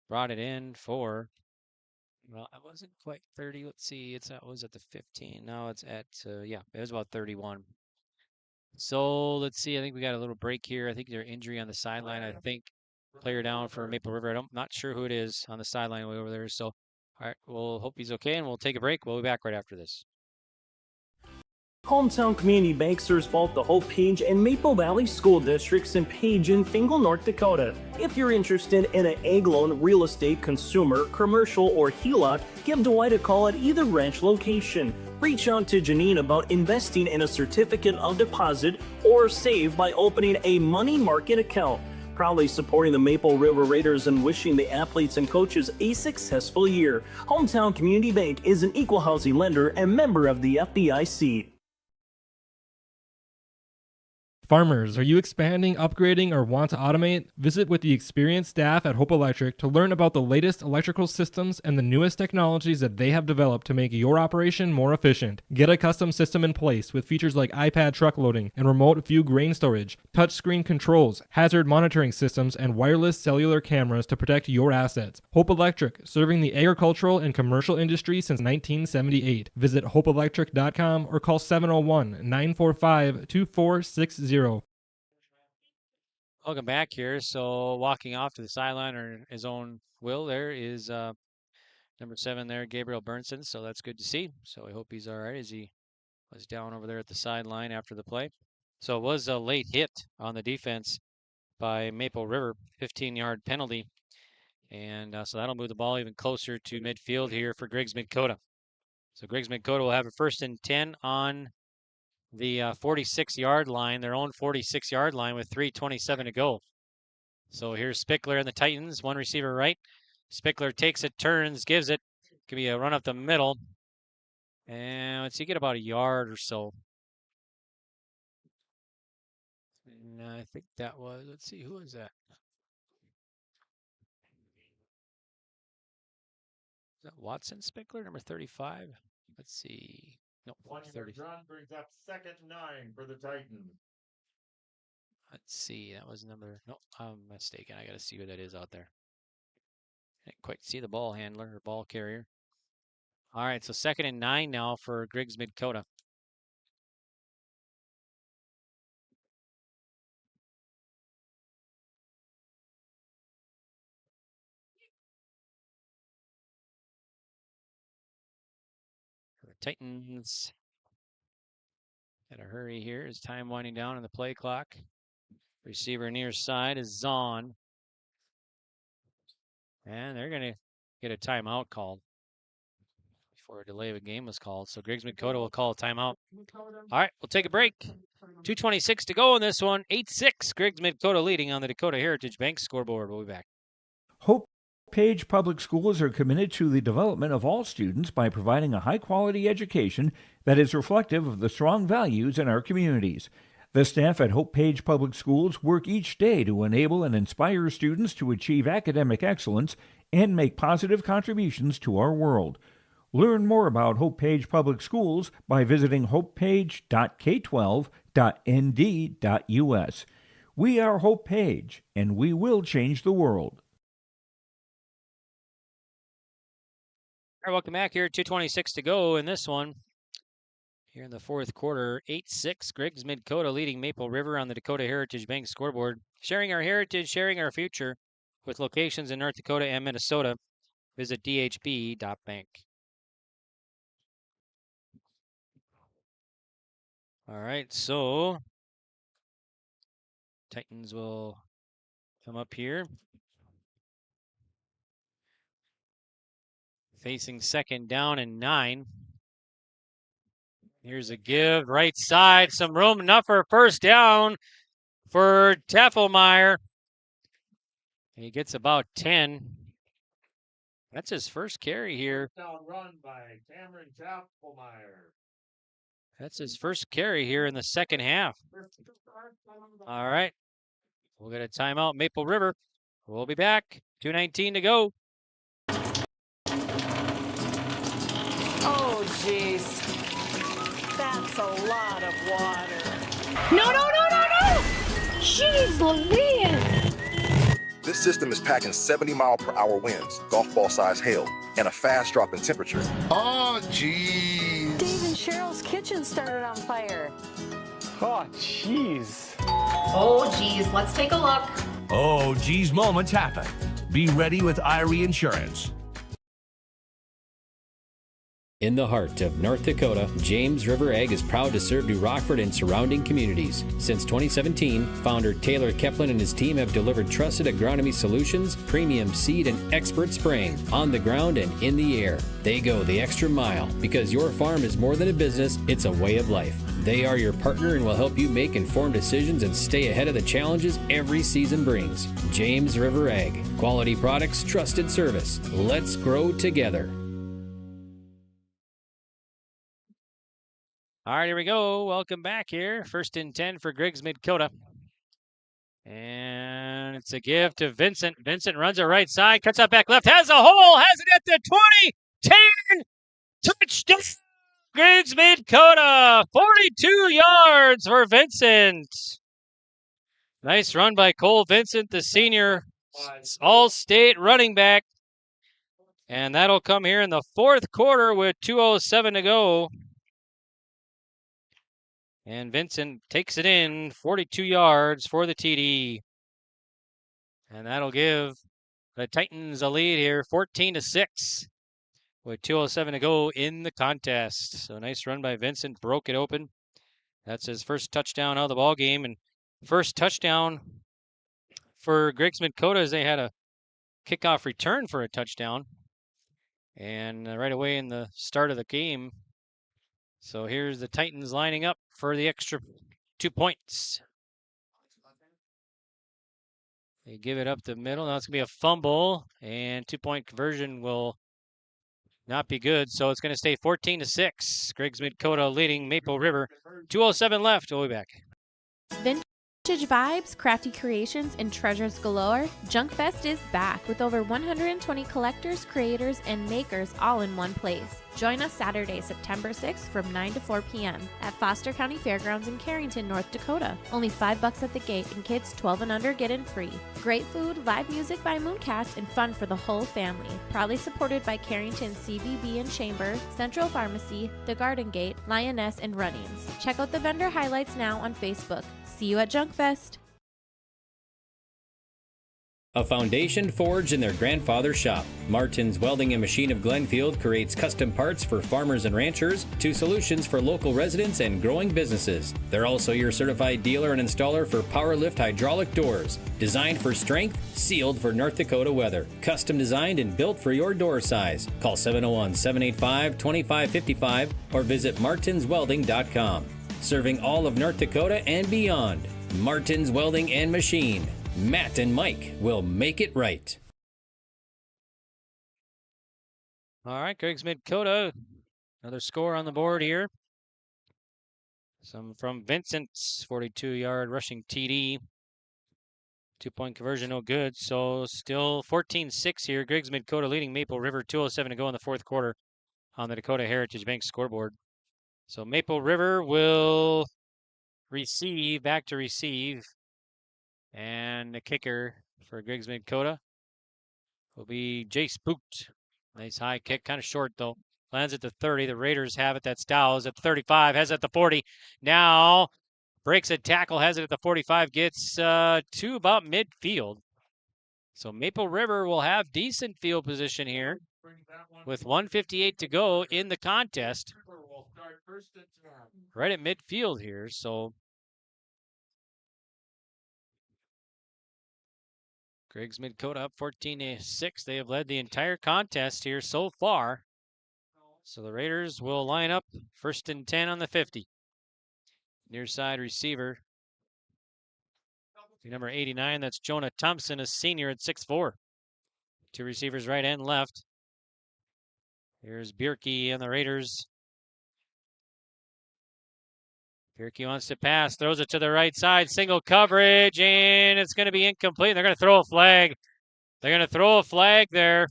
brought it in for, well, it wasn't quite 30. Let's see. It was at the 15. Now it's at, yeah, it was about 31. So let's see. I think we got a little break here. I think there's injury on the sideline. I think player down for Maple River. I'm not sure who it is on the sideline way over there. So, all right, we'll hope he's okay, and we'll take a break. We'll be back right after this. Hometown Community Bank serves both the Hope Page and Maple Valley School Districts in Page and Fingal, North Dakota. If you're interested in an ag loan, real estate, consumer, commercial, or HELOC, give Dwight a call at either branch location. Reach out to Janine about investing in a certificate of deposit or save by opening a money market account. Proudly supporting the Maple River Raiders and wishing the athletes and coaches a successful year. Hometown Community Bank is an equal housing lender and member of the FDIC. Farmers, are you expanding, upgrading, or want to automate? Visit with the experienced staff at Hope Electric to learn about the latest electrical systems and the newest technologies that they have developed to make your operation more efficient. Get a custom system in place with features like iPad truck loading and remote view grain storage, touchscreen controls, hazard monitoring systems, and wireless cellular cameras to protect your assets. Hope Electric, serving the agricultural and commercial industry since 1978. Visit hopeelectric.com or call 701-945-2460. Welcome back here. So walking off to the sideline or his own will there is number number 7 there, Gabriel Burnson. So that's good to see. So I hope he's all right as he was down over there at the sideline after the play. So it was a late hit on the defense by Maple River, 15-yard penalty. And so that'll move the ball even closer to midfield here for Griggs-Midkota. So Griggs-Midkota will have a 1st and 10 on the 46-yard line, their own 46-yard line with 3:27 to go. So here's Spickler and the Titans, one receiver right. Spickler takes it, turns, gives it. Could be a run up the middle. And let's see, get about a yard or so. And I think that was, let's see, who was that? Is that Watson Spickler, number 35? Let's see. No, 30. Run brings up 2nd and 9 for the Titans. Let's see. That was number. No, I'm mistaken. I got to see who that is out there. Can't quite see the ball handler or ball carrier. All right, so 2nd and 9 now for Griggs-Midkota. The Titans got to hurry here as time winding down on the play clock. Receiver near side is Zahn. And they're going to get a timeout called before a delay of a game was called. So Griggs-Midkota will call a timeout. All right, we'll take a break. 2:26 to go in this one. 8-6, Griggs-Midkota leading on the Dakota Heritage Bank scoreboard. We'll be back. Hope Page Public Schools are committed to the development of all students by providing a high-quality education that is reflective of the strong values in our communities. The staff at Hope Page Public Schools work each day to enable and inspire students to achieve academic excellence and make positive contributions to our world. Learn more about Hope Page Public Schools by visiting hopepage.k12.nd.us. We are Hope Page, and we will change the world. All right, welcome back here. 2:26 to go in this one. Here in the 4th quarter, 8-6, Griggs-Midkota leading Maple River on the Dakota Heritage Bank scoreboard. Sharing our heritage, sharing our future with locations in North Dakota and Minnesota. Visit dhb.bank. All right, so Titans will come up here. Facing 2nd down and 9. Here's a give, right side, some room, enough for a 1st down for Teffelmeyer. He gets about 10. That's his 1st carry here. Down run by Cameron Teffelmeyer. That's his 1st carry here in the 2nd half. All right, we'll get a timeout. Maple River. We'll be back. 2:19 to go. Oh, jeez. That's a lot of water. No! Jeez Louise! This system is packing 70-mile-per-hour winds, golf ball-sized hail, and a fast drop in temperature. Oh, jeez. Dave and Cheryl's kitchen started on fire. Oh, jeez. Oh, geez, let's take a look. Oh, geez, moments happen. Be ready with Irie Insurance. In the heart of North Dakota, James River Ag is proud to serve New Rockford and surrounding communities. Since 2017, founder Taylor Keplin and his team have delivered trusted agronomy solutions, premium seed, and expert spraying on the ground and in the air. They go the extra mile because your farm is more than a business, it's a way of life. They are your partner and will help you make informed decisions and stay ahead of the challenges every season brings. James River Ag. Quality products, trusted service. Let's grow together. All right, here we go. Welcome back here. 1st and 10 for Griggs-Midkota. And it's a give to Vincent. Vincent runs it right side, cuts out back left, has a hole, has it at the 20, 10, touchdown! Griggs-Midkota, 42 yards for Vincent. Nice run by Cole Vincent, the senior all-state running back. And that'll come here in the 4th quarter with 2:07 to go. And Vincent takes it in, 42 yards for the TD. And that'll give the Titans a lead here, 14-6. with 2:07 to go in the contest. So nice run by Vincent, broke it open. That's his first touchdown out of the ball game, and first touchdown for Griggs-Midkota as they had a kickoff return for a touchdown, and right away in the start of the game. So here's the Titans lining up for the extra 2 points. They give it up the middle. Now it's going to be a fumble, and 2-point conversion will not be good. So it's going to stay 14-6. Griggs-Midkota leading Maple River. 2:07 left. We'll be back. Vintage vibes, crafty creations, and treasures galore, Junk Fest is back with over 120 collectors, creators, and makers all in one place. Join us Saturday, September 6th from 9 to 4 p.m. at Foster County Fairgrounds in Carrington, North Dakota. Only $5 at the gate, and kids 12 and under get in free. Great food, live music by Mooncats, and fun for the whole family. Proudly supported by Carrington CVB and Chamber, Central Pharmacy, The Garden Gate, Lioness, and Runnings. Check out the vendor highlights now on Facebook. See you at Junk Fest. A foundation forged in their grandfather's shop. Martin's Welding and Machine of Glenfield creates custom parts for farmers and ranchers to solutions for local residents and growing businesses. They're also your certified dealer and installer for Powerlift hydraulic doors. Designed for strength, sealed for North Dakota weather. Custom designed and built for your door size. Call 701-785-2555 or visit martinswelding.com. Serving all of North Dakota and beyond. Martin's Welding and Machine. Matt and Mike will make it right. All right, Griggs-Midkota. Another score on the board here. Some from Vincent's 42-yard rushing TD. 2-point conversion, no good. So still 14-6 here. Griggs-Midkota leading Maple River. 2:07 to go in the fourth quarter on the Dakota Heritage Bank scoreboard. So Maple River will receive, back to receive. And the kicker for Griggs-Midkota will be Jace Boot. Nice high kick, kind of short though. Lands at the 30. The Raiders have it. That's Dow's at the 35. Has it at the 40. Now breaks a tackle. Has it at the 45. Gets to about midfield. So Maple River will have decent field position here with 1:58 to go in the contest. Right at midfield here. So Griggs-Midkota up 14-6. They have led the entire contest here so far. So the Raiders will line up 1st and 10 on the 50. Near side receiver. Number 89, that's Jonah Thompson, a senior at 6'4". Two receivers right and left. Here's Bierke and the Raiders. Bierke wants to pass, throws it to the right side, single coverage, and it's going to be incomplete. They're going to throw a flag. They're going to throw a flag there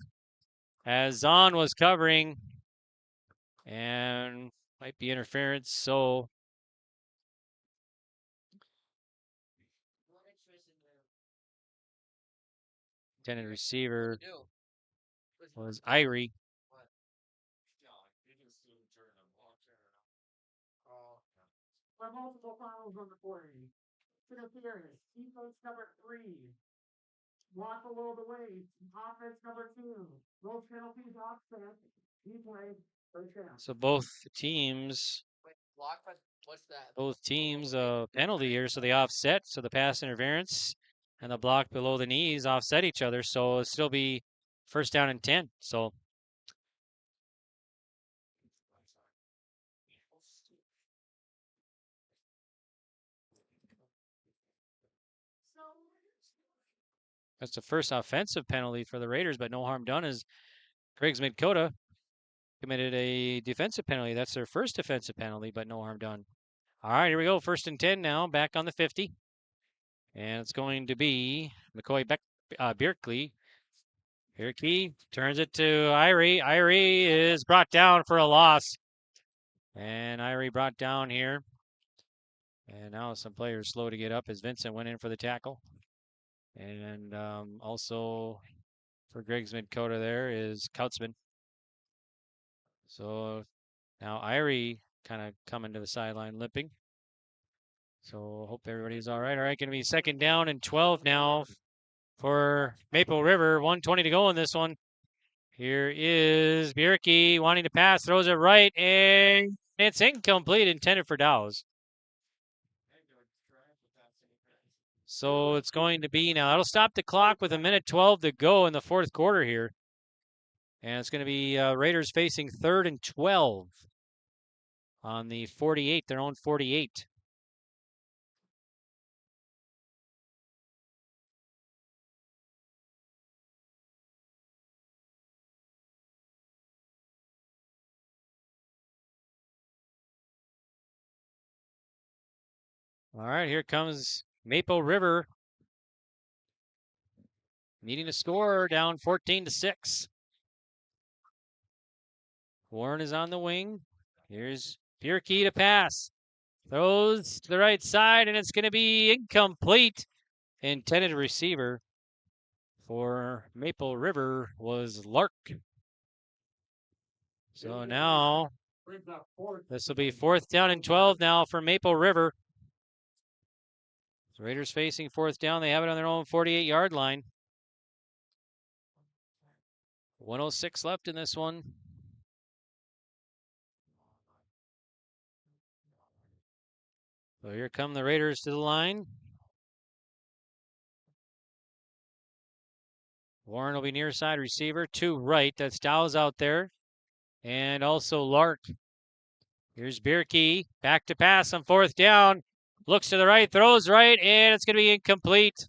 as Zahn was covering, and might be interference. So intended receiver was Irie. Multiple fouls on the play. Interference. Defense number 3. Walk below the waist. Offense number 2. Those penalties offset. Replay. So both teams penalty here, so they offset. So the pass interference and the block below the knees offset each other. So it'll still be 1st down and 10. So that's the first offensive penalty for the Raiders, but no harm done as Griggs-Midkota committed a defensive penalty. That's their first defensive penalty, but no harm done. All right, here we go. 1st and 10 now, back on the 50. And it's going to be Bierke. Bierke turns it to Irie. Irie is brought down for a loss. And Irie brought down here. And now some players slow to get up as Vincent went in for the tackle. And also for Griggs-Midkota there is Kautzman. So now Irie kind of coming to the sideline limping. So hope everybody's all right. All right, going to be 2nd down and 12 now for Maple River. 1:20 to go in this one. Here is Bierke wanting to pass, throws it right, and it's incomplete, intended for Dow's. So it's going to be now. That'll stop the clock with 1:12 to go in the fourth quarter here. And it's going to be Raiders facing 3rd and 12 on the 48, their own 48. All right, here comes Maple River needing to score, down 14-6. Warren is on the wing. Here's Bierke to pass. Throws to the right side, and it's going to be incomplete. Intended receiver for Maple River was Lark. So now this will be 4th down and 12 now for Maple River. The Raiders facing 4th down. They have it on their own 48-yard line. 1:06 left in this one. So here come the Raiders to the line. Warren will be near side receiver to right. That's Dow's out there. And also Lark. Here's Bierke. Back to pass on 4th down. Looks to the right, throws right, and it's going to be incomplete.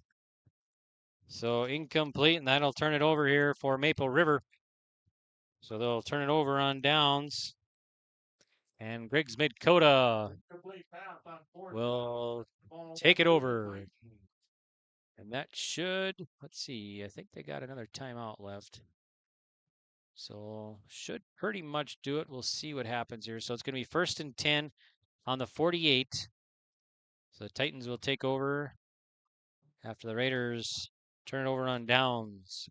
So incomplete, and that'll turn it over here for Maple River. So they'll turn it over on downs. And Griggs-Midkota will take it over. And that should, let's see, I think they got another timeout left. So should pretty much do it. We'll see what happens here. So it's going to be 1st and 10 on the 48. So the Titans will take over after the Raiders turn it over on downs.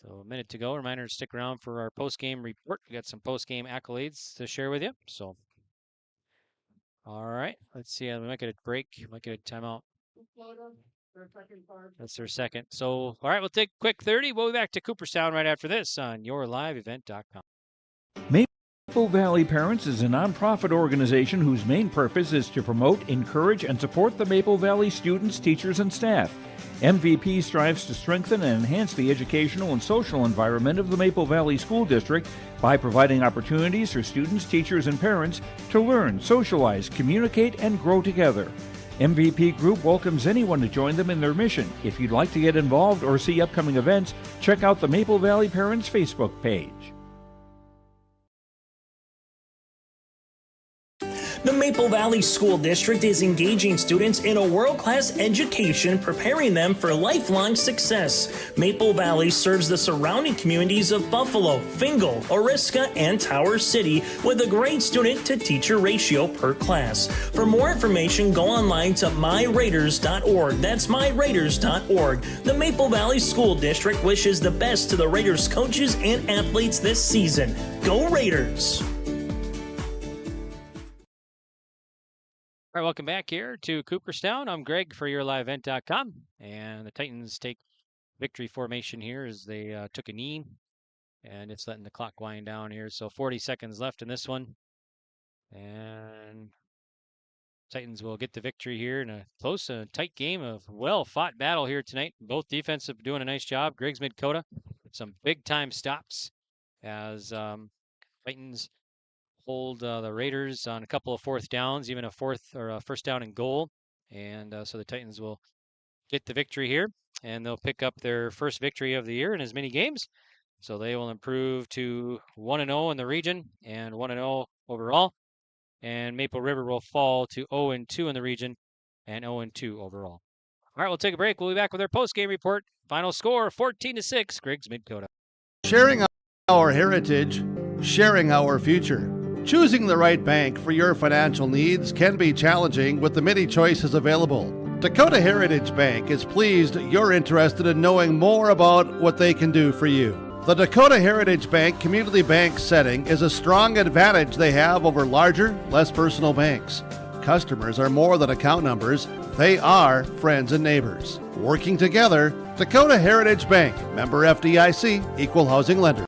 So a minute to go. Reminder to stick around for our post-game report. We got some post-game accolades to share with you. So, all right. Let's see. We might get a break. We might get a timeout. That's their second. So, all right. We'll take a quick 30. We'll be back to Cooperstown right after this on yourliveevent.com. Maple Valley Parents is a nonprofit organization whose main purpose is to promote, encourage, and support the Maple Valley students, teachers, and staff. MVP strives to strengthen and enhance the educational and social environment of the Maple Valley School District by providing opportunities for students, teachers, and parents to learn, socialize, communicate, and grow together. MVP Group welcomes anyone to join them in their mission. If you'd like to get involved or see upcoming events, check out the Maple Valley Parents Facebook page. The Maple Valley School District is engaging students in a world-class education, preparing them for lifelong success. Maple Valley serves the surrounding communities of Buffalo, Fingal, Oriska, and Tower City with a great student-to-teacher ratio per class. For more information, go online to myraiders.org. That's myraiders.org. The Maple Valley School District wishes the best to the Raiders coaches and athletes this season. Go Raiders! All right, welcome back here to Cooperstown. I'm Greg for yourliveevent.com. And the Titans take victory formation here as they took a knee. And it's letting the clock wind down here. So 40 seconds left in this one. And Titans will get the victory here in a close and tight game of well-fought battle here tonight. Both defensive doing a nice job. Griggs-Midkota with some big-time stops as Titans hold the Raiders on a couple of 4th downs, even a 1st down and goal. And so the Titans will get the victory here, and they'll pick up their first victory of the year in as many games. So they will improve to 1-0 in the region and 1-0 overall. And Maple River will fall to 0-2 in the region and 0-2 overall. All right, we'll take a break. We'll be back with our post-game report. Final score, 14-6, Griggs-Midkota. Sharing our heritage, sharing our future. Choosing the right bank for your financial needs can be challenging with the many choices available. Dakota Heritage Bank is pleased you're interested in knowing more about what they can do for you. The Dakota Heritage Bank community bank setting is a strong advantage they have over larger, less personal banks. customers are more than account numbers, they are friends and neighbors. Working together, Dakota Heritage Bank, member FDIC, equal housing lender.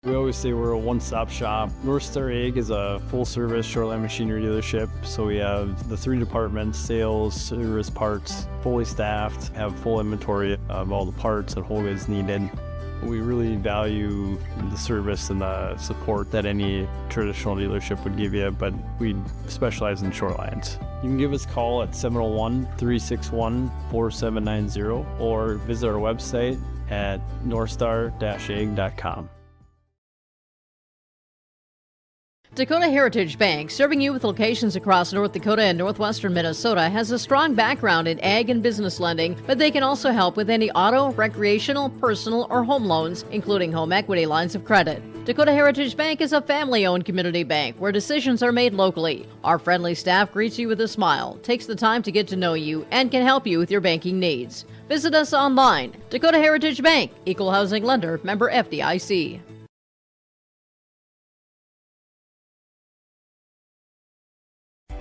We always say we're a one-stop shop. North Star Ag is a full-service shoreline machinery dealership, so we have the 3 departments: sales, service, parts, fully staffed, have full inventory of all the parts and whole goods needed. We really value the service and the support that any traditional dealership would give you, but we specialize in shorelines. You can give us a call at 701-361-4790 or visit our website at northstar-ag.com. Dakota Heritage Bank, serving you with locations across North Dakota and northwestern Minnesota, has a strong background in ag and business lending, but they can also help with any auto, recreational, personal, or home loans, including home equity lines of credit. Dakota Heritage Bank is a family-owned community bank where decisions are made locally. Our friendly staff greets you with a smile, takes the time to get to know you, and can help you with your banking needs. Visit us online. Dakota Heritage Bank, equal housing lender, member FDIC.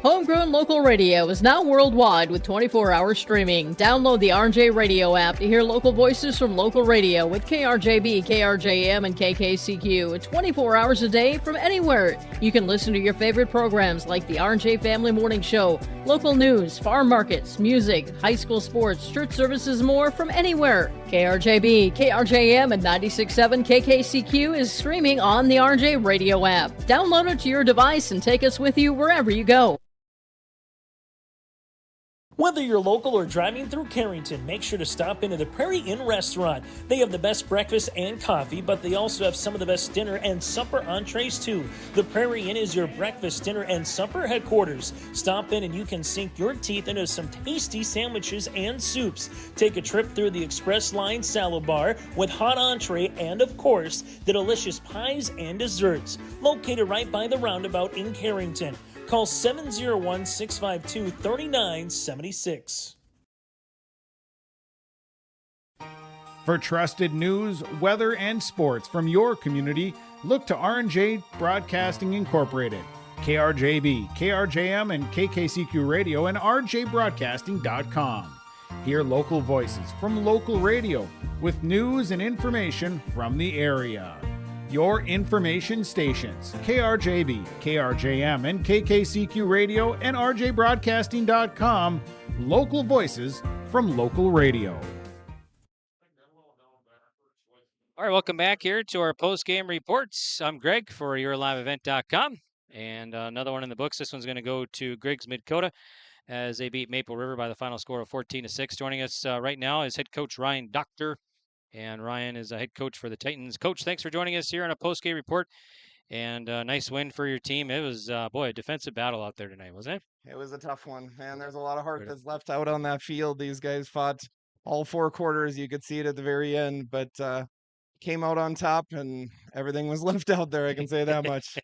Homegrown local radio is now worldwide with 24-hour streaming. Download the RJ Radio app to hear local voices from local radio with KRJB, KRJM, and KKCQ 24 hours a day from anywhere. You can listen to your favorite programs like the RJ Family Morning Show, local news, farm markets, music, high school sports, church services, more from anywhere. KRJB, KRJM, and 96.7 KKCQ is streaming on the RJ Radio app. Download it to your device and take us with you wherever you go. Whether you're local or driving through Carrington, make sure to stop into the Prairie Inn restaurant. They have the best breakfast and coffee, but they also have some of the best dinner and supper entrees too. The Prairie Inn is your breakfast, dinner, and supper headquarters. Stop in and you can sink your teeth into some tasty sandwiches and soups. Take a trip through the Express Line salad bar with hot entree and, of course, the delicious pies and desserts. Located right by the roundabout in Carrington. Call 701-652-3976. For trusted news, weather, and sports from your community, look to R&J Broadcasting Incorporated, KRJB, KRJM, and KKCQ Radio, and rjbroadcasting.com. Hear local voices from local radio with news and information from the area. Your information stations, KRJB, KRJM, and KKCQ Radio, and rjbroadcasting.com, local voices from local radio. All right, welcome back here to our post-game reports. I'm Greg for yourliveevent.com, and another one in the books. This one's going to go to Griggs-Midkota as they beat Maple River by the final score of 14-6. Joining us right now is head coach Ryan Doctor. And Ryan is a head coach for the Titans. Coach, thanks for joining us here on a post-game report. And a nice win for your team. It was, a defensive battle out there tonight, wasn't it? It was a tough one, man. There's a lot of heart that's left out on that field. These guys fought all 4 quarters. You could see it at the very end, but came out on top, and everything was left out there. I can say that much.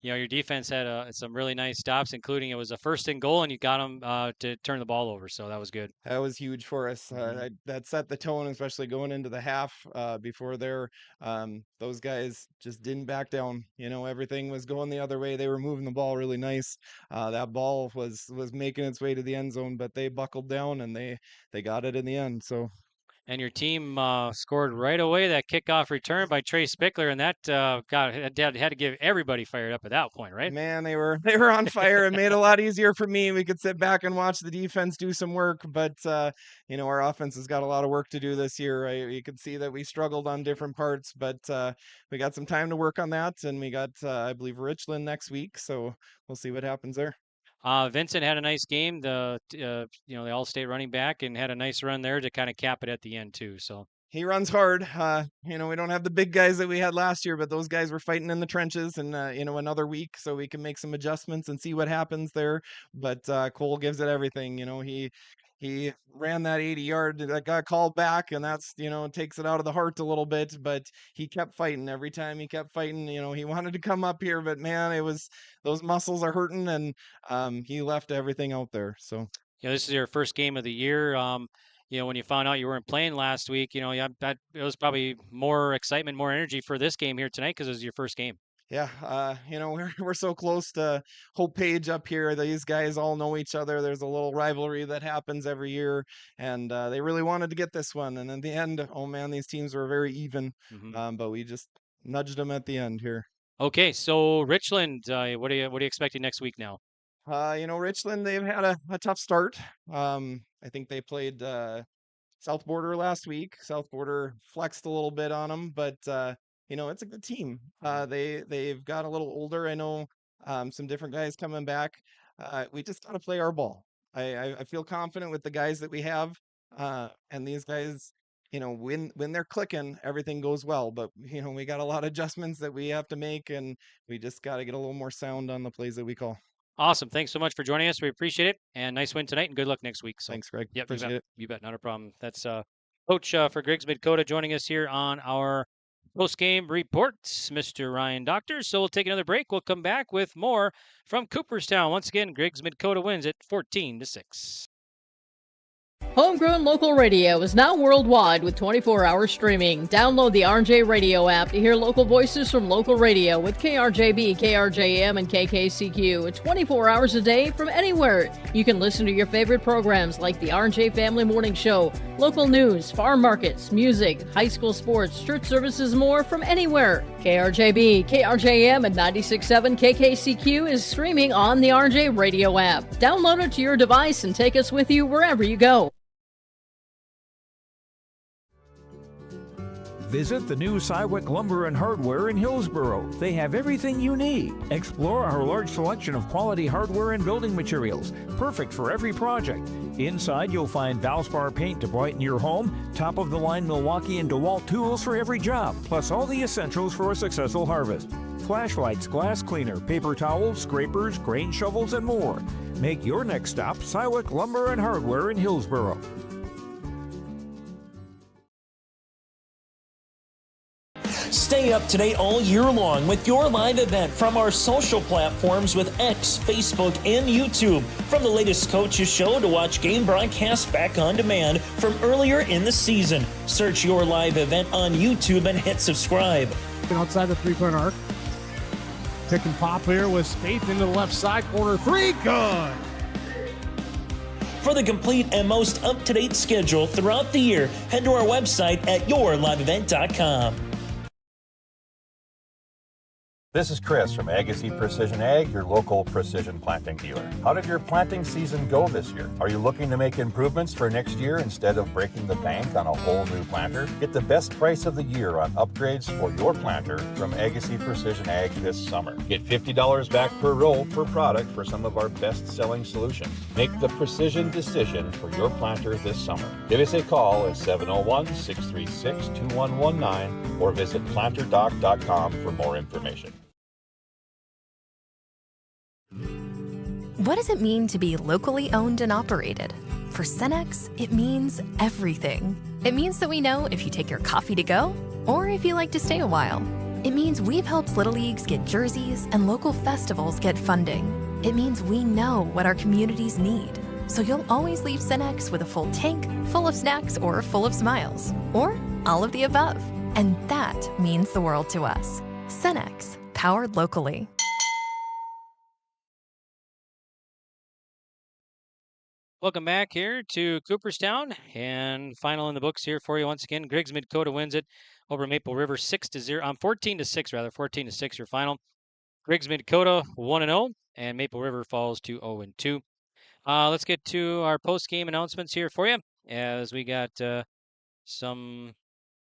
You know, your defense had some really nice stops, including it was a 1st and goal, and you got them to turn the ball over, so that was good. That was huge for us. That set the tone, especially going into the half. Before there, those guys just didn't back down. You know, everything was going the other way. They were moving the ball really nice. That ball was making its way to the end zone, but they buckled down, and they got it in the end. So. And your team scored right away, that kickoff return by Trey Spickler, and that had to give everybody fired up at that point, right? Man, they were on fire. It made it a lot easier for me. We could sit back and watch the defense do some work, but our offense has got a lot of work to do this year. You could see that we struggled on different parts, but we got some time to work on that, and we got, I believe, Richland next week, so we'll see what happens there. Vincent had a nice game, the All-State running back, and had a nice run there to kind of cap it at the end too. So he runs hard. We don't have the big guys that we had last year, but those guys were fighting in the trenches, and another week, so we can make some adjustments and see what happens there. But Cole gives it everything. He ran that 80-yard that got called back, and that's, takes it out of the heart a little bit, but he kept fighting. Every time he kept fighting, he wanted to come up here, but man, those muscles are hurting, and he left everything out there. So, this is your first game of the year. When you found out you weren't playing last week, it was probably more excitement, more energy for this game here tonight because it was your first game. Yeah, we're so close to Hope Page up here. These guys all know each other. There's a little rivalry that happens every year, and they really wanted to get this one. And in the end, oh man, these teams were very even, but we just nudged them at the end here. Okay, so Richland, what are you expecting next week now? Richland, they've had a tough start. I think they played South Border last week. South Border flexed a little bit on them, but it's a good team. They've got a little older. I know some different guys coming back. We just got to play our ball. I feel confident with the guys that we have, and these guys, when they're clicking, everything goes well. But we got a lot of adjustments that we have to make, and we just got to get a little more sound on the plays that we call. Awesome. Thanks so much for joining us. We appreciate it. And nice win tonight, and good luck next week. So, thanks, Greg. Yep, Appreciate it. You bet. Not a problem. That's Coach for Griggs-Midkota joining us here on our post-game reports, Mr. Ryan Doctor. So we'll take another break. We'll come back with more from Cooperstown. Once again, Griggs-Midkota wins it 14-6. Homegrown local radio is now worldwide with 24-hour streaming. Download the RJ Radio app to hear local voices from local radio with KRJB, KRJM, and KKCQ 24 hours a day from anywhere. You can listen to your favorite programs like the RJ Family Morning Show, local news, farm markets, music, high school sports, church services, more from anywhere. KRJB, KRJM, and 96.7 KKCQ is streaming on the RJ Radio app. Download it to your device and take us with you wherever you go. Visit the new Cywick Lumber and Hardware in Hillsboro. They have everything you need. Explore our large selection of quality hardware and building materials, perfect for every project. Inside, you'll find Valspar paint to brighten your home, top-of-the-line Milwaukee and DeWalt tools for every job, plus all the essentials for a successful harvest. Flashlights, glass cleaner, paper towels, scrapers, grain shovels, and more. Make your next stop Cywick Lumber and Hardware in Hillsboro. Stay up to date all year long with your live event from our social platforms with X, Facebook, and YouTube. From the latest coaches show to watch game broadcasts back on demand from earlier in the season. Search your live event on YouTube and hit subscribe. Outside the three-point arc. Pick and pop here with Spaeth into the left side corner. Three, good. For the complete and most up-to-date schedule throughout the year, head to our website at yourliveevent.com. This is Chris from Agassiz Precision Ag, your local precision planting dealer. How did your planting season go this year? Are you looking to make improvements for next year instead of breaking the bank on a whole new planter? Get the best price of the year on upgrades for your planter from Agassiz Precision Ag this summer. Get $50 back per roll per product for some of our best-selling solutions. Make the precision decision for your planter this summer. Give us a call at 701-636-2119 or visit planterdoc.com for more information. What does it mean to be locally owned and operated? For Cenex, it means everything. It means that we know if you take your coffee to go or if you like to stay a while. It means we've helped Little Leagues get jerseys and local festivals get funding. It means we know what our communities need. So you'll always leave Cenex with a full tank, full of snacks, or full of smiles. Or all of the above. And that means the world to us. Cenex, powered locally. Welcome back here to Cooperstown, and final in the books here for you once again. Griggs-Midkota wins it over Maple River 6-0. 14-6 rather. 14-6 your final. Griggs-Midkota 1-0, and Maple River falls to 0-2. Let's get to our post-game announcements here for you, as we got some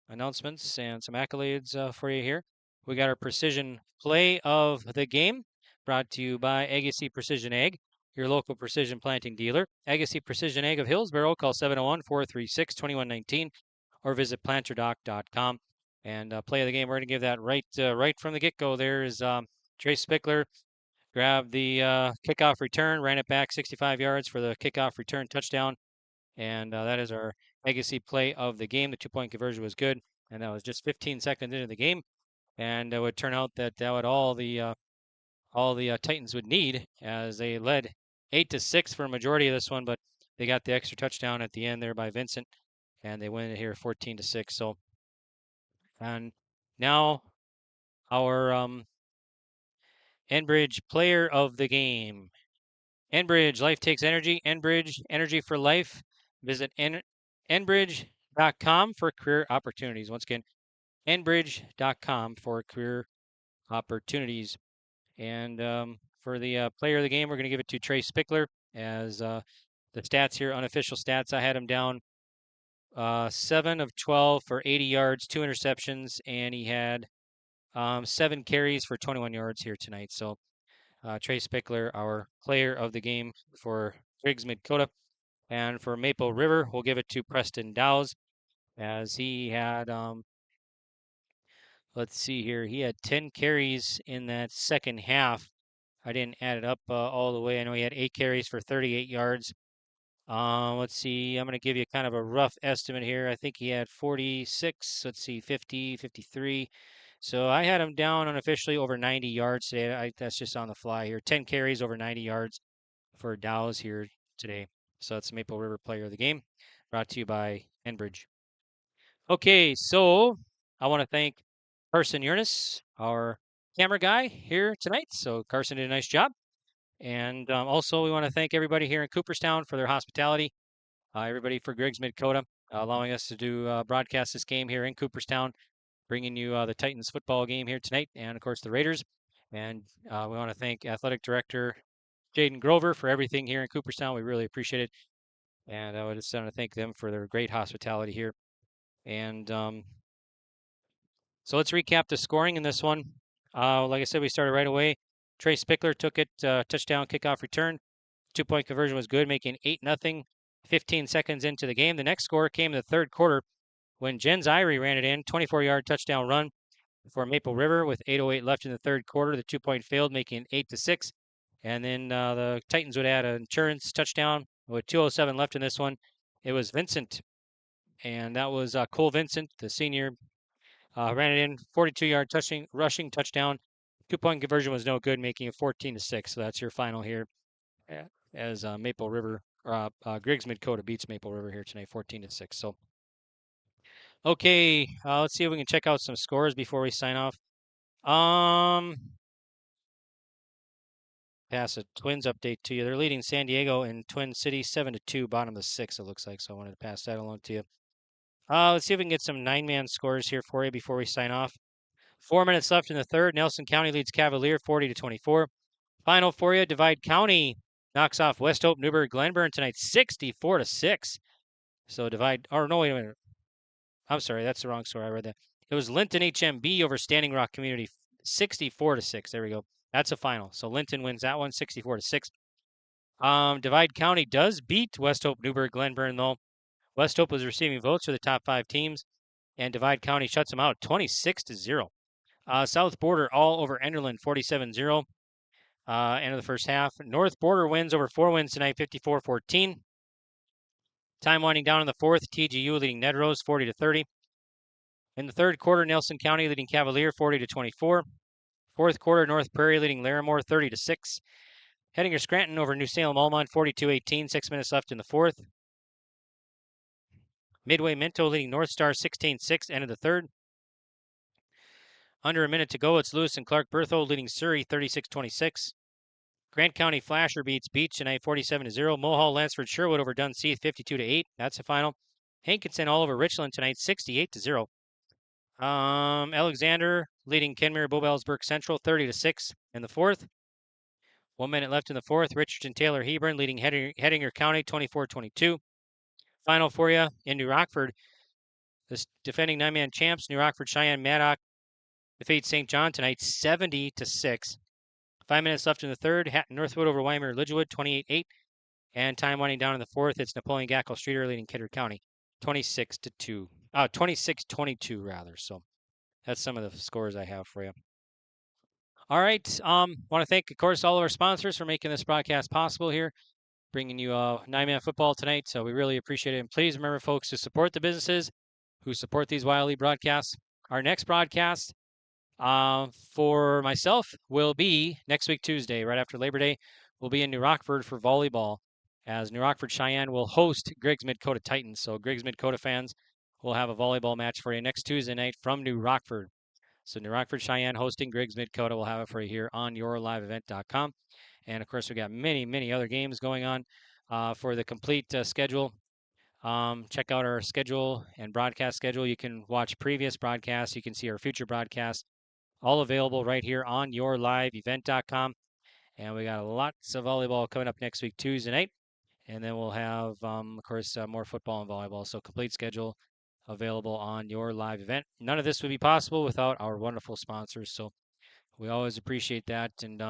announcements and some accolades for you here. We got our precision play of the game, brought to you by Agassiz Precision Ag, your local precision planting dealer. Agassiz Precision Ag of Hillsboro. Call 701-436-2119 or visit planterdoc.com. And play of the game, we're going to give that right from the get-go. There is Trace Spickler grabbed the kickoff return, ran it back 65 yards for the kickoff return touchdown. And that is our Agassiz play of the game. The two-point conversion was good, and that was just 15 seconds into the game. And it would turn out that would all the Titans would need, as they led 8-6 for a majority of this one, but they got the extra touchdown at the end there by Vincent, and they win it here 14-6. So, and now our Enbridge Player of the Game. Enbridge, life takes energy. Enbridge, energy for life. Visit enbridge.com for career opportunities. Once again, enbridge.com for career opportunities. And for the player of the game, we're going to give it to Trey Spickler. As the stats here, unofficial stats, I had him down 7 of 12 for 80 yards, 2 interceptions, and he had 7 carries for 21 yards here tonight. So Trey Spickler, our player of the game for Griggs-Midkota. And for Maple River, we'll give it to Preston Dowes, as he had, let's see here, he had 10 carries in that second half. I didn't add it up all the way. I know he had 8 carries for 38 yards. Let's see, I'm going to give you kind of a rough estimate here. I think he had 46, let's see, 50, 53. So I had him down unofficially over 90 yards today. That's just on the fly here. 10 carries over 90 yards for Dowes here today. So that's Maple River Player of the Game, brought to you by Enbridge. Okay, so I want to thank Carson Yurnis, our camera guy here tonight. So Carson did a nice job. And also, we want to thank everybody here in Cooperstown for their hospitality. Everybody for Griggs-Midkota, allowing us to do broadcast this game here in Cooperstown, bringing you the Titans football game here tonight, and of course the Raiders. And we want to thank Athletic Director Jaden Grover for everything here in Cooperstown. We really appreciate it. And I would just want to thank them for their great hospitality here. And so let's recap the scoring in this one. Like I said, we started right away. Trey Spickler took it, touchdown, kickoff return. 2-point conversion was good, making 8-0, 15 seconds into the game. The next score came in the third quarter when Jens Irie ran it in, 24-yard touchdown run for Maple River with 8:08 left in the third quarter. The 2-point failed, making 8-6. And then the Titans would add an insurance touchdown with 2:07 left in this one. It was Vincent, and that was Cole Vincent, the senior, ran it in, 42-yard rushing touchdown. 2-point conversion was no good, making it 14-6. So that's your final here, as Maple River, Griggs-Midkota beats Maple River here tonight, 14-6. So, okay, let's see if we can check out some scores before we sign off. Pass a Twins update to you. They're leading San Diego in Twin City 7-2, bottom of the 6th, it looks like. So I wanted to pass that along to you. Let's see if we can get some 9-man scores here for you before we sign off. 4 minutes left in the third. Nelson County leads Cavalier 40-24. Final for you, Divide County knocks off West Hope Newburgh Glenburn tonight 64-6. So Divide, or no, wait a minute. I'm sorry, that's the wrong score. I read that. It was Linton HMB over Standing Rock Community 64-6. There we go. That's a final. So Linton wins that one 64-6. Divide County does beat West Hope Newburgh Glenburn, though. West Hope was receiving votes for the top 5 teams, and Divide County shuts them out 26-0. South Border all over Enderlin 47-0. End of the first half. North Border wins over 4 Winds tonight 54-14. Time winding down in the fourth. TGU leading Ned Rose 40-30. In the third quarter, Nelson County leading Cavalier 40-24. Fourth quarter, North Prairie leading Larimore 30-6. Hettinger Scranton over New Salem Almont 42-18. 6 minutes left in the fourth. Midway Minto leading North Star 16-6. End of the third. Under a minute to go, it's Lewis and Clark Berthold leading Surrey 36-26. Grant County Flasher beats Beach tonight 47-0. Mohall Lansford Sherwood over Dunseith 52-8. That's the final. Hankinson all over Richland tonight 68-0. Alexander leading Kenmare Bobelsburg Central 30-6 in the fourth. 1 minute left in the fourth. Richardson Taylor Hebron leading Hettinger County 24-22. Final for you in New Rockford. The defending 9-man champs, New Rockford Cheyenne Maddock, defeats St. John tonight 70-6. 5 minutes left in the third. Northwood over Weimer Lidgewood 28-8. And time winding down in the fourth, it's Napoleon Gackle Streeter leading Kidder County 26-22 rather. So that's some of the scores I have for you. All right. Want to thank, of course, all of our sponsors for making this broadcast possible here, bringing you 9-man football tonight. So we really appreciate it. And please remember, folks, to support the businesses who support these Wiley broadcasts. Our next broadcast for myself will be next week, Tuesday, right after Labor Day. We'll be in New Rockford for volleyball, as New Rockford Cheyenne will host Griggs-Midkota Titans. So Griggs-Midkota fans will have a volleyball match for you next Tuesday night from New Rockford. So New Rockford Cheyenne hosting Griggs-Midkota. We'll have it for you here on yourliveevent.com. And, of course, we got many, many other games going on for the complete schedule. Check out our schedule and broadcast schedule. You can watch previous broadcasts. You can see our future broadcasts, all available right here on yourliveevent.com. And we got lots of volleyball coming up next week, Tuesday night. And then we'll have, of course, more football and volleyball. So complete schedule available on your live event. None of this would be possible without our wonderful sponsors. So we always appreciate that, and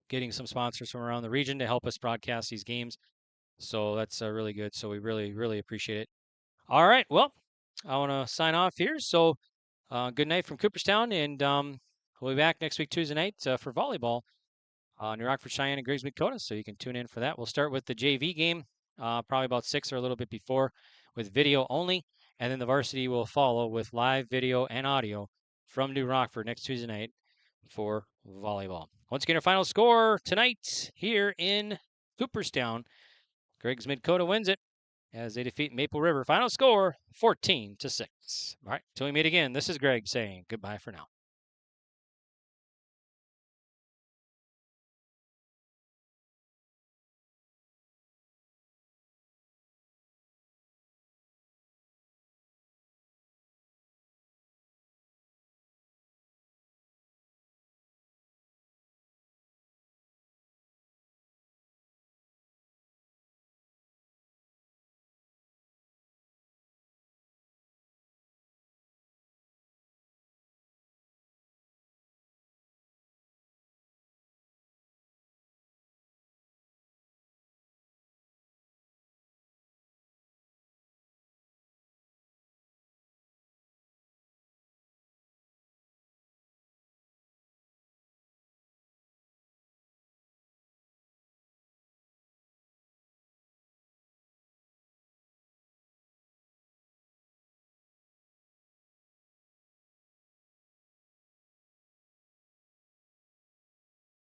getting some sponsors from around the region to help us broadcast these games. So that's really good. So we really, really appreciate it. All right. Well, I want to sign off here. So good night from Cooperstown, and we'll be back next week, Tuesday night, for volleyball. New Rockford Cheyenne and Griggs-Midkota, so you can tune in for that. We'll start with the JV game, probably about 6 or a little bit before, with video only, and then the varsity will follow with live video and audio from New Rockford next Tuesday night for volleyball. Once again, our final score tonight here in Cooperstown. Griggs-Midkota wins it as they defeat Maple River. Final score, 14-6. All right, till we meet again, this is Greg saying goodbye for now.